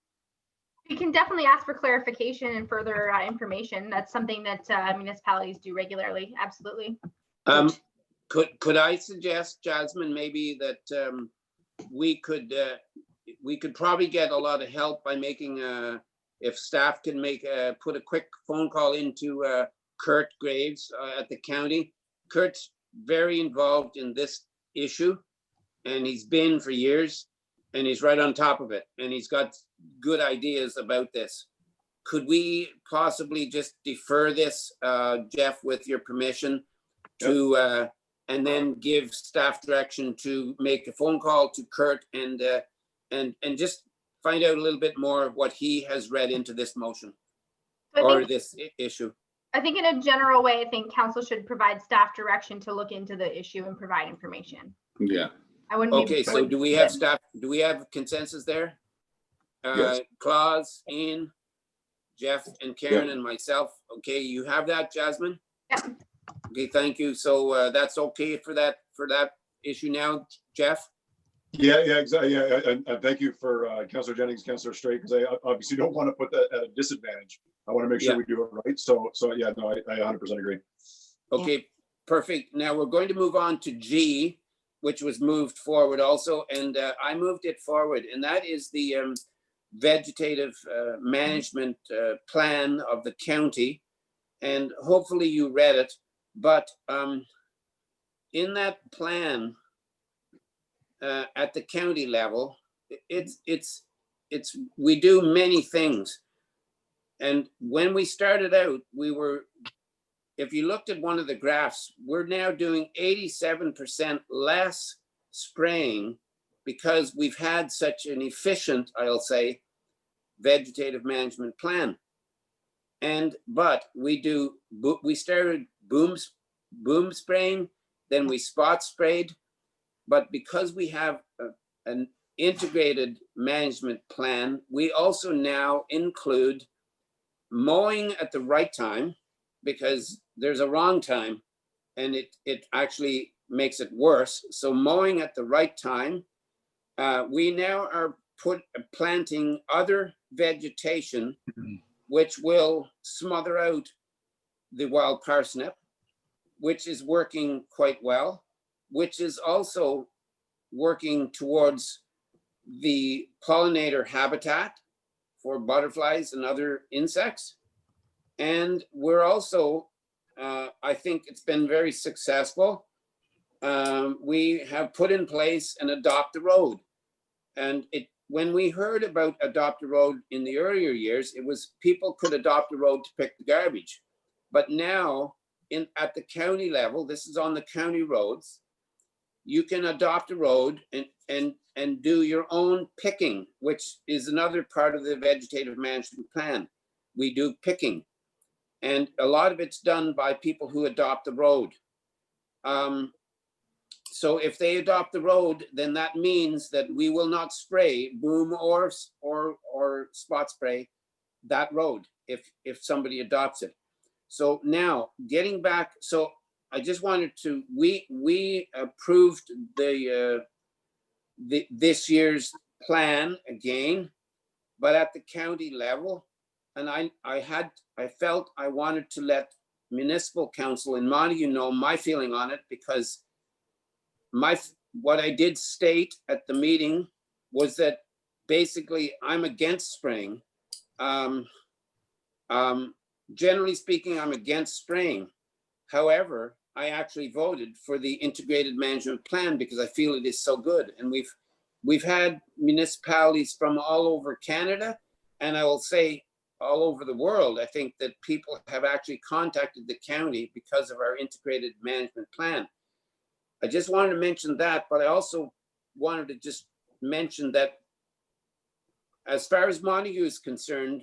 We can definitely ask for clarification and further information. That's something that municipalities do regularly. Absolutely. Could I suggest, Jasmine, maybe that we could probably get a lot of help by making if staff can put a quick phone call into Kurt Graves at the county. Kurt's very involved in this issue, and he's been for years, and he's right on top of it, and he's got good ideas about this. Could we possibly just defer this, Jeff, with your permission, to and then give staff direction to make a phone call to Kurt and just find out a little bit more of what he has read into this motion or this issue? I think in a general way, I think council should provide staff direction to look into the issue and provide information. Yeah. I wouldn't. Okay, so do we have staff? Do we have consensus there? Yes. Claus, Ian, Jeff, and Karen, and myself. Okay, you have that, Jasmine? Yeah. Okay, thank you. So that's okay for that issue now, Jeff? Yeah, exactly. Yeah, and thank you for Councillor Jennings, Councillor Straight, because I obviously don't want to put that at a disadvantage. I want to make sure we do it right. So yeah, no, I 100% agree. Okay, perfect. Now we're going to move on to G, which was moved forward also, and I moved it forward, and that is the vegetative management plan of the county, and hopefully you read it, but in that plan at the county level, we do many things. And when we started out, if you looked at one of the graphs, we're now doing 87% less spraying because we've had such an efficient, I'll say, vegetative management plan. But we started boom spraying, then we spot sprayed. But because we have an integrated management plan, we also now include mowing at the right time, because there's a wrong time and it actually makes it worse. So mowing at the right time, we now are planting other vegetation, which will smother out the wild parsnip, which is working quite well, which is also working towards the pollinator habitat for butterflies and other insects. And we're also, I think it's been very successful. We have put in place an Adopt a Road. And when we heard about Adopt a Road in the earlier years, it was people could adopt a road to pick the garbage. But now at the county level, this is on the county roads, you can adopt a road and do your own picking, which is another part of the vegetative management plan. We do picking, and a lot of it's done by people who adopt the road. So if they adopt the road, then that means that we will not spray boom or spot spray that road if somebody adopts it. So now getting back, so I just wanted to, we approved this year's plan again, but at the county level. And I felt I wanted to let municipal council in Montague know my feeling on it, because what I did state at the meeting was that basically I'm against spraying. Generally speaking, I'm against spraying. However, I actually voted for the integrated management plan because I feel it is so good. And we've had municipalities from all over Canada, and I will say all over the world. I think that people have actually contacted the county because of our integrated management plan. I just wanted to mention that, but I also wanted to just mention that as far as Montague is concerned,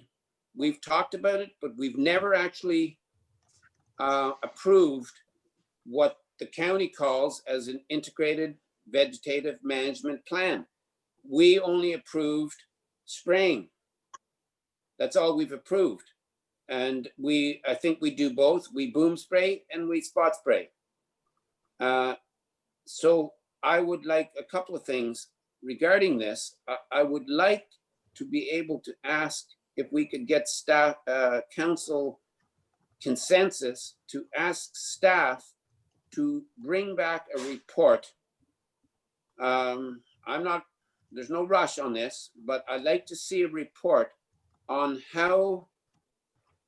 we've talked about it, but we've never actually approved what the county calls as an integrated vegetative management plan. We only approved spraying. That's all we've approved. And I think we do both. We boom spray and we spot spray. So I would like a couple of things regarding this. I would like to be able to ask if we could get staff, council consensus to ask staff to bring back a report. There's no rush on this, but I'd like to see a report on how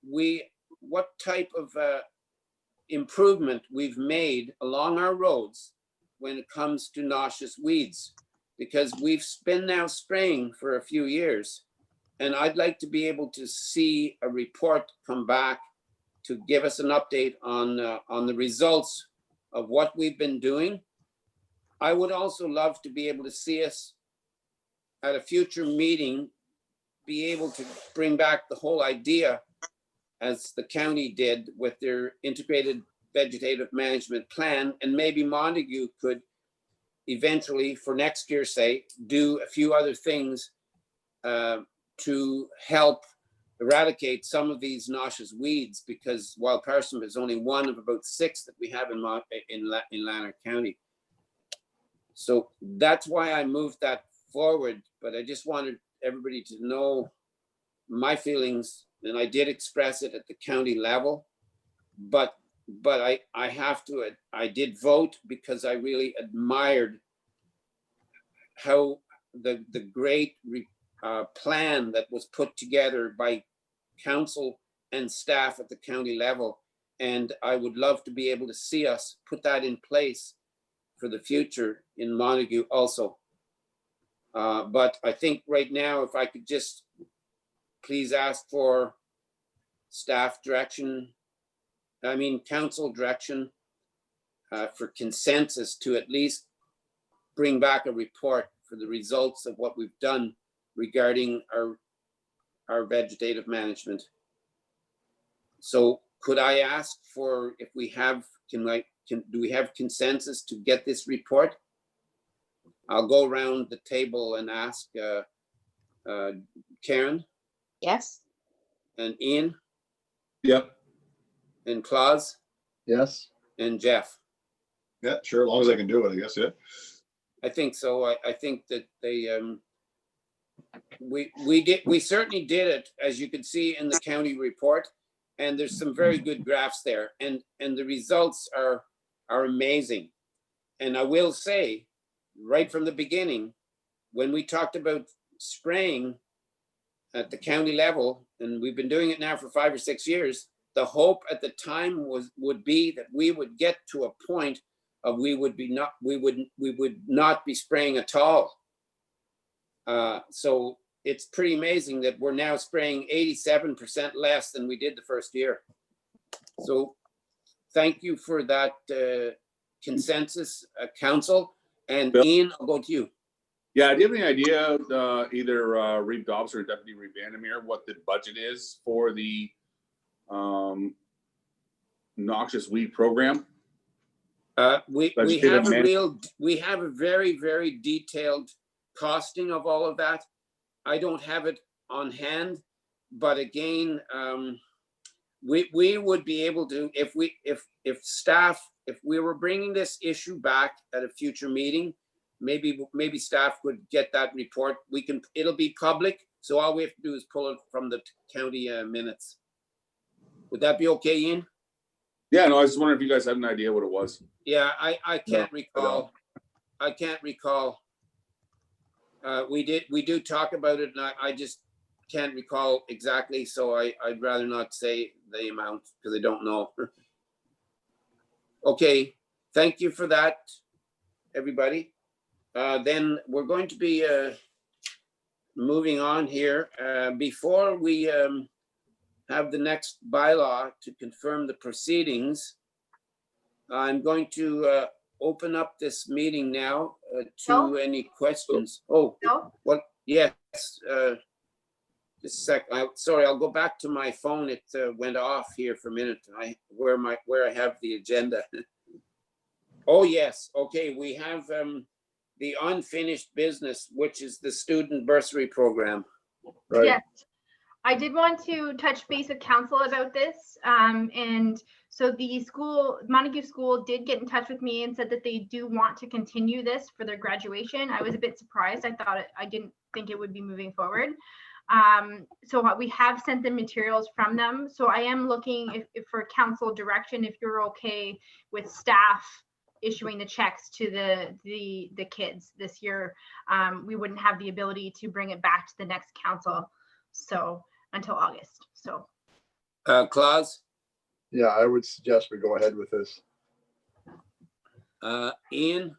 what type of improvement we've made along our roads when it comes to noxious weeds, because we've been now spraying for a few years. And I'd like to be able to see a report come back to give us an update on the results of what we've been doing. I would also love to be able to see us at a future meeting, be able to bring back the whole idea as the county did with their integrated vegetative management plan. And maybe Montague could eventually, for next year, say, do a few other things to help eradicate some of these noxious weeds, because wild parsnip is only one of about 6 that we have in Lanark County. So that's why I moved that forward, but I just wanted everybody to know my feelings, and I did express it at the county level, but I did vote because I really admired how the great plan that was put together by council and staff at the county level. And I would love to be able to see us put that in place for the future in Montague also. But I think right now, if I could just please ask for staff direction, council direction for consensus to at least bring back a report for the results of what we've done regarding our vegetative management. So could I ask for, if we have, do we have consensus to get this report? I'll go around the table and ask Karen Yes. and Ian Yep. and Claus Yes. and Jeff. Yeah, sure. As long as I can do it, I guess. Yeah. I think so. I think that they, we certainly did it, as you can see in the county report, and there's some very good graphs there, and the results are amazing. And I will say, right from the beginning, when we talked about spraying at the county level, and we've been doing it now for 5 or 6 years, the hope at the time would be that we would get to a point of we would not be spraying at all. So it's pretty amazing that we're now spraying 87% less than we did the first year. So thank you for that consensus, council. And Bill? Ian, I'll go to you. Yeah, do you have any idea, either Reeve Dobbs or Deputy Reeve Vandermeer, what the budget is for the noxious weed program? We Legislative have a man- we have a very, very detailed costing of all of that. I don't have it on hand, but again, we would be able to, if we were bringing this issue back at a future meeting, maybe staff could get that report. It'll be public, so all we have to do is pull it from the county minutes. Would that be okay, Ian? Yeah, no, I was just wondering if you guys have an idea what it was. Yeah, I can't No, I recall. I can't recall. We do talk about it, and I just can't recall exactly, so I'd rather not say the amount because I don't know. Okay, thank you for that, everybody. Then we're going to be moving on here. Before we have the next bylaw to confirm the proceedings, I'm going to open up this meeting now to No. any questions. Oh, No? what? Yes. Just a sec. Sorry, I'll go back to my phone. It went off here for a minute. Where I have the agenda. Oh, yes. Okay, we have the unfinished business, which is the student bursary program. Right? Yes. I did want to touch base with council about this. And so the school, Montague School did get in touch with me and said that they do want to continue this for their graduation. I was a bit surprised. I didn't think it would be moving forward. So we have sent the materials from them. So I am looking if for council direction, if you're okay with staff issuing the checks to the kids this year. We wouldn't have the ability to bring it back to the next council. So until August. So Claus, Yeah, I would suggest we go ahead with this. Ian,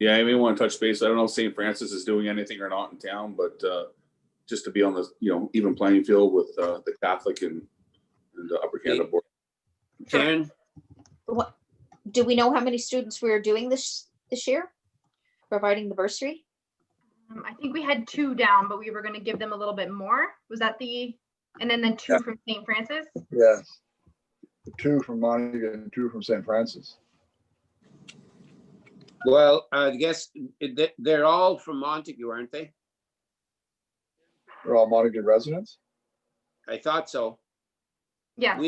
Yeah, I may want to touch base. I don't know if St. Francis is doing anything or not in town, but just to be on the, even playing field with the Catholic and the Upper Canada Board. Karen, What, do we know how many students we are doing this year? Providing the bursary? I think we had 2 down, but we were going to give them a little bit more. Was that and then the 2 from St. Francis? Yes. 2 from Montague and 2 from St. Francis. well, I guess they're all from Montague, aren't they? They're all Montague residents? I thought so. Yes.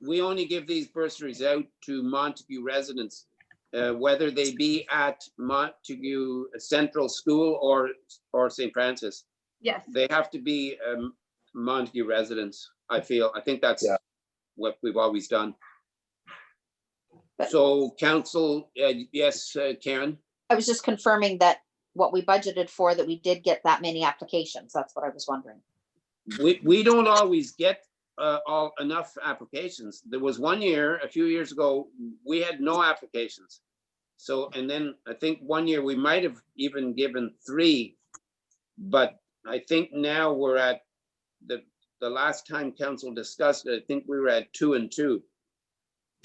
We only give these bursaries out to Montague residents, whether they be at Montague Central School or St. Francis. Yes. They have to be Montague residents, I feel. I think that's Yeah. what we've always done. But- So council, yes, Karen? I was just confirming that what we budgeted for, that we did get that many applications. That's what I was wondering. We don't always get enough applications. There was one year, a few years ago, we had no applications. So, and then I think one year we might have even given 3, but I think now we're at the last time council discussed it, I think we were at 2 and 2.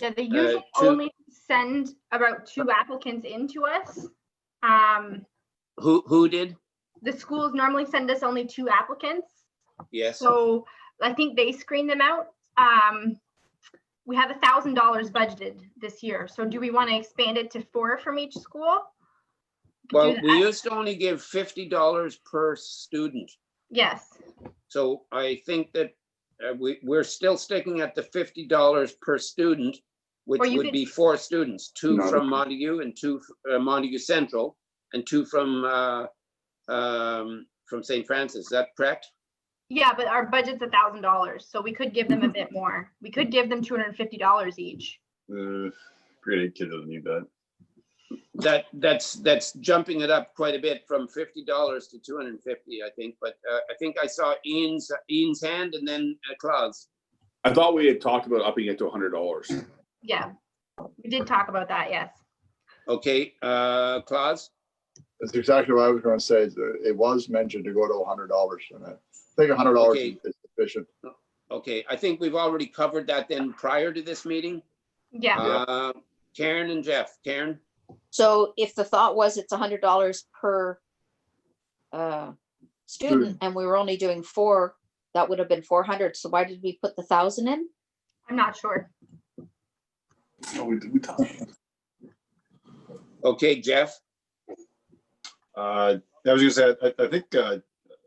Yeah, they usually 2 only send about 2 applicants in to us. Who did? The schools normally send us only 2 applicants. Yes. So I think they screen them out. We have $1,000 budgeted this year. So do we want to expand it to 4 from each school? Could Well, do we that. used to only give $50 per student. Yes. So I think that we're still sticking at the $50 per student, which Or you would could- be 4 students, 2 No. from Montague and 2 Montague Central and 2 from St. Francis. Is that correct? Yeah, but our budget's $1,000, so we could give them a bit more. We could give them $250 each. Grade 8 kid doesn't need that. That's jumping it up quite a bit from $50 to $250, I think. But I think I saw Ian's hand and then Claus. I thought we had talked about upping it to $100. Yeah, we did talk about that. Yes. Okay, Claus? That's exactly what I was going to say. It was mentioned to go to $100, and I think $100 Okay. is sufficient. Okay, I think we've already covered that then prior to this meeting. Yeah. Karen and Jeff. Karen? So if the thought was it's $100 per student and we were only doing 4, that would have been 400. So why did we put the 1,000 in? I'm not sure. No, we talked. Okay, Jeff? I was gonna say, I think, actually,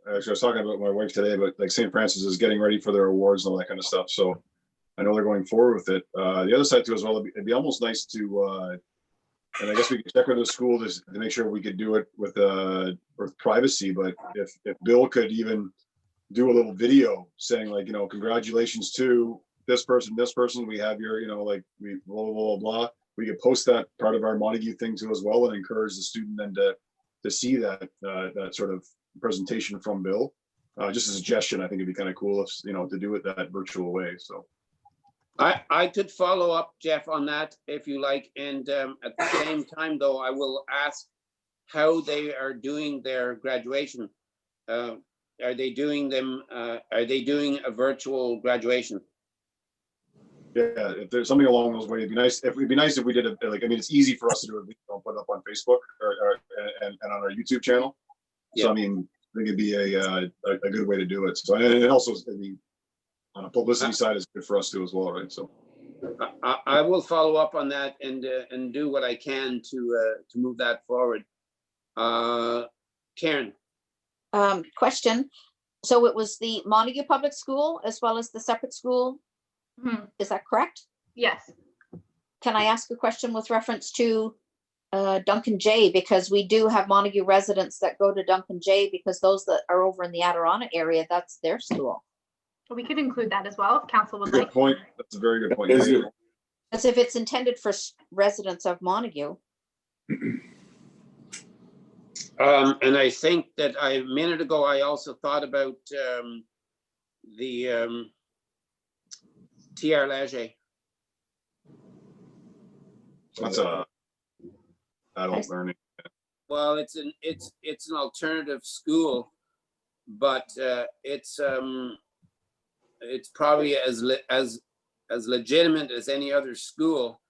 I was talking about my wife today, but like St. Francis is getting ready for their awards and all that kind of stuff. So I know they're going forward with it. The other side too as well, it'd be almost nice to, and I guess we could check with the school to make sure we could do it with privacy. But if Bill could even do a little video saying like, you know, congratulations to this person, we have your, you know, like we blah, blah, blah, blah. We could post that part of our Montague thing too as well and encourage the student then to see that that sort of presentation from Bill. Just a suggestion, I think it'd be kind of cool if, you know, to do it that virtual way. So I could follow up, Jeff, on that if you like. And at the same time, though, I will ask how they are doing their graduation. Are they doing them? Are they doing a virtual graduation? yeah, if there's something along those ways, it'd be nice if we did it. Like, I mean, it's easy for us to do a video and put it up on Facebook and on our YouTube channel. So Yeah. I mean, I think it'd be a good way to do it. So and it also, I mean, on a publicity side, is good for us too as well, right? So I will follow up on that and do what I can to move that forward. Karen, Question. So it was the Montague Public School as well as the separate school. Mhm. Is that correct? Yes. Can I ask a question with reference to Duncan J? Because we do have Montague residents that go to Duncan J because those that are over in the Adirondack area, that's their school. So we could include that as well if council would good like. point. That's a very good point. Is it- As if it's intended for residents of Montague. and I think that a minute ago, I also thought about the TR Lager. That's a adult learning. Well, it's an alternative school, but it's probably as legitimate as any other school.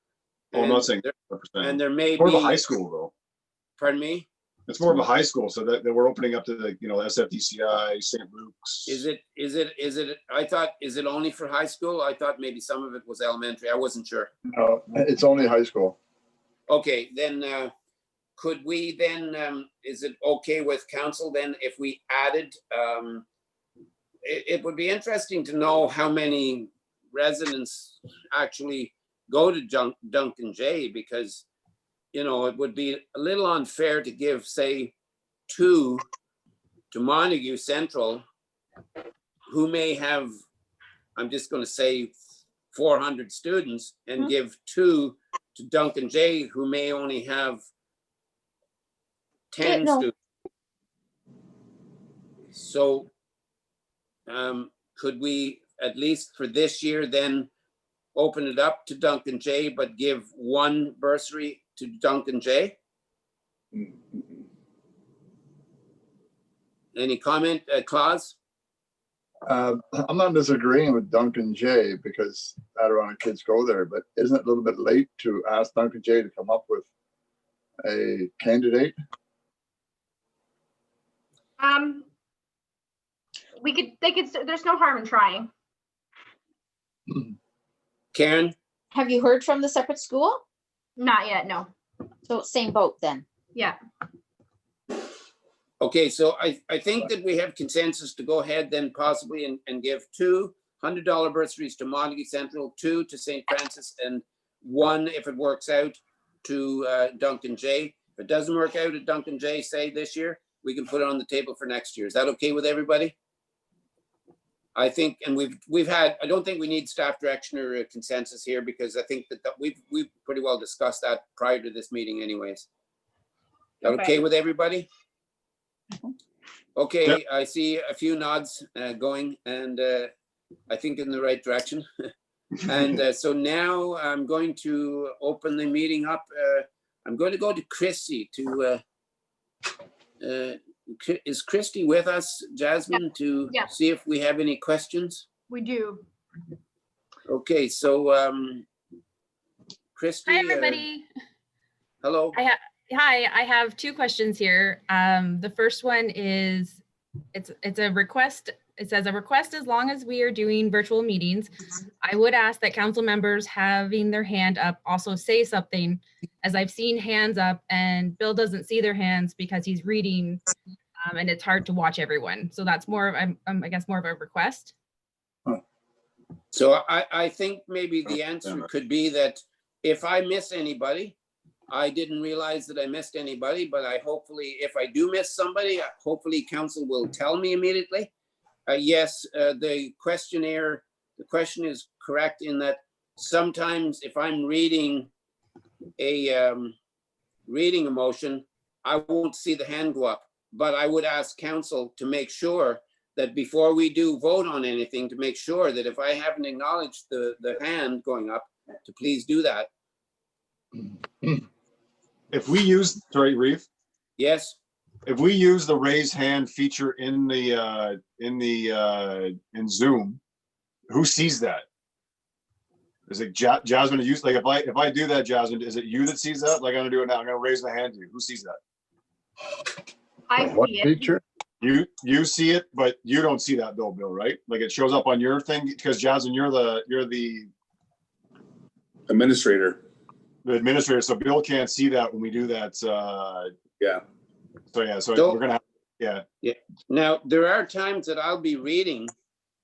Oh, I'm not saying And 100%. there may More of a be. high school though. Pardon me? It's more of a high school, so that we're opening up to the, you know, SFDCI, St. Luke's. Is it? I thought, is it only for high school? I thought maybe some of it was elementary. I wasn't sure. No, it's only high school. Okay, then could we then, is it okay with council then if we added, it would be interesting to know how many residents actually go to Duncan J, because, you know, it would be a little unfair to give, say, 2 to Montague Central, who may have, I'm just going to say 400 students, and give 2 to Duncan J, who may only have 10 No. students. So could we, at least for this year, then open it up to Duncan J, but give 1 bursary to Duncan J? Any comment, Claus? I'm not disagreeing with Duncan J because Adirondack kids go there, but isn't it a little bit late to ask Duncan J to come up with a candidate? There's no harm in trying. Karen? Have you heard from the separate school? Not yet, no. So it's same boat then. Yeah. Okay, so I think that we have consensus to go ahead then possibly and give 2 $100 bursaries to Montague Central, 2 to St. Francis, and 1, if it works out, to Duncan J. If it doesn't work out at Duncan J, say this year, we can put it on the table for next year. Is that okay with everybody? I think, and we've had, I don't think we need staff direction or consensus here, because I think that we've pretty well discussed that prior to this meeting anyways. Is that okay with everybody? Okay, Yep. I see a few nods going, and I think in the right direction. And so now I'm going to open the meeting up. I'm going to go to Christy to, is Christy with us, Jasmine, to Yeah. see if we have any questions? We do. Okay, so Christy. Hi, everybody. Hello. Hi, I have 2 questions here. The first one is, it's a request. It says a request as long as we are doing virtual meetings. I would ask that council members having their hand up also say something, as I've seen hands up and Bill doesn't see their hands because he's reading, and it's hard to watch everyone. So that's more of, I guess, more of a request. So I think maybe the answer could be that if I miss anybody, I didn't realize that I missed anybody, but I hopefully, if I do miss somebody, hopefully council will tell me immediately. Yes, the questionnaire, the question is correct in that sometimes if I'm reading a motion, I won't see the hand go up, but I would ask council to make sure that before we do vote on anything, to make sure that if I haven't acknowledged the hand going up, to please do that. If we use, sorry, Reeve, Yes, if we use the raise hand feature in Zoom, who sees that? Is it Jasmine? Use like if I do that, Jasmine, is it you that sees that? Like I'm gonna do it now. I'm gonna raise my hand to you. Who sees that? I What see it. feature? You see it, but you don't see that though, Bill, right? Like it shows up on your thing because Jasmine, you're the Administrator. administrator, so Bill can't see that when we do that. Yeah. So yeah, so So- we're gonna have, yeah. now there are times that I'll be reading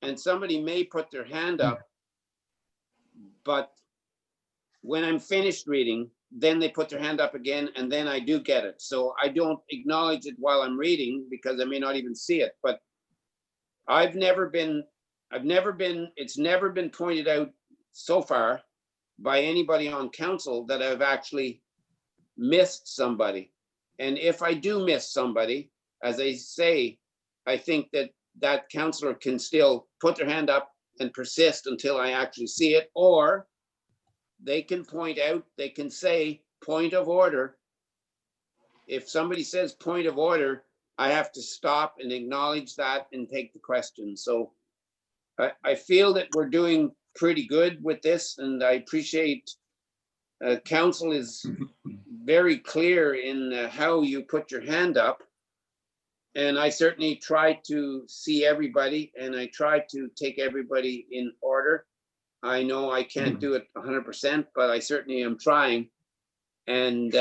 and somebody may put their hand up, but when I'm finished reading, then they put their hand up again and then I do get it. So I don't acknowledge it while I'm reading because I may not even see it, but it's never been pointed out so far by anybody on council that I've actually missed somebody. And if I do miss somebody, as I say, I think that councillor can still put their hand up and persist until I actually see it, or they can point out, they can say, point of order. If somebody says point of order, I have to stop and acknowledge that and take the question. So I feel that we're doing pretty good with this, and I appreciate council is very clear in how you put your hand up. And I certainly try to see everybody and I try to take everybody in order. I know I can't do it 100%, but I certainly am trying. And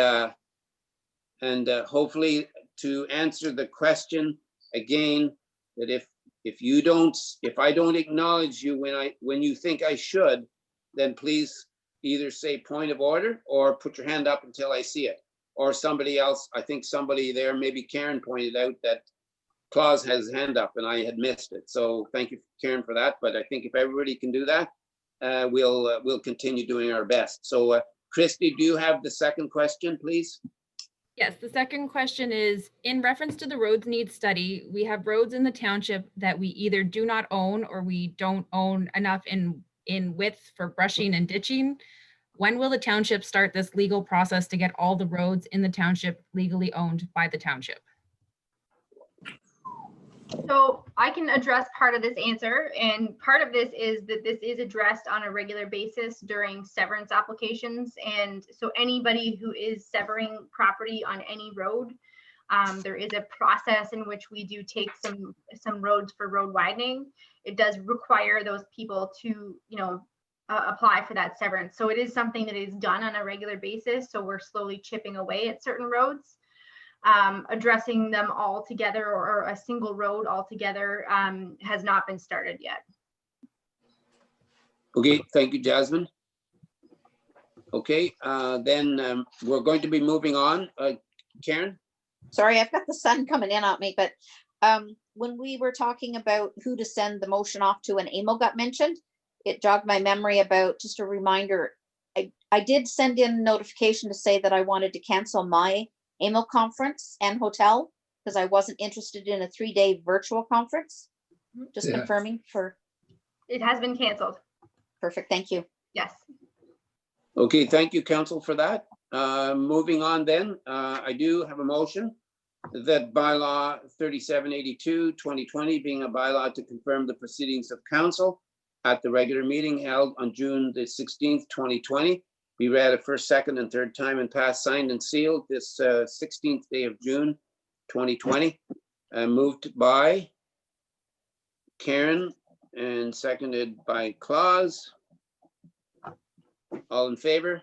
hopefully to answer the question again, that if I don't acknowledge you when you think I should, then please either say point of order or put your hand up until I see it. Or somebody else, I think somebody there, maybe Karen pointed out that Claus has his hand up and I had missed it. So thank you, Karen, for that. But I think if everybody can do that, we'll continue doing our best. So Christy, do you have the second question, please? Yes, the second question is, in reference to the roads needs study, we have roads in the township that we either do not own or we don't own enough in width for brushing and ditching. When will the township start this legal process to get all the roads in the township legally owned by the township? So I can address part of this answer, and part of this is that this is addressed on a regular basis during severance applications. And so anybody who is severing property on any road, there is a process in which we do take some roads for road widening. It does require those people to, apply for that severance. So it is something that is done on a regular basis. So we're slowly chipping away at certain roads. Addressing them all together or a single road altogether has not been started yet. Okay, thank you, Jasmine. Okay, then we're going to be moving on. Karen? Sorry, I've got the sun coming in on me, but when we were talking about who to send the motion off to and Emil got mentioned, it jogged my memory about, just a reminder, I did send in notification to say that I wanted to cancel my Emil conference and hotel because I wasn't interested in a 3-day virtual conference. Just Yeah. confirming for, It has been canceled. perfect, thank you. Yes. Okay, thank you, council, for that. Moving on then, I do have a motion that bylaw 3782, 2020, being a bylaw to confirm the proceedings of council at the regular meeting held on June the 16th, 2020, be read a first, second, and third time and passed, signed, and sealed this 16th day of June, 2020. Moved by Karen and seconded by Claus. All in favor?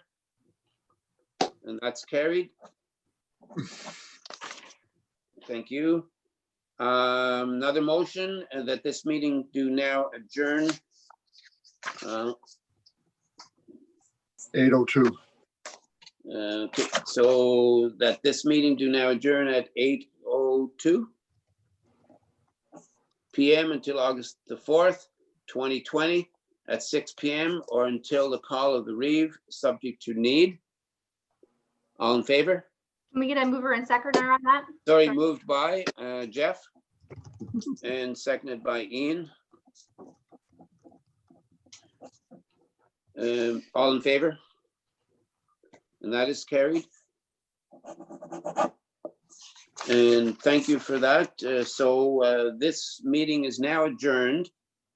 And that's carried. Thank you. Another motion that this meeting do now adjourn. 8:02. Okay, so that this meeting do now adjourn at 8:02 PM until August the 4th, 2020 at 6 PM or until the call of the Reeve, subject to need. All in favor? Can we get a mover and seconder on that? Sorry, moved by Jeff and seconded by Ian. All in favor? And that is carried. And thank you for that. So this meeting is now adjourned.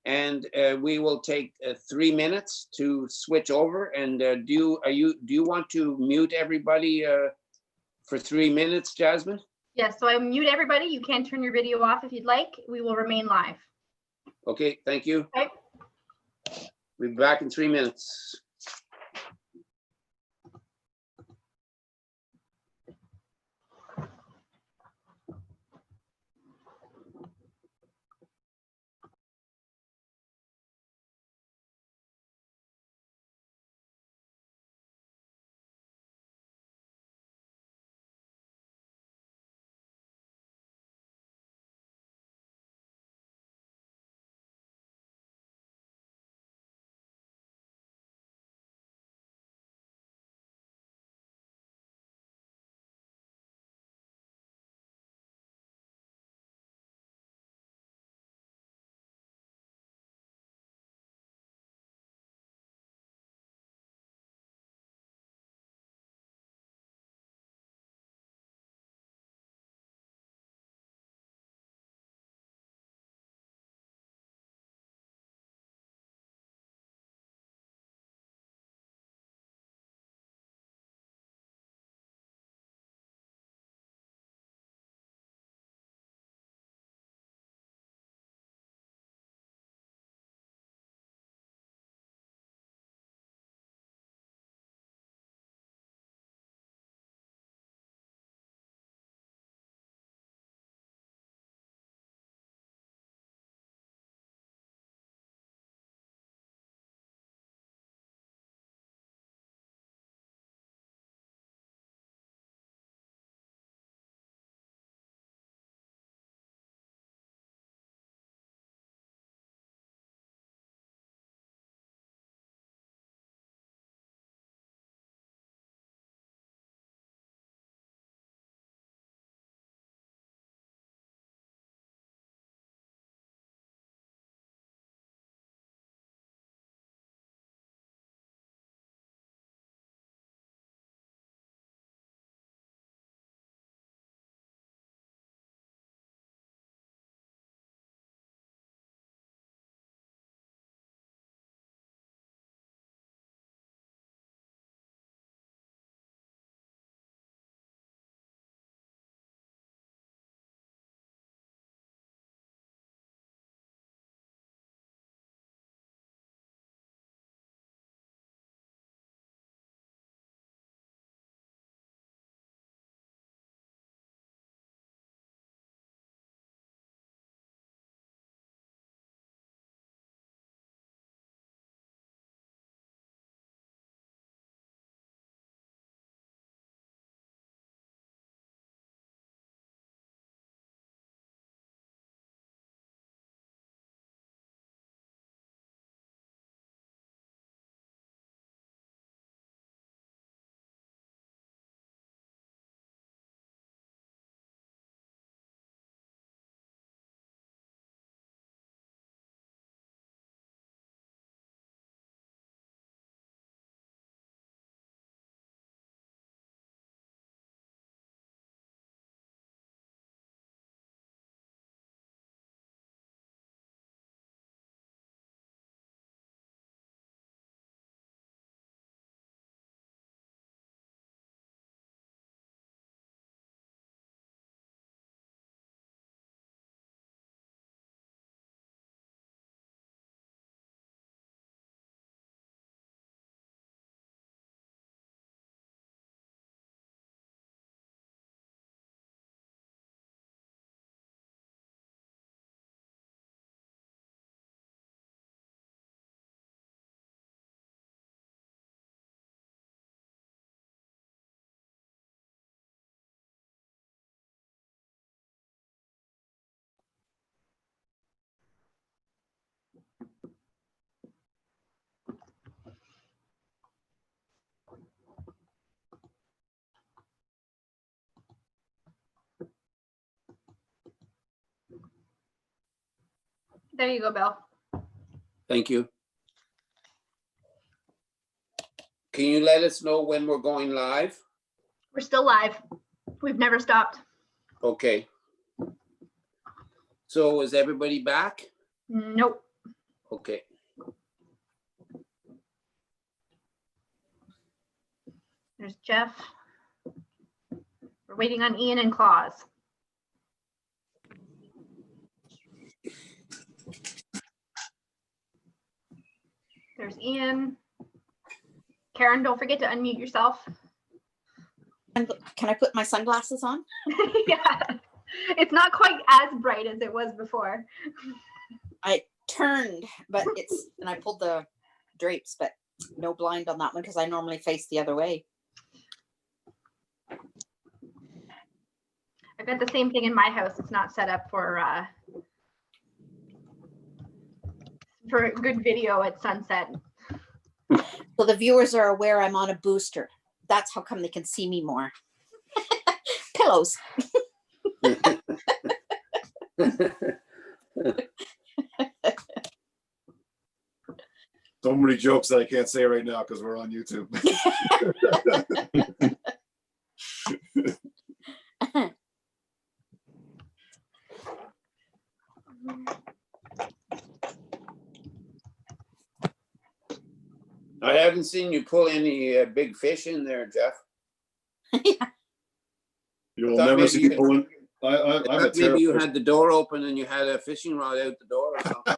And we will take 3 minutes to switch over. And do you want to mute everybody for 3 minutes, Jasmine? Yes, so I mute everybody. You can turn your video off if you'd like. We will remain live. Okay, thank you. Okay. We'll be back in 3 minutes. There you go, Bill. Thank you. Can you let us know when we're going live? We're still live. We've never stopped. Okay. So is everybody back? Nope. Okay. There's Jeff. We're waiting on Ian and Claus. There's Ian. Karen, don't forget to unmute yourself. And can I put my sunglasses on? Yeah, it's not quite as bright as it was before. I turned, but and I pulled the drapes, but no blind on that one because I normally face the other way. I've got the same thing in my house. It's not set up for a good video at sunset. So the viewers are aware I'm on a booster. That's how come they can see me more. Pillows. So many jokes that I can't say right now because we're on YouTube. I haven't seen you pull any big fish in there, Jeff. You'll Thought never maybe see you- me pulling. I'm a Maybe you terrible. had the door open and you had a fishing rod out the door or something.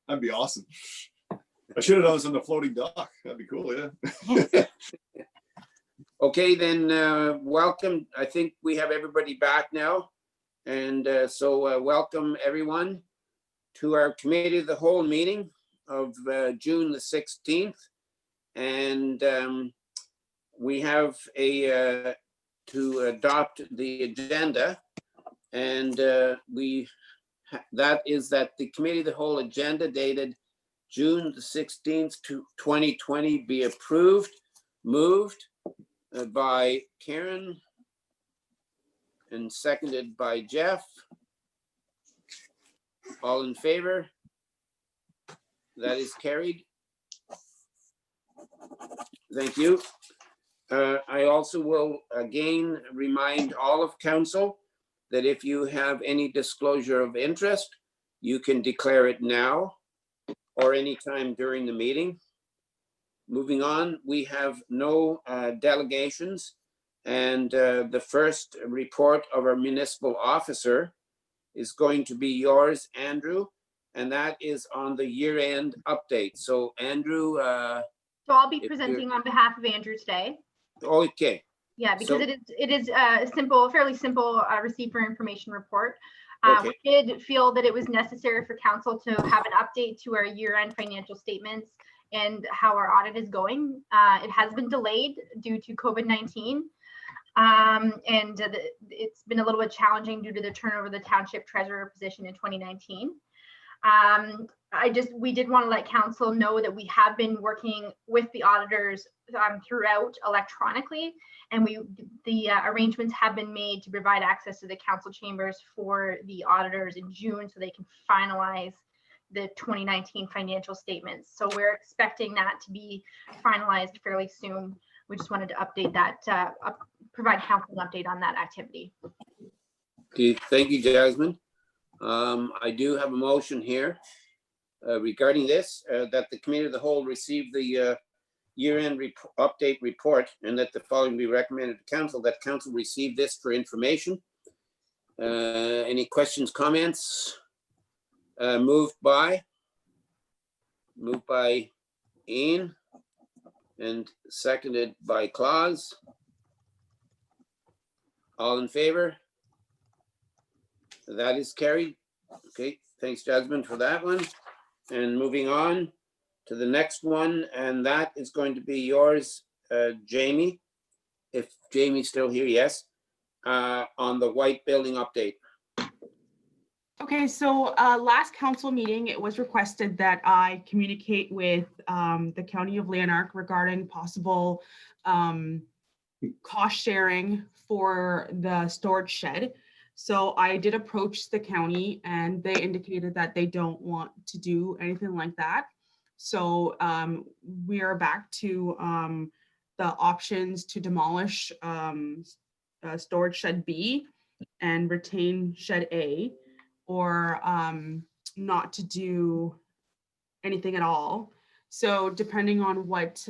That'd be awesome. I should have done this on the floating dock. That'd be cool, yeah. Okay, then welcome. I think we have everybody back now. And so welcome everyone to our committee of the whole meeting of June the 16th. And we have to adopt the agenda. And that is that the committee of the whole agenda dated June the 16th to 2020 be approved, moved by Karen and seconded by Jeff. All in favor? That is carried. Thank you. I also will again remind all of council that if you have any disclosure of interest, you can declare it now or anytime during the meeting. Moving on, we have no delegations. And the first report of our municipal officer is going to be yours, Andrew, and that is on the year-end update. So Andrew. So I'll be If you're- presenting on behalf of Andrew today. Okay, Yeah, because So- it is a fairly simple receipt for information report. Okay. We did feel that it was necessary for council to have an update to our year-end financial statements and how our audit is going. It has been delayed due to COVID-19. It's been a little bit challenging due to the turnover of the township treasurer position in 2019. We did want to let council know that we have been working with the auditors throughout electronically, and the arrangements have been made to provide access to the council chambers for the auditors in June so they can finalize the 2019 financial statements. So we're expecting that to be finalized fairly soon. We just wanted to update that, provide council an update on that activity. okay, thank you, Jasmine. I do have a motion here regarding this, that the committee of the whole receive the year-end update report and that the following be recommended to council, that council receive this for information. Any questions, comments? Moved by Ian and seconded by Claus. All in favor? That is carried. Okay, thanks, Jasmine, for that one. And moving on to the next one, and that is going to be yours, Jamie. If Jamie's still here, yes, on the white building update. Okay, so last council meeting, it was requested that I communicate with the County of Lanark regarding possible cost sharing for the storage shed. So I did approach the county and they indicated that they don't want to do anything like that. So we are back to the options to demolish storage shed B and retain shed A, or not to do anything at all. So depending on what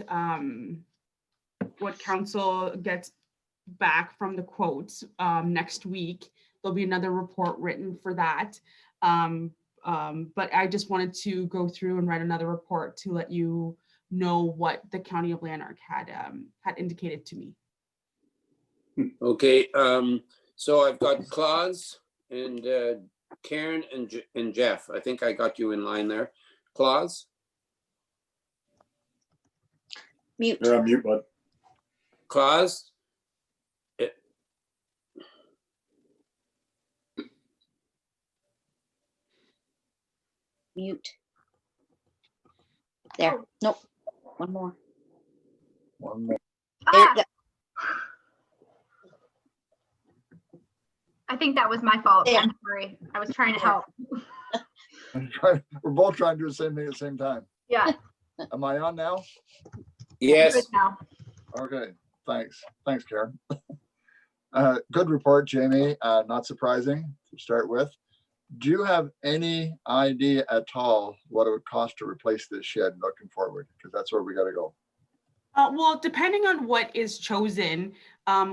council gets back from the quotes next week, there'll be another report written for that. But I just wanted to go through and write another report to let you know what the County of Lanark had indicated to me. Okay, so I've got Claus and Karen and Jeff. I think I got you in line there. Claus, Mute. You're on mute, bud. Claus? Mute. There, nope, one more. One more. There, Ah, I think that was my fault. There. I'm sorry. I was trying to help. We're both trying to do the same thing at the same time. Yeah. Am I on now? Yes. Good now. Okay, thanks. Thanks, Karen. Good report, Jamie. Not surprising to start with. Do you have any idea at all what it would cost to replace this shed looking forward? Because that's where we got to go. Well, depending on what is chosen,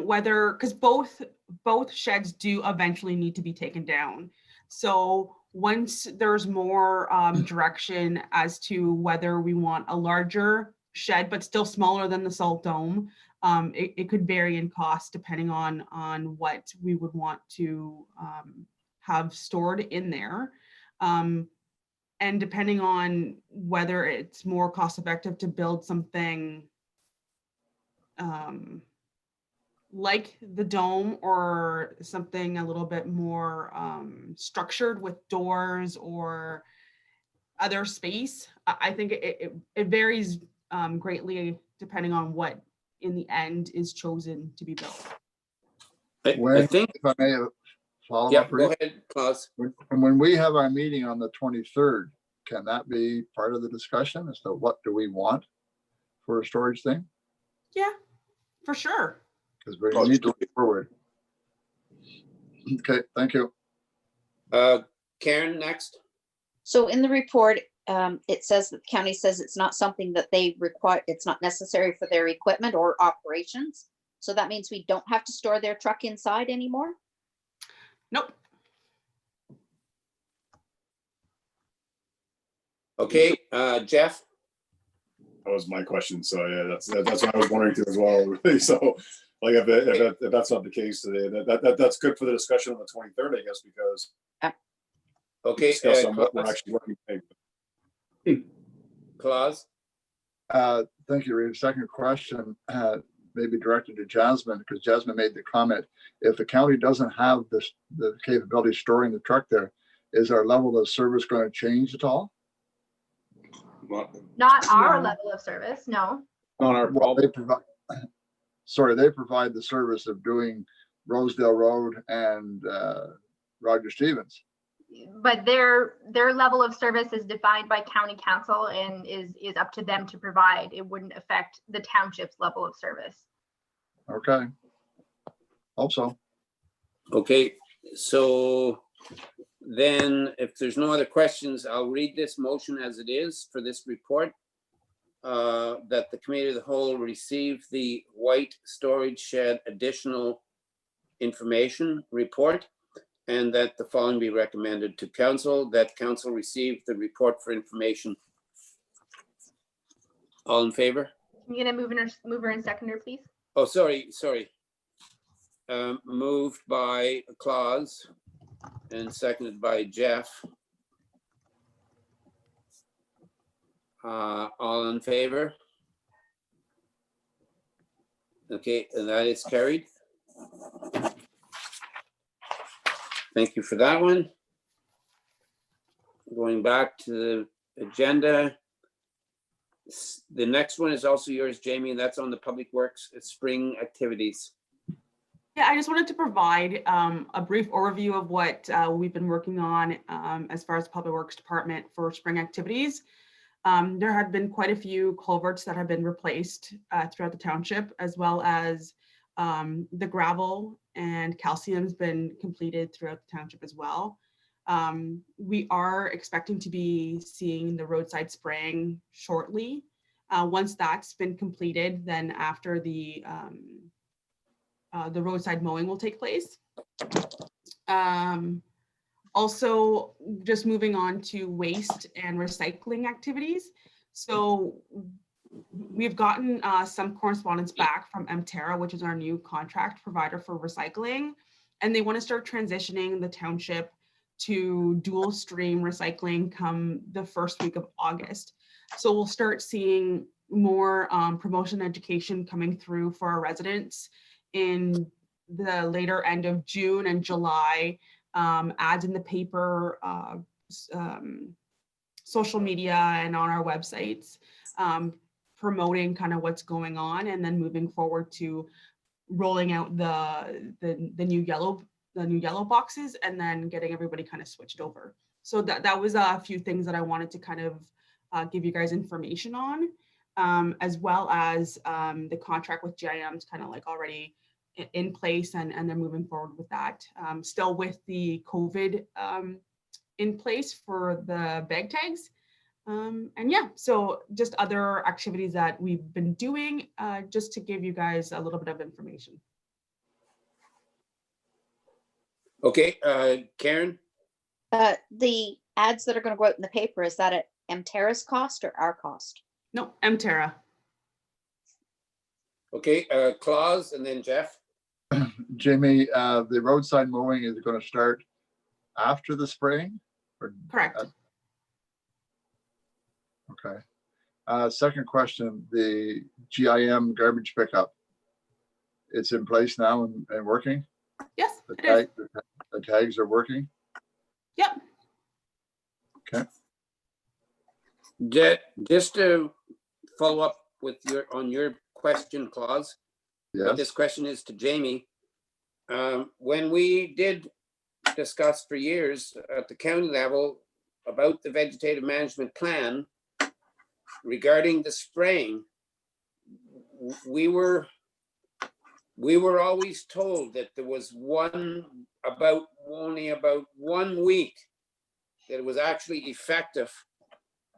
whether, because both sheds do eventually need to be taken down. So once there's more direction as to whether we want a larger shed, but still smaller than the Salt Dome, it could vary in cost depending on what we would want to have stored in there. And depending on whether it's more cost effective to build something like the dome or something a little bit more structured with doors or other space. I think it varies greatly depending on what in the end is chosen to be built. I When, think, if I may follow yeah, up, go Ruth, ahead, Claus. when we have our meeting on the 23rd, can that be part of the discussion as to what do we want for a storage thing? Yeah, for sure. Because we need to look forward. Okay, thank you. Karen, next. So in the report, it says that the county says it's not something that they require, it's not necessary for their equipment or operations. So that means we don't have to store their truck inside anymore? Nope. Okay, Jeff. That was my question. So yeah, that's what I was wondering too as well. So like if that's not the case today, that's good for the discussion on the 23rd, I guess, because Okay, discuss on what we're actually working. Claus. Thank you, Reed. Second question, maybe directed to Jasmine, because Jasmine made the comment, if the county doesn't have this, the capability of storing the truck there, is our level of service going to change at all? Not our No. level of service, no. On our Well, problem. they provide the service of doing Rosedale Road and Roger Stevens. But their level of service is defined by county council and is up to them to provide. It wouldn't affect the township's level of service. Okay. Hope so. Okay, so then if there's no other questions, I'll read this motion as it is for this report. That the committee of the whole receive the white storage shed additional information report, and that the following be recommended to council, that council receive the report for information. All in favor? Can you get a mover and seconder, please? Oh, sorry. Moved by Claus and seconded by Jeff. All in favor? Okay, and that is carried. Thank you for that one. Going back to the agenda. The next one is also yours, Jamie, and that's on the Public Works spring activities. Yeah, I just wanted to provide a brief overview of what we've been working on as far as the Public Works Department for spring activities. There had been quite a few culverts that have been replaced throughout the township, as well as the gravel and calcium has been completed throughout the township as well. We are expecting to be seeing the roadside spraying shortly. Once that's been completed, then after the roadside mowing will take place. Also, just moving on to waste and recycling activities. So we've gotten some correspondence back from Mterra, which is our new contract provider for recycling, and they want to start transitioning the township to dual stream recycling come the first week of August. So we'll start seeing more promotion education coming through for our residents in the later end of June and July, ads in the paper, social media, and on our websites, promoting kind of what's going on, and then moving forward to rolling out the new yellow boxes, and then getting everybody kind of switched over. So that was a few things that I wanted to kind of give you guys information on, as well as the contract with GIM is kind of like already in place, and they're moving forward with that. Still with the COVID in place for the bag tags. And yeah, so just other activities that we've been doing, just to give you guys a little bit of information. Okay, Karen? The ads that are going to go out in the paper, is that at Mterra's cost or our cost? No, Mterra. Okay, Claus and then Jeff. Jamie, the roadside mowing is going to start after the spraying? Or, Correct. okay. Second question, the GIM garbage pickup. It's in place now and working? Yes, The, it is. the tags are working? Yep. Okay. Just to follow up with your question, Claus. But this Yes. question is to Jamie. When we did discuss for years at the county level about the vegetative management plan regarding the spraying, we were always told that there was only about 1 week that it was actually effective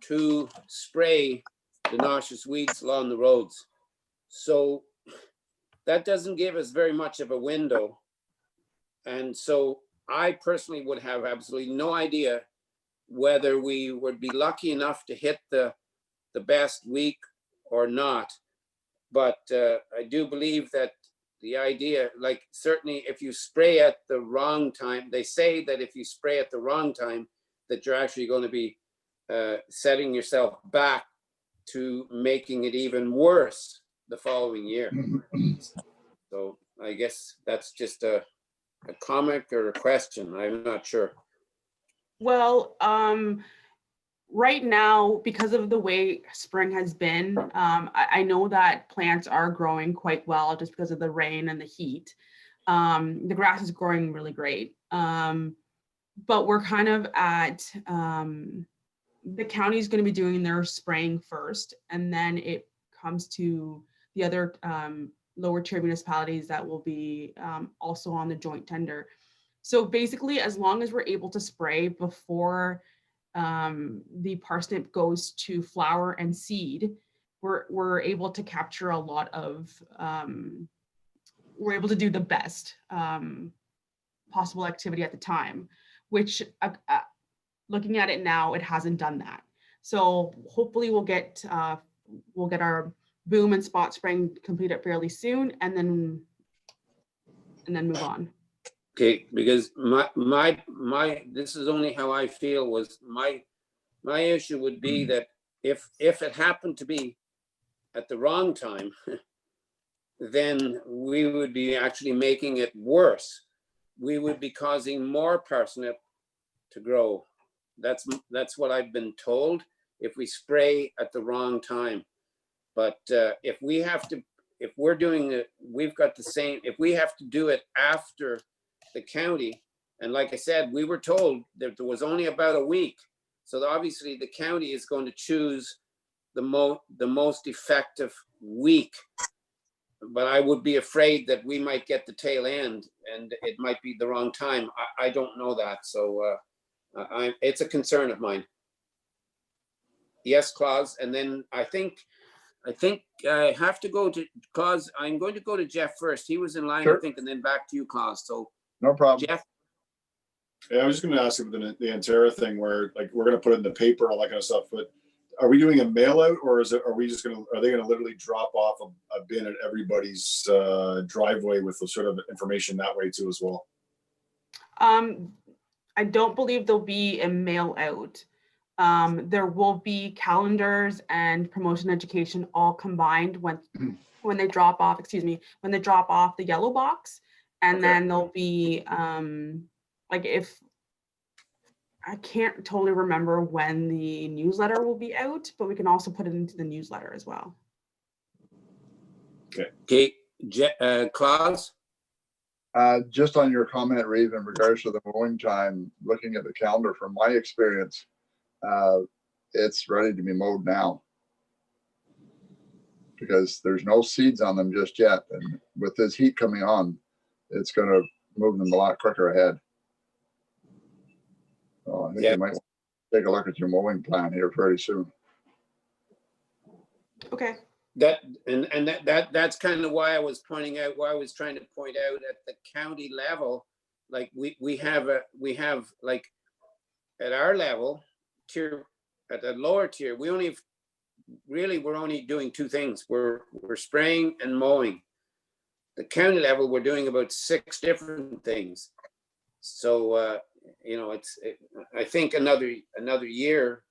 to spray the noxious weeds along the roads. So that doesn't give us very much of a window. And so I personally would have absolutely no idea whether we would be lucky enough to hit the best week or not. But I do believe that the idea, like certainly if you spray at the wrong time, they say that if you spray at the wrong time, that you're actually going to be setting yourself back to making it even worse the following year. So I guess that's just a comment or a question. I'm not sure. Well, right now, because of the way spring has been, I know that plants are growing quite well just because of the rain and the heat. The grass is growing really great. But we're kind of at, the county's going to be doing their spraying first, and then it comes to the other lower tier municipalities that will be also on the joint tender. So basically, as long as we're able to spray before the parsnip goes to flower and seed, we're able to capture a lot of, we're able to do the best possible activity at the time, which looking at it now, it hasn't done that. So hopefully we'll get our boom and spot spraying completed fairly soon, and then move on. Okay, because my this is only how I feel, was my issue would be that if it happened to be at the wrong time, then we would be actually making it worse. We would be causing more parsnip to grow. That's what I've been told, if we spray at the wrong time. But if we have to if we're doing it, we've got the same, if we have to do it after the county, and like I said, we were told that there was only about a week. So obviously the county is going to choose the most effective week. But I would be afraid that we might get the tail end and it might be the wrong time. I don't know that. So it's a concern of mine. Yes, Claus. And then I think I have to go to Claus. I'm going to go to Jeff first. He was in line, Sure. I think, and then back to you, Claus. So No problem. Jeff, Yeah, I was just gonna ask you the Antera thing where like we're gonna put it in the paper and all that kind of stuff, but are we doing a mail out or are they gonna literally drop off a bin at everybody's driveway with the sort of information that way too as well? I don't believe there'll be a mail out. There will be calendars and promotion education all combined when they drop off, when they drop off the yellow box. And Okay. then there'll be, like if, I can't totally remember when the newsletter will be out, but we can also put it into the newsletter as well. okay, Claus. Just on your comment, Reeve, in regards to the mowing time, looking at the calendar, from my experience, it's ready to be mowed now. Because there's no seeds on them just yet. And with this heat coming on, it's gonna move them a lot quicker ahead. So I think Yeah. you might take a look at your mowing plan here pretty soon. Okay. That's kind of why I was trying to point out at the county level, like we have like at our level tier, at the lower tier, we're only doing two things. We're spraying and mowing. The county level, we're doing about 6 different things. So I think another year,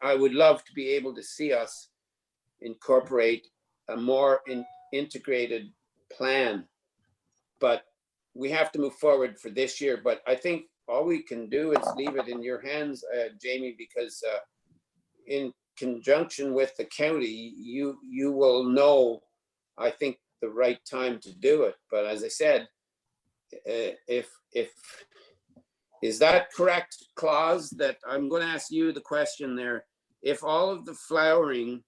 I would love to be able to see us incorporate a more integrated plan, but we have to move forward for this year. But I think all we can do is leave it in your hands, Jamie, because in conjunction with the county, you will know, I think, the right time to do it. But as I said, if is that correct, Claus? That I'm going to ask you the question there. If all of the flowering,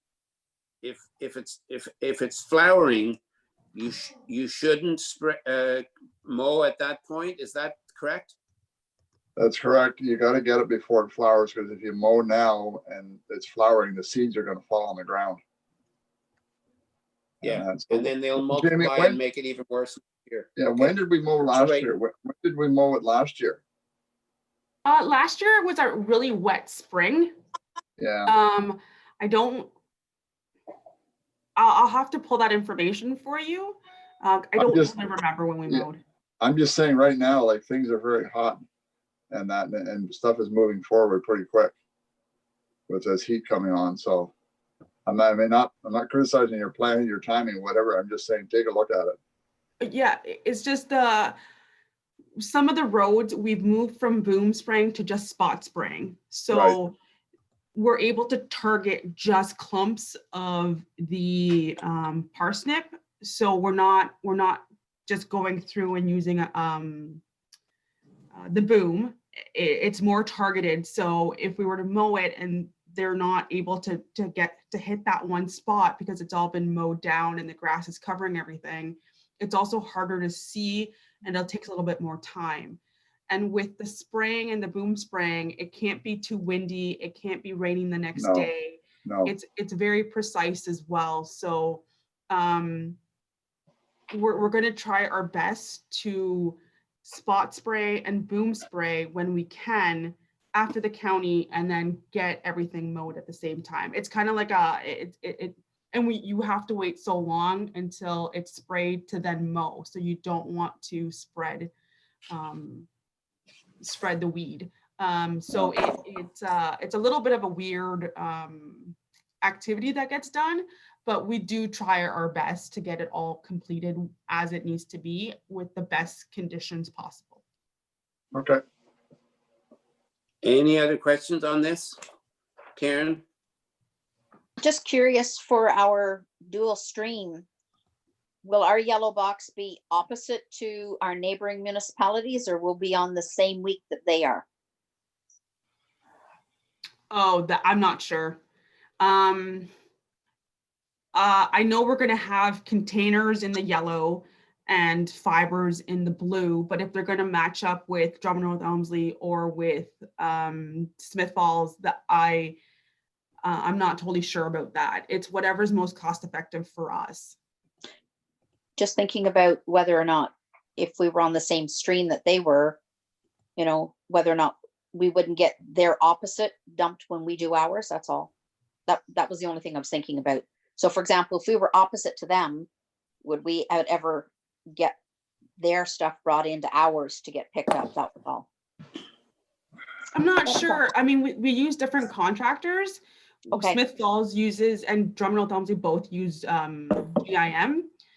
if it's flowering, you shouldn't mow at that point. Is that correct? That's correct. You gotta get it before it flowers, because if you mow now and it's flowering, the seeds are gonna fall on the ground. Yeah, that's- and then they'll Jamie, multiply and make it even worse here. Yeah, when did we mow last Right. year? When did we mow it last year? Last year was a really wet spring. Yeah, I'll have to pull that information for you. I don't really remember when we yeah. mowed. I'm just saying right now, like, things are very hot and stuff is moving forward pretty quick with this heat coming on. So I'm not criticizing your plan, your timing, whatever. I'm just saying, take a look at it. But yeah, it's just some of the roads we've moved from boom spraying to just spot spraying. So we're able to target just clumps of the parsnip. So we're not just going through and using the boom. It's more targeted. So if we were to mow it and they're not able to hit that one spot because it's all been mowed down and the grass is covering everything, it's also harder to see and it takes a little bit more time. And with the spraying and the boom spraying, it can't be too windy. It can't be raining the next day. No, It's very precise as well. So we're going to try our best to spot spray and boom spray when we can after the county, and then get everything mowed at the same time. It's kind of like you have to wait so long until it's sprayed to then mow. So you don't want to spread the weed. So it's a little bit of a weird activity that gets done, but we do try our best to get it all completed as it needs to be with the best conditions possible. okay. Any other questions on this? Karen? Just curious for our dual stream. will our yellow box be opposite to our neighboring municipalities, or will be on the same week that they are? Oh, that I'm not sure. I know we're gonna have containers in the yellow and fibers in the blue, but if they're gonna match up with Drummond North Elmsley or with Smith Falls, that I'm not totally sure about that. It's whatever's most cost effective for us. Just thinking about whether or not, if we were on the same stream that they were, you know, whether or not we wouldn't get their opposite dumped when we do ours, that's all. That was the only thing I was thinking about. So for example, if we were opposite to them, would we ever get their stuff brought into ours to get picked up? That was all. I'm not sure. I mean, we use different contractors. Okay. Smith Falls uses, and Drummond North Elmsley both use GIM,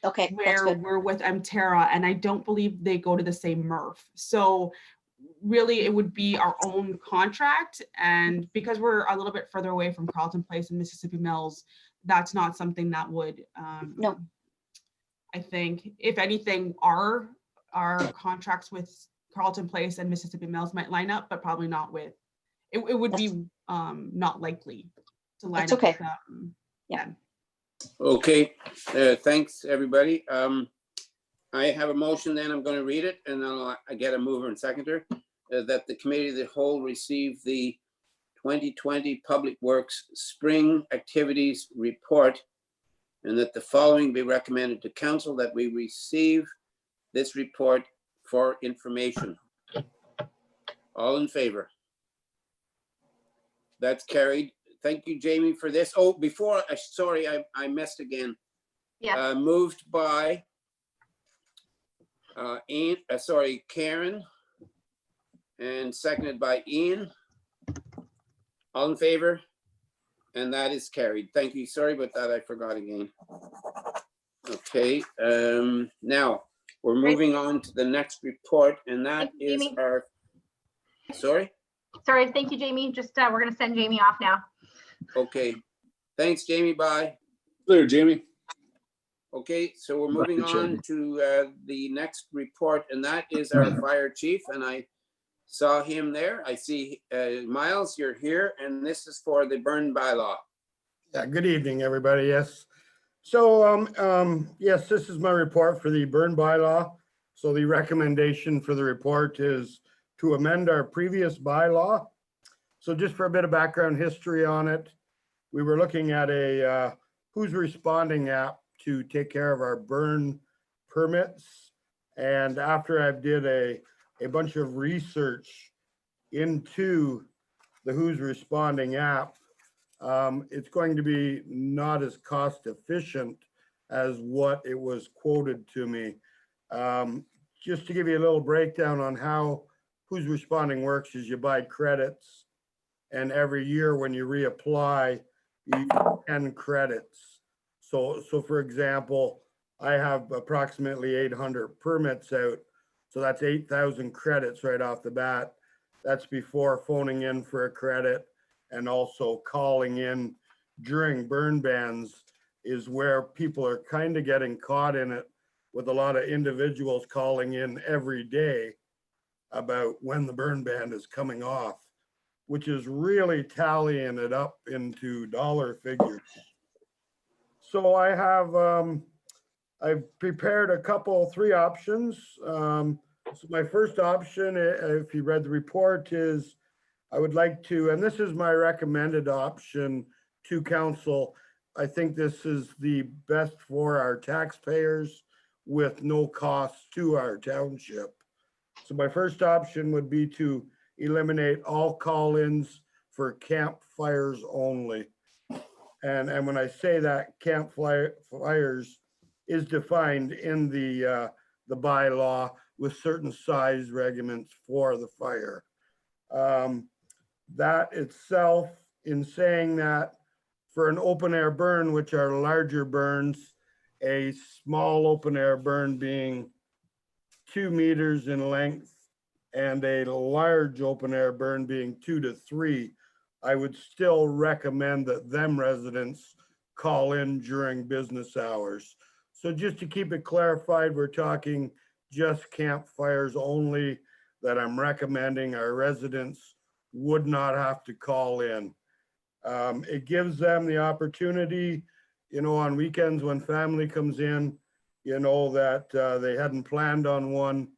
Okay, that's where good. we're with Mterra, and I don't believe they go to the same MRF. So really, it would be our own contract. And because we're a little bit further away from Carleton Place and Mississippi Mills, that's not something that would, No. I think, if anything, our contracts with Carleton Place and Mississippi Mills might line up, but probably not with, it would be not likely to line That's up okay. with Yeah. Okay, thanks, everybody. I have a motion, then I'm going to read it, and then I get a mover and seconder, that the committee of the whole receive the 2020 Public Works Spring Activities Report, and that the following be recommended to council: that we receive this report for information. All in favor? That's carried. Thank you, Jamie, for this. Oh, before, sorry, I missed again. Yeah. Moved by Karen, and seconded by Ian. All in favor? And that is carried. Thank you. Sorry about that. I forgot again. Okay, now we're moving on to the next report, and that Thank you, is Jamie. our, sorry? Sorry, thank you, Jamie. Just, we're gonna send Jamie off now. Okay, thanks, Jamie. Bye. There, Jamie. Okay, so we're moving Bye, Jamie. on to the next report, and that is our fire chief, and I saw him there. I see Miles, you're here, and this is for the burn bylaw. Yeah, good evening, everybody. Yes. So, yes, this is my report for the burn bylaw. So the recommendation for the report is to amend our previous bylaw. So just for a bit of background history on it, we were looking at a Who's Responding app to take care of our burn permits. And after I did a bunch of research into the Who's Responding app, it's going to be not as cost efficient as what it was quoted to me. Just to give you a little breakdown on how Who's Responding works is you buy credits, and every year when you reapply, you get 10 credits. So for example, I have approximately 800 permits out. So that's 8,000 credits right off the bat. That's before phoning in for a credit, and also calling in during burn bans is where people are kind of getting caught in it, with a lot of individuals calling in every day about when the burn ban is coming off, which is really tallying it up into dollar figures. So I have, I've prepared three options. So my first option, if you read the report, is I would like to, and this is my recommended option to council. I think this is the best for our taxpayers with no cost to our township. So my first option would be to eliminate all call-ins for campfires only. And when I say that, campfires is defined in the bylaw with certain size regiments for the fire. That itself, in saying that, for an open air burn, which are larger burns, a small open air burn being 2 meters in length and a large open air burn being 2 to 3, I would still recommend that them residents call in during business hours. So just to keep it clarified, we're talking just campfires only that I'm recommending our residents would not have to call in. It gives them the opportunity, you know, on weekends when family comes in, you know, that they hadn't planned on one,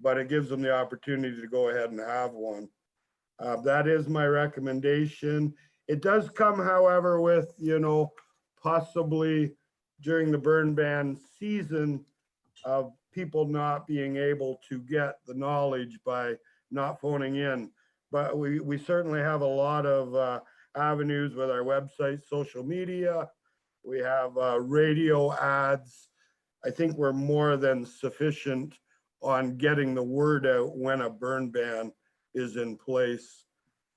but it gives them the opportunity to go ahead and have one. That is my recommendation. It does come, however, with, you know, possibly during the burn ban season of people not being able to get the knowledge by not phoning in. But we certainly have a lot of avenues with our website, social media. We have radio ads. I think we're more than sufficient on getting the word out when a burn ban is in place.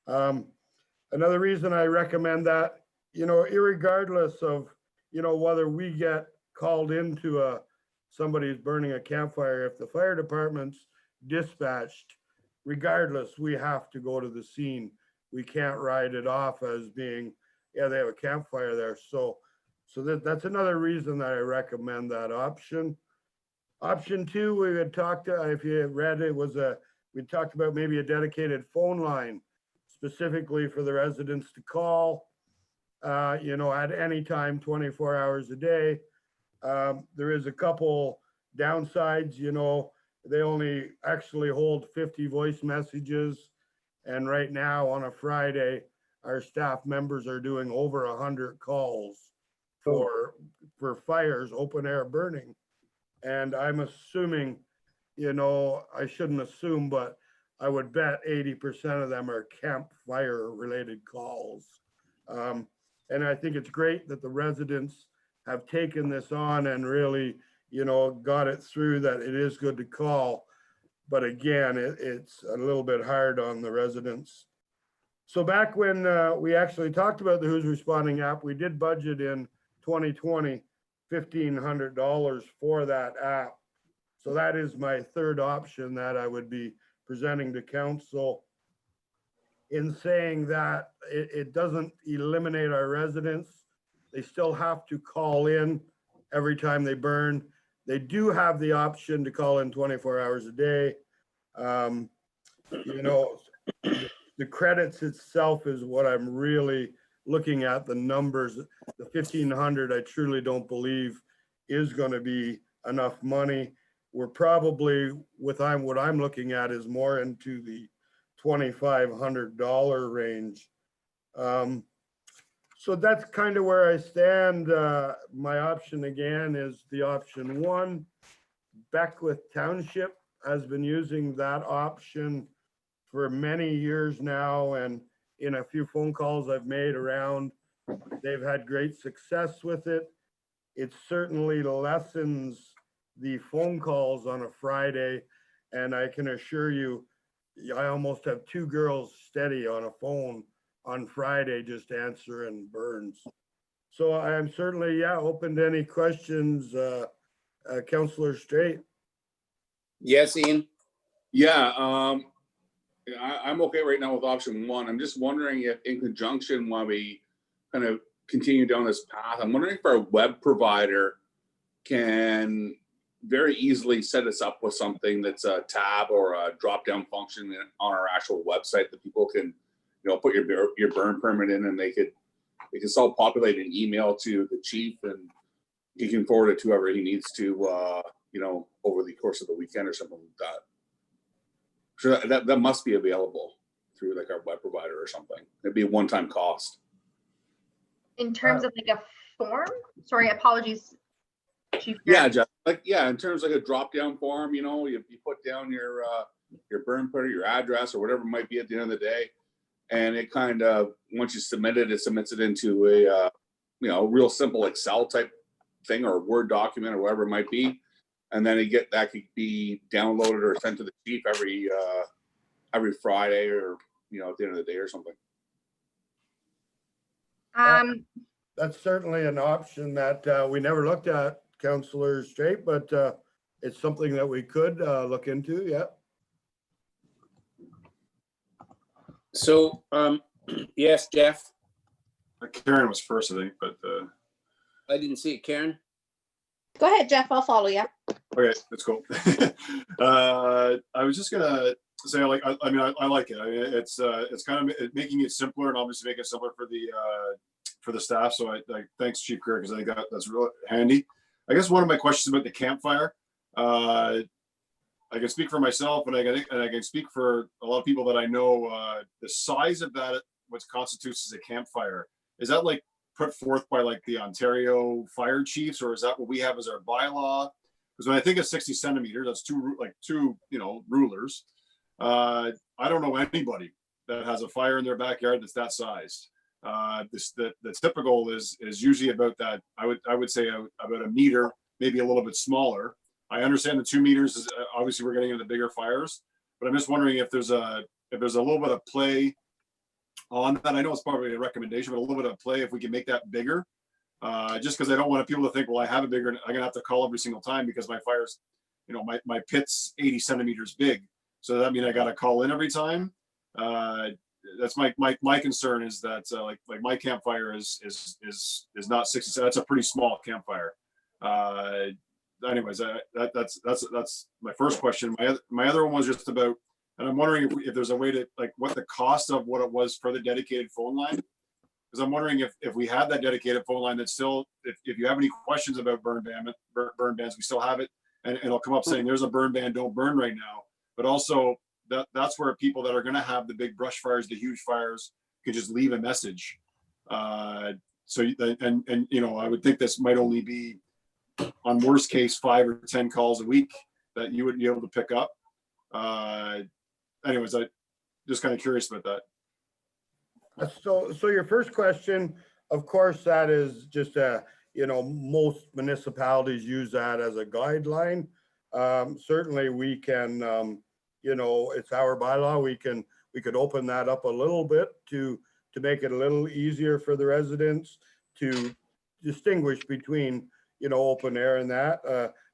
Another reason I recommend that, you know, irregardless of, you know, whether we get called into somebody's burning a campfire, if the fire department's dispatched, regardless, we have to go to the scene. We can't write it off as being, yeah, they have a campfire there. So that's another reason that I recommend that option. Option two, we had talked, if you had read it, we talked about maybe a dedicated phone line specifically for the residents to call, you know, at any time, 24 hours a day. There is a couple downsides, you know, they only actually hold 50 voice messages. And right now on a Friday, our staff members are doing over 100 calls for fires, open air burning. And I'm assuming, you know, I shouldn't assume, but I would bet 80% of them are campfire related calls. And I think it's great that the residents have taken this on and really, you know, got it through that it is good to call. But again, it's a little bit hard on the residents. So back when we actually talked about the Who's Responding app, we did budget in 2020 $1,500 for that app. So that is my third option that I would be presenting to council. In saying that, it doesn't eliminate our residents. They still have to call in every time they burn. They do have the option to call in 24 hours a day. You know, the credits itself is what I'm really looking at. The numbers, the 1,500, I truly don't believe is going to be enough money. We're probably what I'm looking at is more into the $2,500 range. So that's kind of where I stand. My option again is the option one. Beckwith Township has been using that option for many years now, and in a few phone calls I've made around, they've had great success with it. It certainly lessens the phone calls on a Friday, and I can assure you, I almost have two girls steady on a phone on Friday just answering burns. So I am certainly, open to any questions, Councillor Straight. Yes, Ian? Yeah, I'm okay right now with option one. I'm just wondering if in conjunction while we kind of continue down this path, I'm wondering if our web provider can very easily set us up with something that's a tab or a drop-down function on our actual website that people can, you know, put your burn permit in, and they can self-populate an email to the chief, and he can forward it to whoever he needs to, you know, over the course of the weekend or something like that. So that must be available through like our web provider or something. It'd be a one-time cost. In terms of like a form? Sorry, apologies, Chief. Yeah, Jeff. Like, yeah, in terms of like a drop-down form, you know, you put down your burn permit, your address, or whatever it might be at the end of the day, and it kind of, once you submit it, it submits it into a you know, real simple Excel type thing or a Word document or whatever it might be, and then that could be downloaded or sent to the chief every Friday, or, you know, at the end of the day or something. That's certainly an option that we never looked at, Councillor Straight, but it's something that we could look into. Yeah. So, yes, Jeff? Karen was first, I think, but I didn't see it, Karen. Go ahead, Jeff, I'll follow you. Okay, that's cool. I was just gonna say, like, I mean, I like it. I mean, it's kind of making it simpler and obviously making it simpler for the staff. So I thanks Chief Greer, because I think that's real handy. I guess one of my questions about the campfire, I can speak for myself, and I can speak for a lot of people that I know. The size of that, what constitutes as a campfire, is that like put forth by like the Ontario fire chiefs, or is that what we have as our bylaw? Because when I think of 60 centimeters, that's two rulers. I don't know anybody that has a fire in their backyard that's that size. The typical is usually about that. I would say about a meter, maybe a little bit smaller. I understand the 2 meters is obviously we're getting into the bigger fires, but I'm just wondering if there's a little bit of play on that. I know it's probably a recommendation, but a little bit of play if we can make that bigger. Just because I don't want people to think, well, I have a bigger, I'm gonna have to call every single time because my fire's, my pit's 80 centimeters big. So does that mean I got to call in every time? That's my concern is that like my campfire is not 60. That's a pretty small campfire. Anyways, that's my first question. My other one was just about, and I'm wondering if there's a way to like what the cost of what it was for the dedicated phone line. Because I'm wondering if we have that dedicated phone line that's still, if you have any questions about burn bans, we still have it, and it'll come up saying there's a burn ban, don't burn right now. But also that's where people that are going to have the big brush fires, the huge fires, can just leave a message. I would think this might only be on worst case 5 or 10 calls a week that you would be able to pick up. Anyways, I just kind of curious about that. So your first question, of course, that is just most municipalities use that as a guideline. Certainly we can, it's our bylaw. We could open that up a little bit to make it a little easier for the residents to distinguish between, open air and that.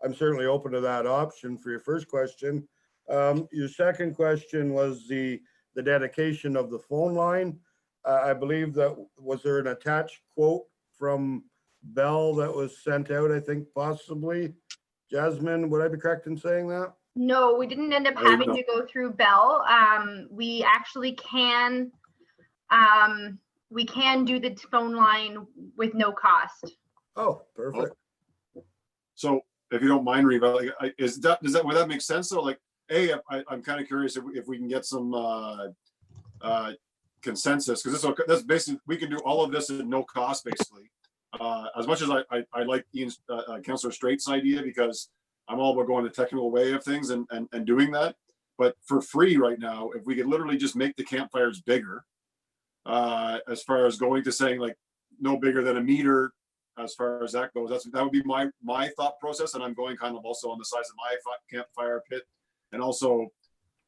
I'm certainly open to that option for your first question. Your second question was the dedication of the phone line. I believe was there an attached quote from Bell that was sent out, I think possibly. Jasmine, would I be correct in saying that? No, we didn't end up having to go through Bell. We actually can do the phone line with no cost. Oh, perfect. So if you don't mind, Reva, like, would that make sense? So like, I'm kind of curious if we can get some consensus, because that's basically, we can do all of this at no cost, basically. As much as I like Ian's Councillor Straight's idea, because I'm all about going the technical way of things and doing that. But for free right now, if we could literally just make the campfires bigger, as far as going to saying like no bigger than a meter, as far as that goes, that would be my thought process. And I'm going kind of also on the size of my campfire pit, and also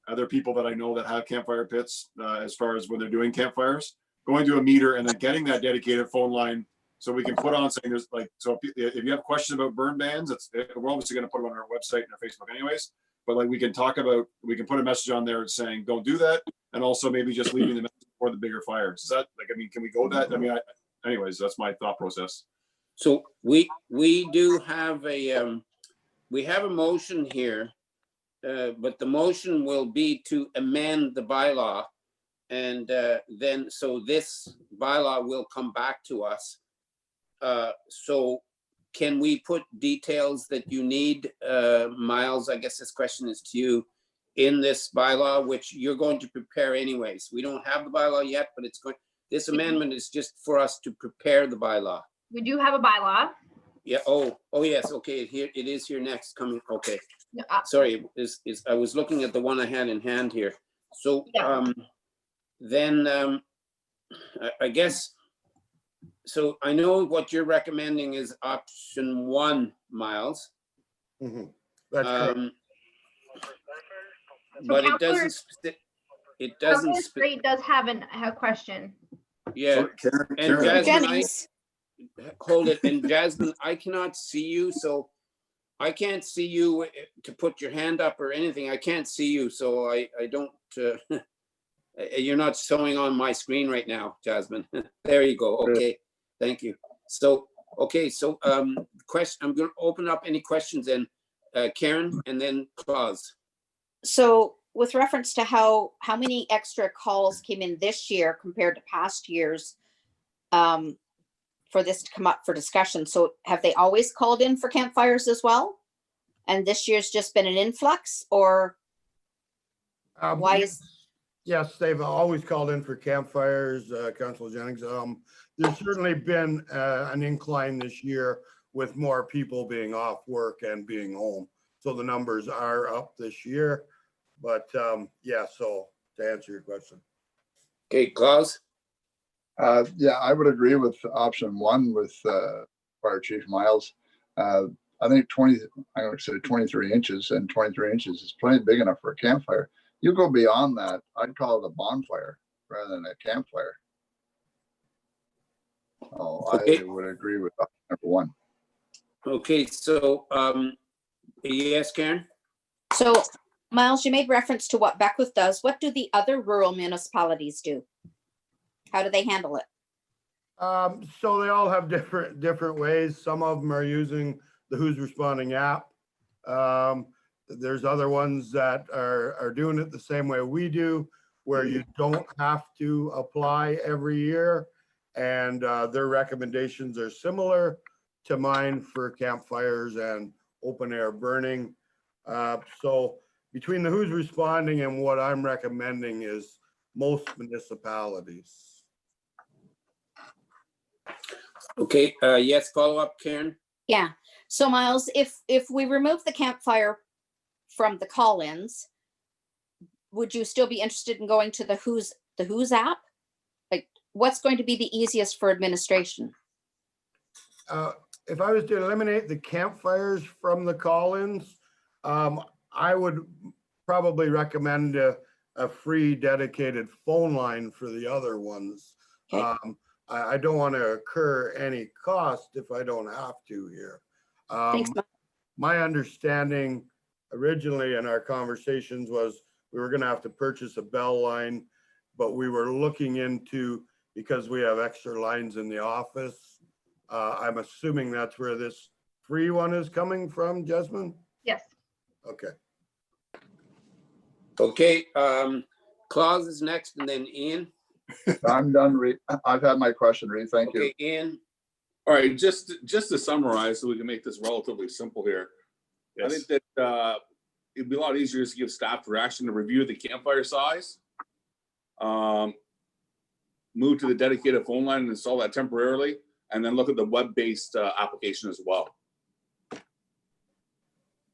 other people that I know that have campfire pits, as far as when they're doing campfires, going to a meter and then getting that dedicated phone line. So we can put on saying there's like, so if you have questions about burn bans, we're obviously going to put them on our website and our Facebook anyways, but like we can put a message on there saying, don't do that. And also maybe just leaving the message for the bigger fires. Is that like, can we go that? Anyways, that's my thought process. So we do have a motion here, but the motion will be to amend the bylaw. And then, so this bylaw will come back to us. So can we put details that you need, Miles, I guess this question is to you, in this bylaw, which you're going to prepare anyways? We don't have the bylaw yet, but this amendment is just for us to prepare the bylaw. We do have a bylaw. Yeah. Oh yes. Okay. Here it is. Here next coming. Okay. Sorry. I was looking at the one I had in hand here. So yeah. Then I guess. So I know what you're recommending is option 1, Miles. Mm-hmm. That's correct. But it doesn't. It doesn't. Straight does have a question. Yeah. So, and Jasmine, hold it. And Jasmine, I cannot see you, so I can't see you to put your hand up or anything. I can't see you, so I don't. You're not showing on my screen right now, Jasmine. There you go. Okay, thank you. So okay, so I'm going to open up any questions then, Karen, and then Claus. So with reference to how many extra calls came in this year compared to past years, for this to come up for discussion. So have they always called in for campfires as well? And this year's just been an influx, or why is? Yes, they've always called in for campfires, Councilor Jennings. There's certainly been an incline this year with more people being off work and being home. So the numbers are up this year. But yeah, so to answer your question. Okay, Claus? Yeah, I would agree with option one with Fire Chief Miles. I think I would say 23 inches, and 23 inches is plenty big enough for a campfire. You go beyond that, I'd call it a bonfire rather than a campfire. Oh, Okay. I would agree with option number one. Okay, so yes, Karen? So Miles, you made reference to what Beckwith does. What do the other rural municipalities do? How do they handle it? So they all have different ways. Some of them are using the Who's Responding app. There's other ones that are doing it the same way we do, where you don't have to apply every year. And their recommendations are similar to mine for campfires and open air burning. So between the Who's Responding and what I'm recommending is most municipalities. Okay, yes, follow up, Karen? Yeah. So Miles, if we remove the campfire from the call-ins, would you still be interested in going to the Who's app? Like, what's going to be the easiest for administration? If I was to eliminate the campfires from the call-ins, I would probably recommend a free dedicated phone line for the other ones. Okay. I don't want to incur any cost if I don't have to here. Thanks, Miles. My understanding originally in our conversations was we were going to have to purchase a bell line, but we were looking into, because we have extra lines in the office. I'm assuming that's where this free one is coming from, Jasmine? Yes. Okay. Okay, Claus is next and then Ian. I'm done, Reed. I've had my question, Reed. Thank you. Okay, Ian. All right, just to summarize, so we can make this relatively simple here. I Yes. think that it'd be a lot easier to give staff direction to review the campfire size. Move to the dedicated phone line and install that temporarily, and then look at the web-based application as well.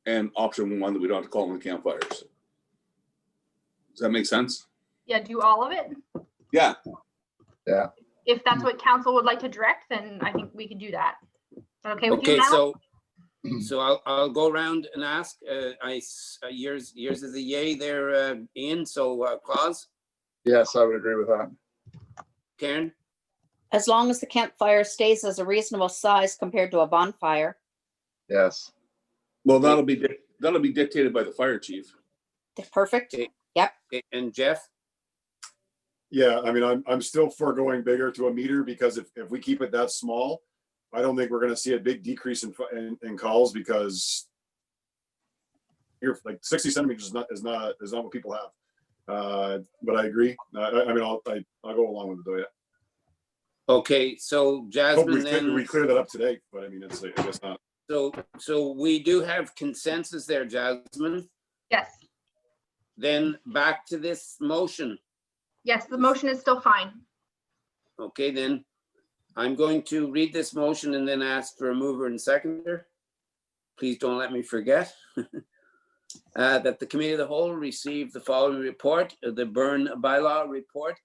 And option one that we don't have to call them campfires. Does that make sense? Yeah, do all of it. Yeah. Yeah. If that's what council would like to direct, then I think we could do that. Is that okay with you, Okay, Miles? so I'll go around and ask. Yours is a yay there, Ian. So Claus, Yes, I would agree with that. Karen, As long as the campfire stays as a reasonable size compared to a bonfire. Yes. Well, that'll be dictated by the fire chief. Perfect. Okay. Yep. and Jeff. Yeah, I mean, I'm still for going bigger to a meter, because if we keep it that small, I don't think we're gonna see a big decrease in calls, because you're like 60 centimeters is not what people have. But I agree. I mean, I'll go along with it though, yeah. Okay, so Hope Jasmine then. we cleared that up today, but I mean, it's like, I guess not. So we do have consensus there, Jasmine. Yes. Then back to this motion. Yes, the motion is still fine. Okay, then I'm going to read this motion and then ask for a mover and seconder. Please don't let me forget. That the committee of the whole receive the following report, the burn bylaw report,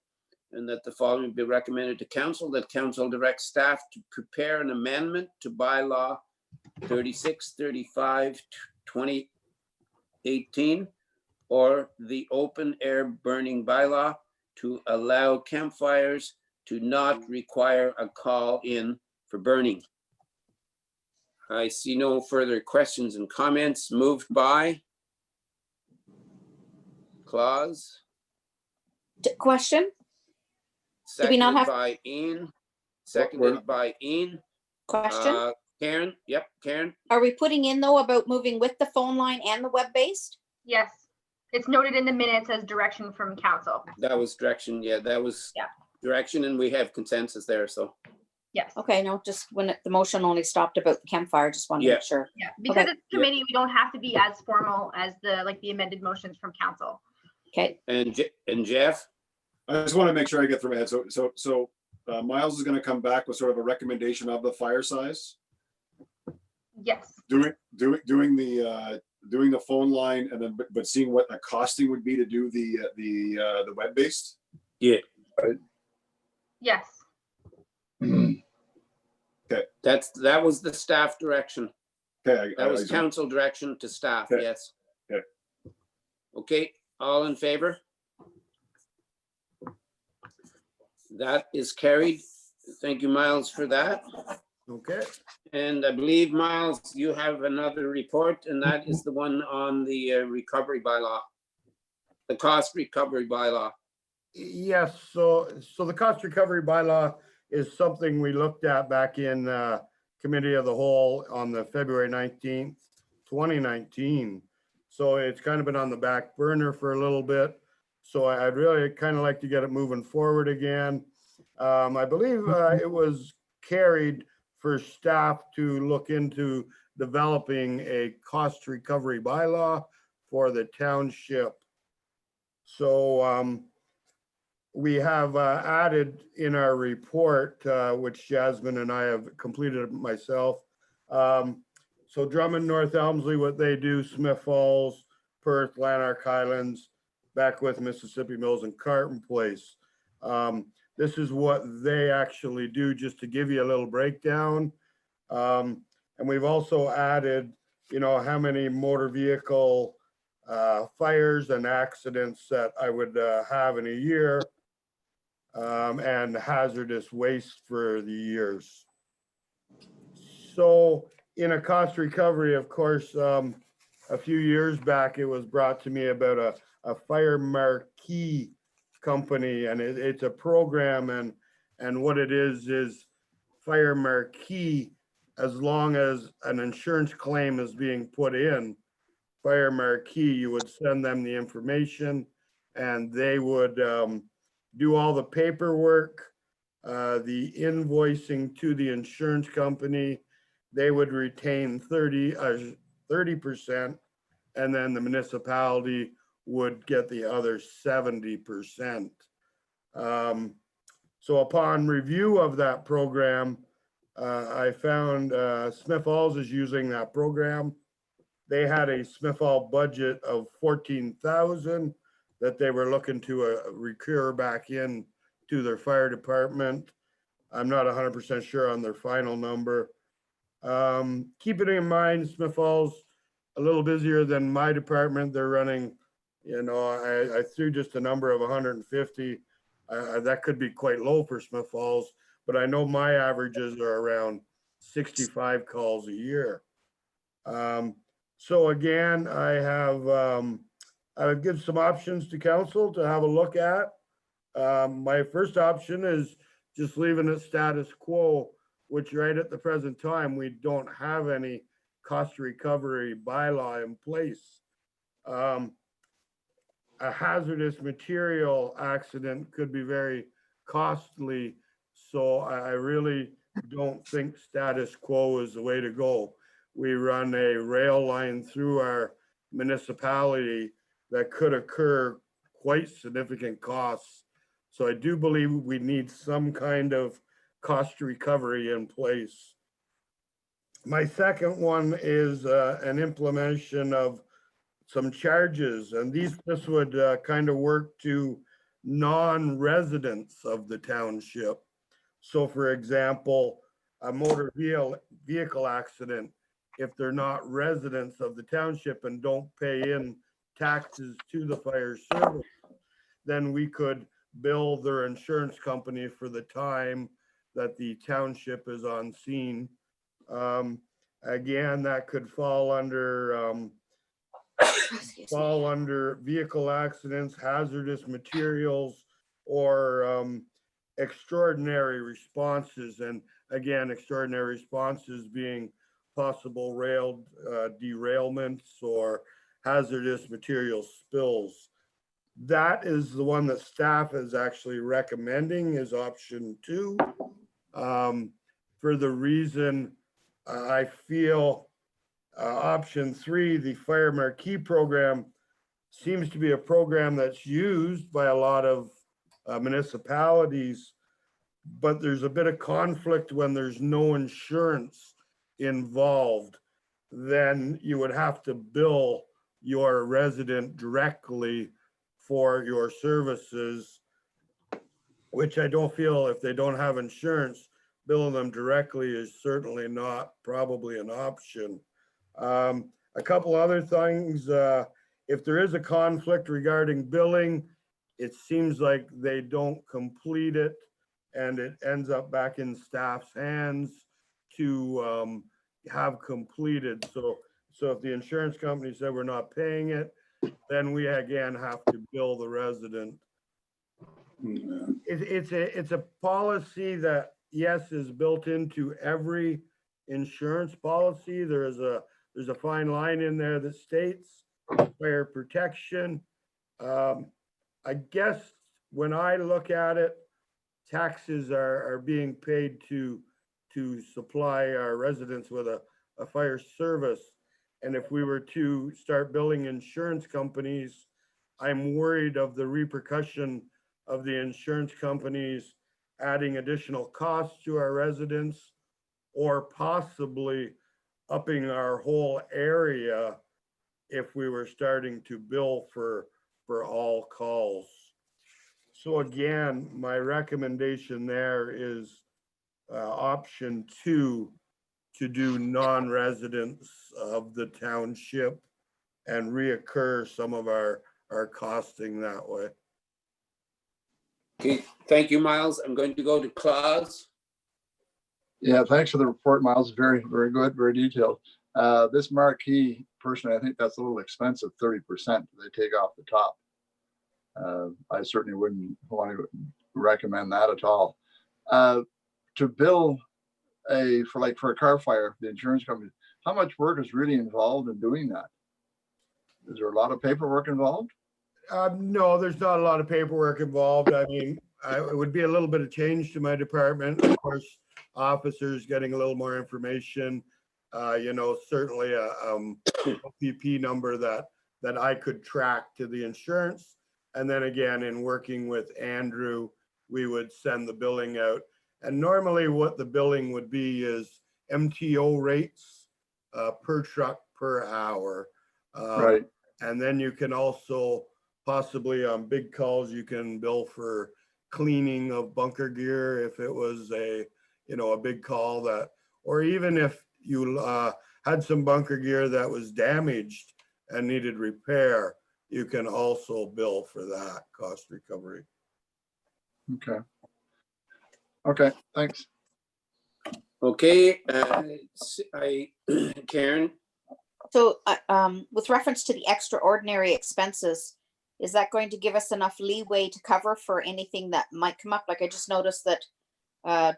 and that the following be recommended to council, that council direct staff to prepare an amendment to bylaw 3635 2018, or the open air burning bylaw, to allow campfires to not require a call in for burning. I see no further questions and comments. Moved by Claus, Question? Do we not seconded have- by Ian, seconded by Ian. Question? Karen, yep, Karen, Are we putting in though about moving with the phone line and the web-based? Yes, it's noted in the minutes as direction from council. that was direction, yeah, that was Yeah. direction, and we have consensus there, so, Yes. Okay, no, just when the motion only stopped about the campfire, just wanted to Yeah. make sure. Yeah, because Okay. it's committee, we don't have to be as formal as the amended motions from council. Okay, and Jeff? I just want to make sure I get through my head. So Miles is going to come back with sort of a recommendation of the fire size, Yes, doing the phone line, and then but seeing what the costing would be to do the web based. Yeah, yes, that was the staff direction. Okay, That was council direction to staff, Okay. yes. Okay. Okay, all in favor? That is carried. Thank you, Miles, for that. Okay, And I believe, Miles, you have another report, and that is the one on the recovery bylaw. The cost recovery bylaw. yes, so the cost recovery bylaw is something we looked at back in committee of the whole on the February 19th, 2019. So it's kind of been on the back burner for a little bit. So I'd really kind of like to get it moving forward again. I believe it was carried for staff to look into developing a cost recovery bylaw for the township. So we have added in our report, which Jasmine and I have completed myself. So Drummond, North Elmsley, what they do, Smith Falls, Perth, Lanark Highlands, Beckwith, Mississippi Mills, and Carton Place. This is what they actually do, just to give you a little breakdown. And we've also added, how many motor vehicle fires and accidents that I would have in a year, and hazardous waste for the years. So in a cost recovery, of course, a few years back, it was brought to me about a fire marquee company, and it's a program, and what it is fire marquee. As long as an insurance claim is being put in, fire marquee, you would send them the information, and they would do all the paperwork, the invoicing to the insurance company. They would retain 30%, and then the municipality would get the other 70%. So upon review of that program, I found Smith Falls is using that program. They had a Smith Falls budget of 14,000 that they were looking to recur back in to their fire department. I'm not 100% sure on their final number. Keep it in mind, Smith Falls, a little busier than my department. They're running, I threw just a number of 150. That could be quite low for Smith Falls, but I know my averages are around 65 calls a year. So again, I would give some options to council to have a look at. My first option is just leaving it status quo, which right at the present time, we don't have any cost recovery bylaw in place. A hazardous material accident could be very costly. So I really don't think status quo is the way to go. We run a rail line through our municipality that could occur quite significant costs. So I do believe we need some kind of cost recovery in place. My second one is an implementation of some charges, and this would kind of work to non-residents of the township. So for example, a motor vehicle accident, if they're not residents of the township and don't pay in taxes to the fire service, then we could bill their insurance company for the time that the township is on scene. Again, that could fall under vehicle accidents, hazardous materials, or extraordinary responses. And again, extraordinary responses being possible rail derailments or hazardous material spills. That is the one that staff is actually recommending is option 2. For the reason I feel option 3, the Fire Marquee program, seems to be a program that's used by a lot of municipalities, but there's a bit of conflict when there's no insurance involved. Then you would have to bill your resident directly for your services, which I don't feel, if they don't have insurance, billing them directly is certainly not probably an option. A couple other things, if there is a conflict regarding billing, it seems like they don't complete it and it ends up back in staff's hands to have completed. So if the insurance company said we're not paying it, then we again have to bill the resident. It's a policy that, yes, is built into every insurance policy. There's a fine line in there that states fire protection. I guess when I look at it, taxes are being paid to supply our residents with a fire service. And if we were to start billing insurance companies, I'm worried of the repercussion of the insurance companies adding additional costs to our residents or possibly upping our whole area if we were starting to bill for all calls. So again, my recommendation there is option 2, to do non-residents of the township and reoccur some of our costing that way. Okay, thank you, Miles. I'm going to go to Klaus. Yeah, thanks for the report, Miles. Very, very good, very detailed. This marquee, personally, I think that's a little expensive, 30% they take off the top. I certainly wouldn't want to recommend that at all. To bill for a car fire, the insurance company, how much work is really involved in doing that? Is there a lot of paperwork involved? No, there's not a lot of paperwork involved. I mean, it would be a little bit of change to my department. Of course, officers getting a little more information, certainly a OPP number that I could track to the insurance. And then again, in working with Andrew, we would send the billing out. And normally what the billing would be is MTO rates per truck per hour. Right. And then you can also possibly on big calls, you can bill for cleaning of bunker gear if it was a big call that, or even if you had some bunker gear that was damaged and needed repair, you can also bill for that cost recovery. Okay, thanks. Okay, Karen. So with reference to the extraordinary expenses, is that going to give us enough leeway to cover for anything that might come up? Like I just noticed that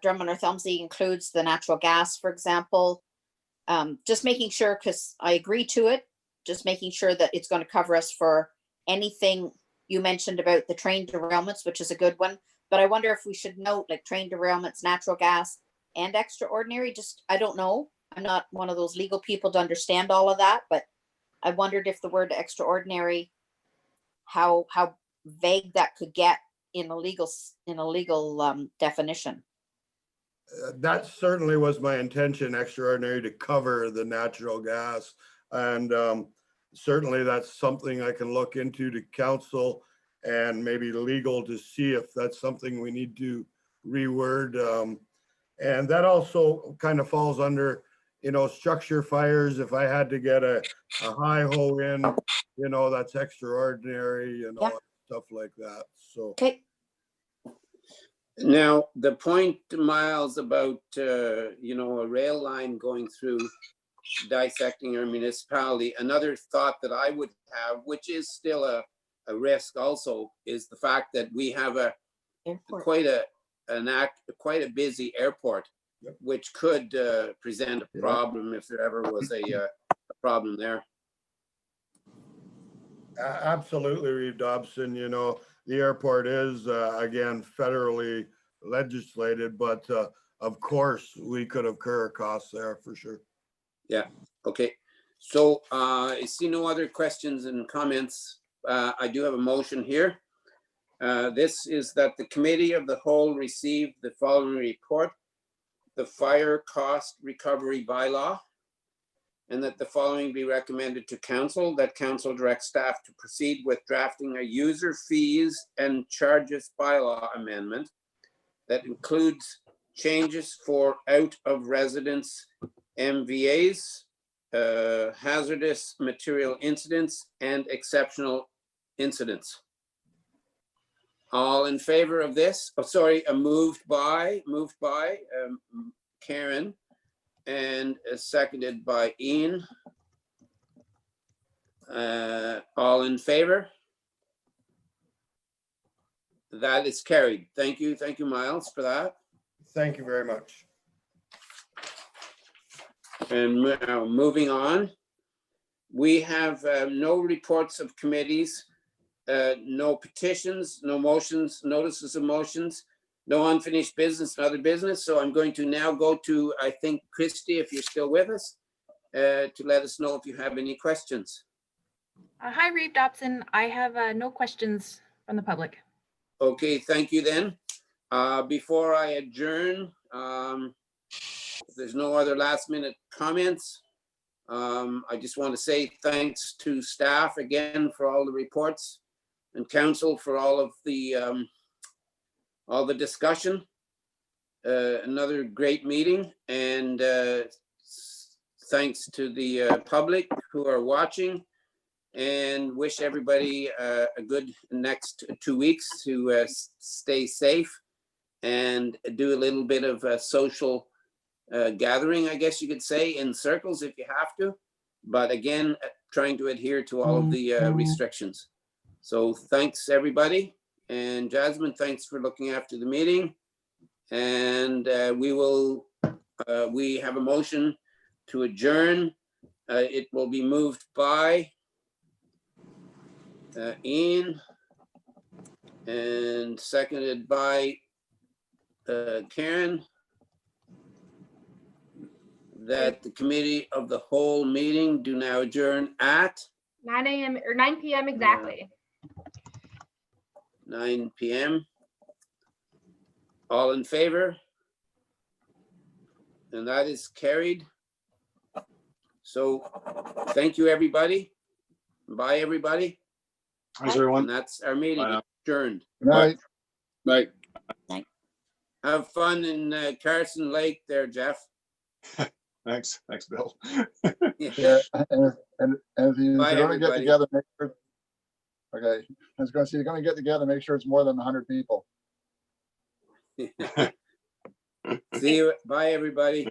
Drummond or Thelmsy includes the natural gas, for example. Just making sure, because I agree to it, just making sure that it's going to cover us for anything you mentioned about the train derailments, which is a good one. But I wonder if we should note like train derailments, natural gas, and extraordinary. Just, I don't know. I'm not one of those legal people to understand all of that, but I wondered if the word extraordinary, how vague that could get in a legal definition. That certainly was my intention, extraordinary, to cover the natural gas. And certainly that's something I can look into to council and maybe legal to see if that's something we need to reword. And that also kind of falls under, structure fires. If I had to get a high ho in, that's extraordinary, Yeah. Stuff like that. So. Okay. Now, the point, Miles, about, a rail line going through dissecting our municipality, another thought that I would have, which is still a risk also, is the fact that we have Airport. quite a busy airport. which could present a problem if there ever was a problem there. Absolutely, Reeve Dobson. You know, the airport is, again, federally legislated, but of course, we could incur costs there for sure. Okay, so I see no other questions and comments. I do have a motion here. This is that the committee of the whole received the following report, the fire cost recovery bylaw, and that the following be recommended to council, that council direct staff to proceed with drafting a user fees and charges bylaw amendment that includes changes for out of residence MVAs, hazardous material incidents, and exceptional incidents. All in favor of this? Oh, sorry, moved by Karen and seconded by Ian. All in favor? That is carried. Thank you, Miles, for that. Thank you very much. And now moving on, we have no reports of committees, no petitions, no motions, notices of motions, no unfinished business and other business. So I'm going to now go to, I think, Christy, if you're still with us, to let us know if you have any questions. Hi, Reeve Dobson. I have no questions from the public. Okay, thank you then. Before I adjourn, if there's no other last minute comments, I just want to say thanks to staff again for all the reports and council for all the discussion. Another great meeting, and thanks to the public who are watching, and wish everybody a good next 2 weeks to stay safe and do a little bit of a social gathering, I guess you could say, in circles if you have to. But again, trying to adhere to all of the restrictions. So thanks, everybody. And Jasmine, thanks for looking after the meeting. And we have a motion to adjourn. It will be moved by Ian and seconded by Karen, that the committee of the whole meeting do now adjourn at 9 a.m. or 9 p.m. exactly. 9 p.m. All in favor? And that is carried. So thank you, everybody. Bye, everybody. Thanks, And everyone. that's our meeting Bye now. adjourned. Good night. Right. Have fun in Carson Lake there, Jeff. Thanks, Bill. Yeah, and if you're Bye, gonna get everybody. together, make sure. Okay, I was gonna say, you're gonna get together, make sure it's more than 100 people. See you. Bye, everybody.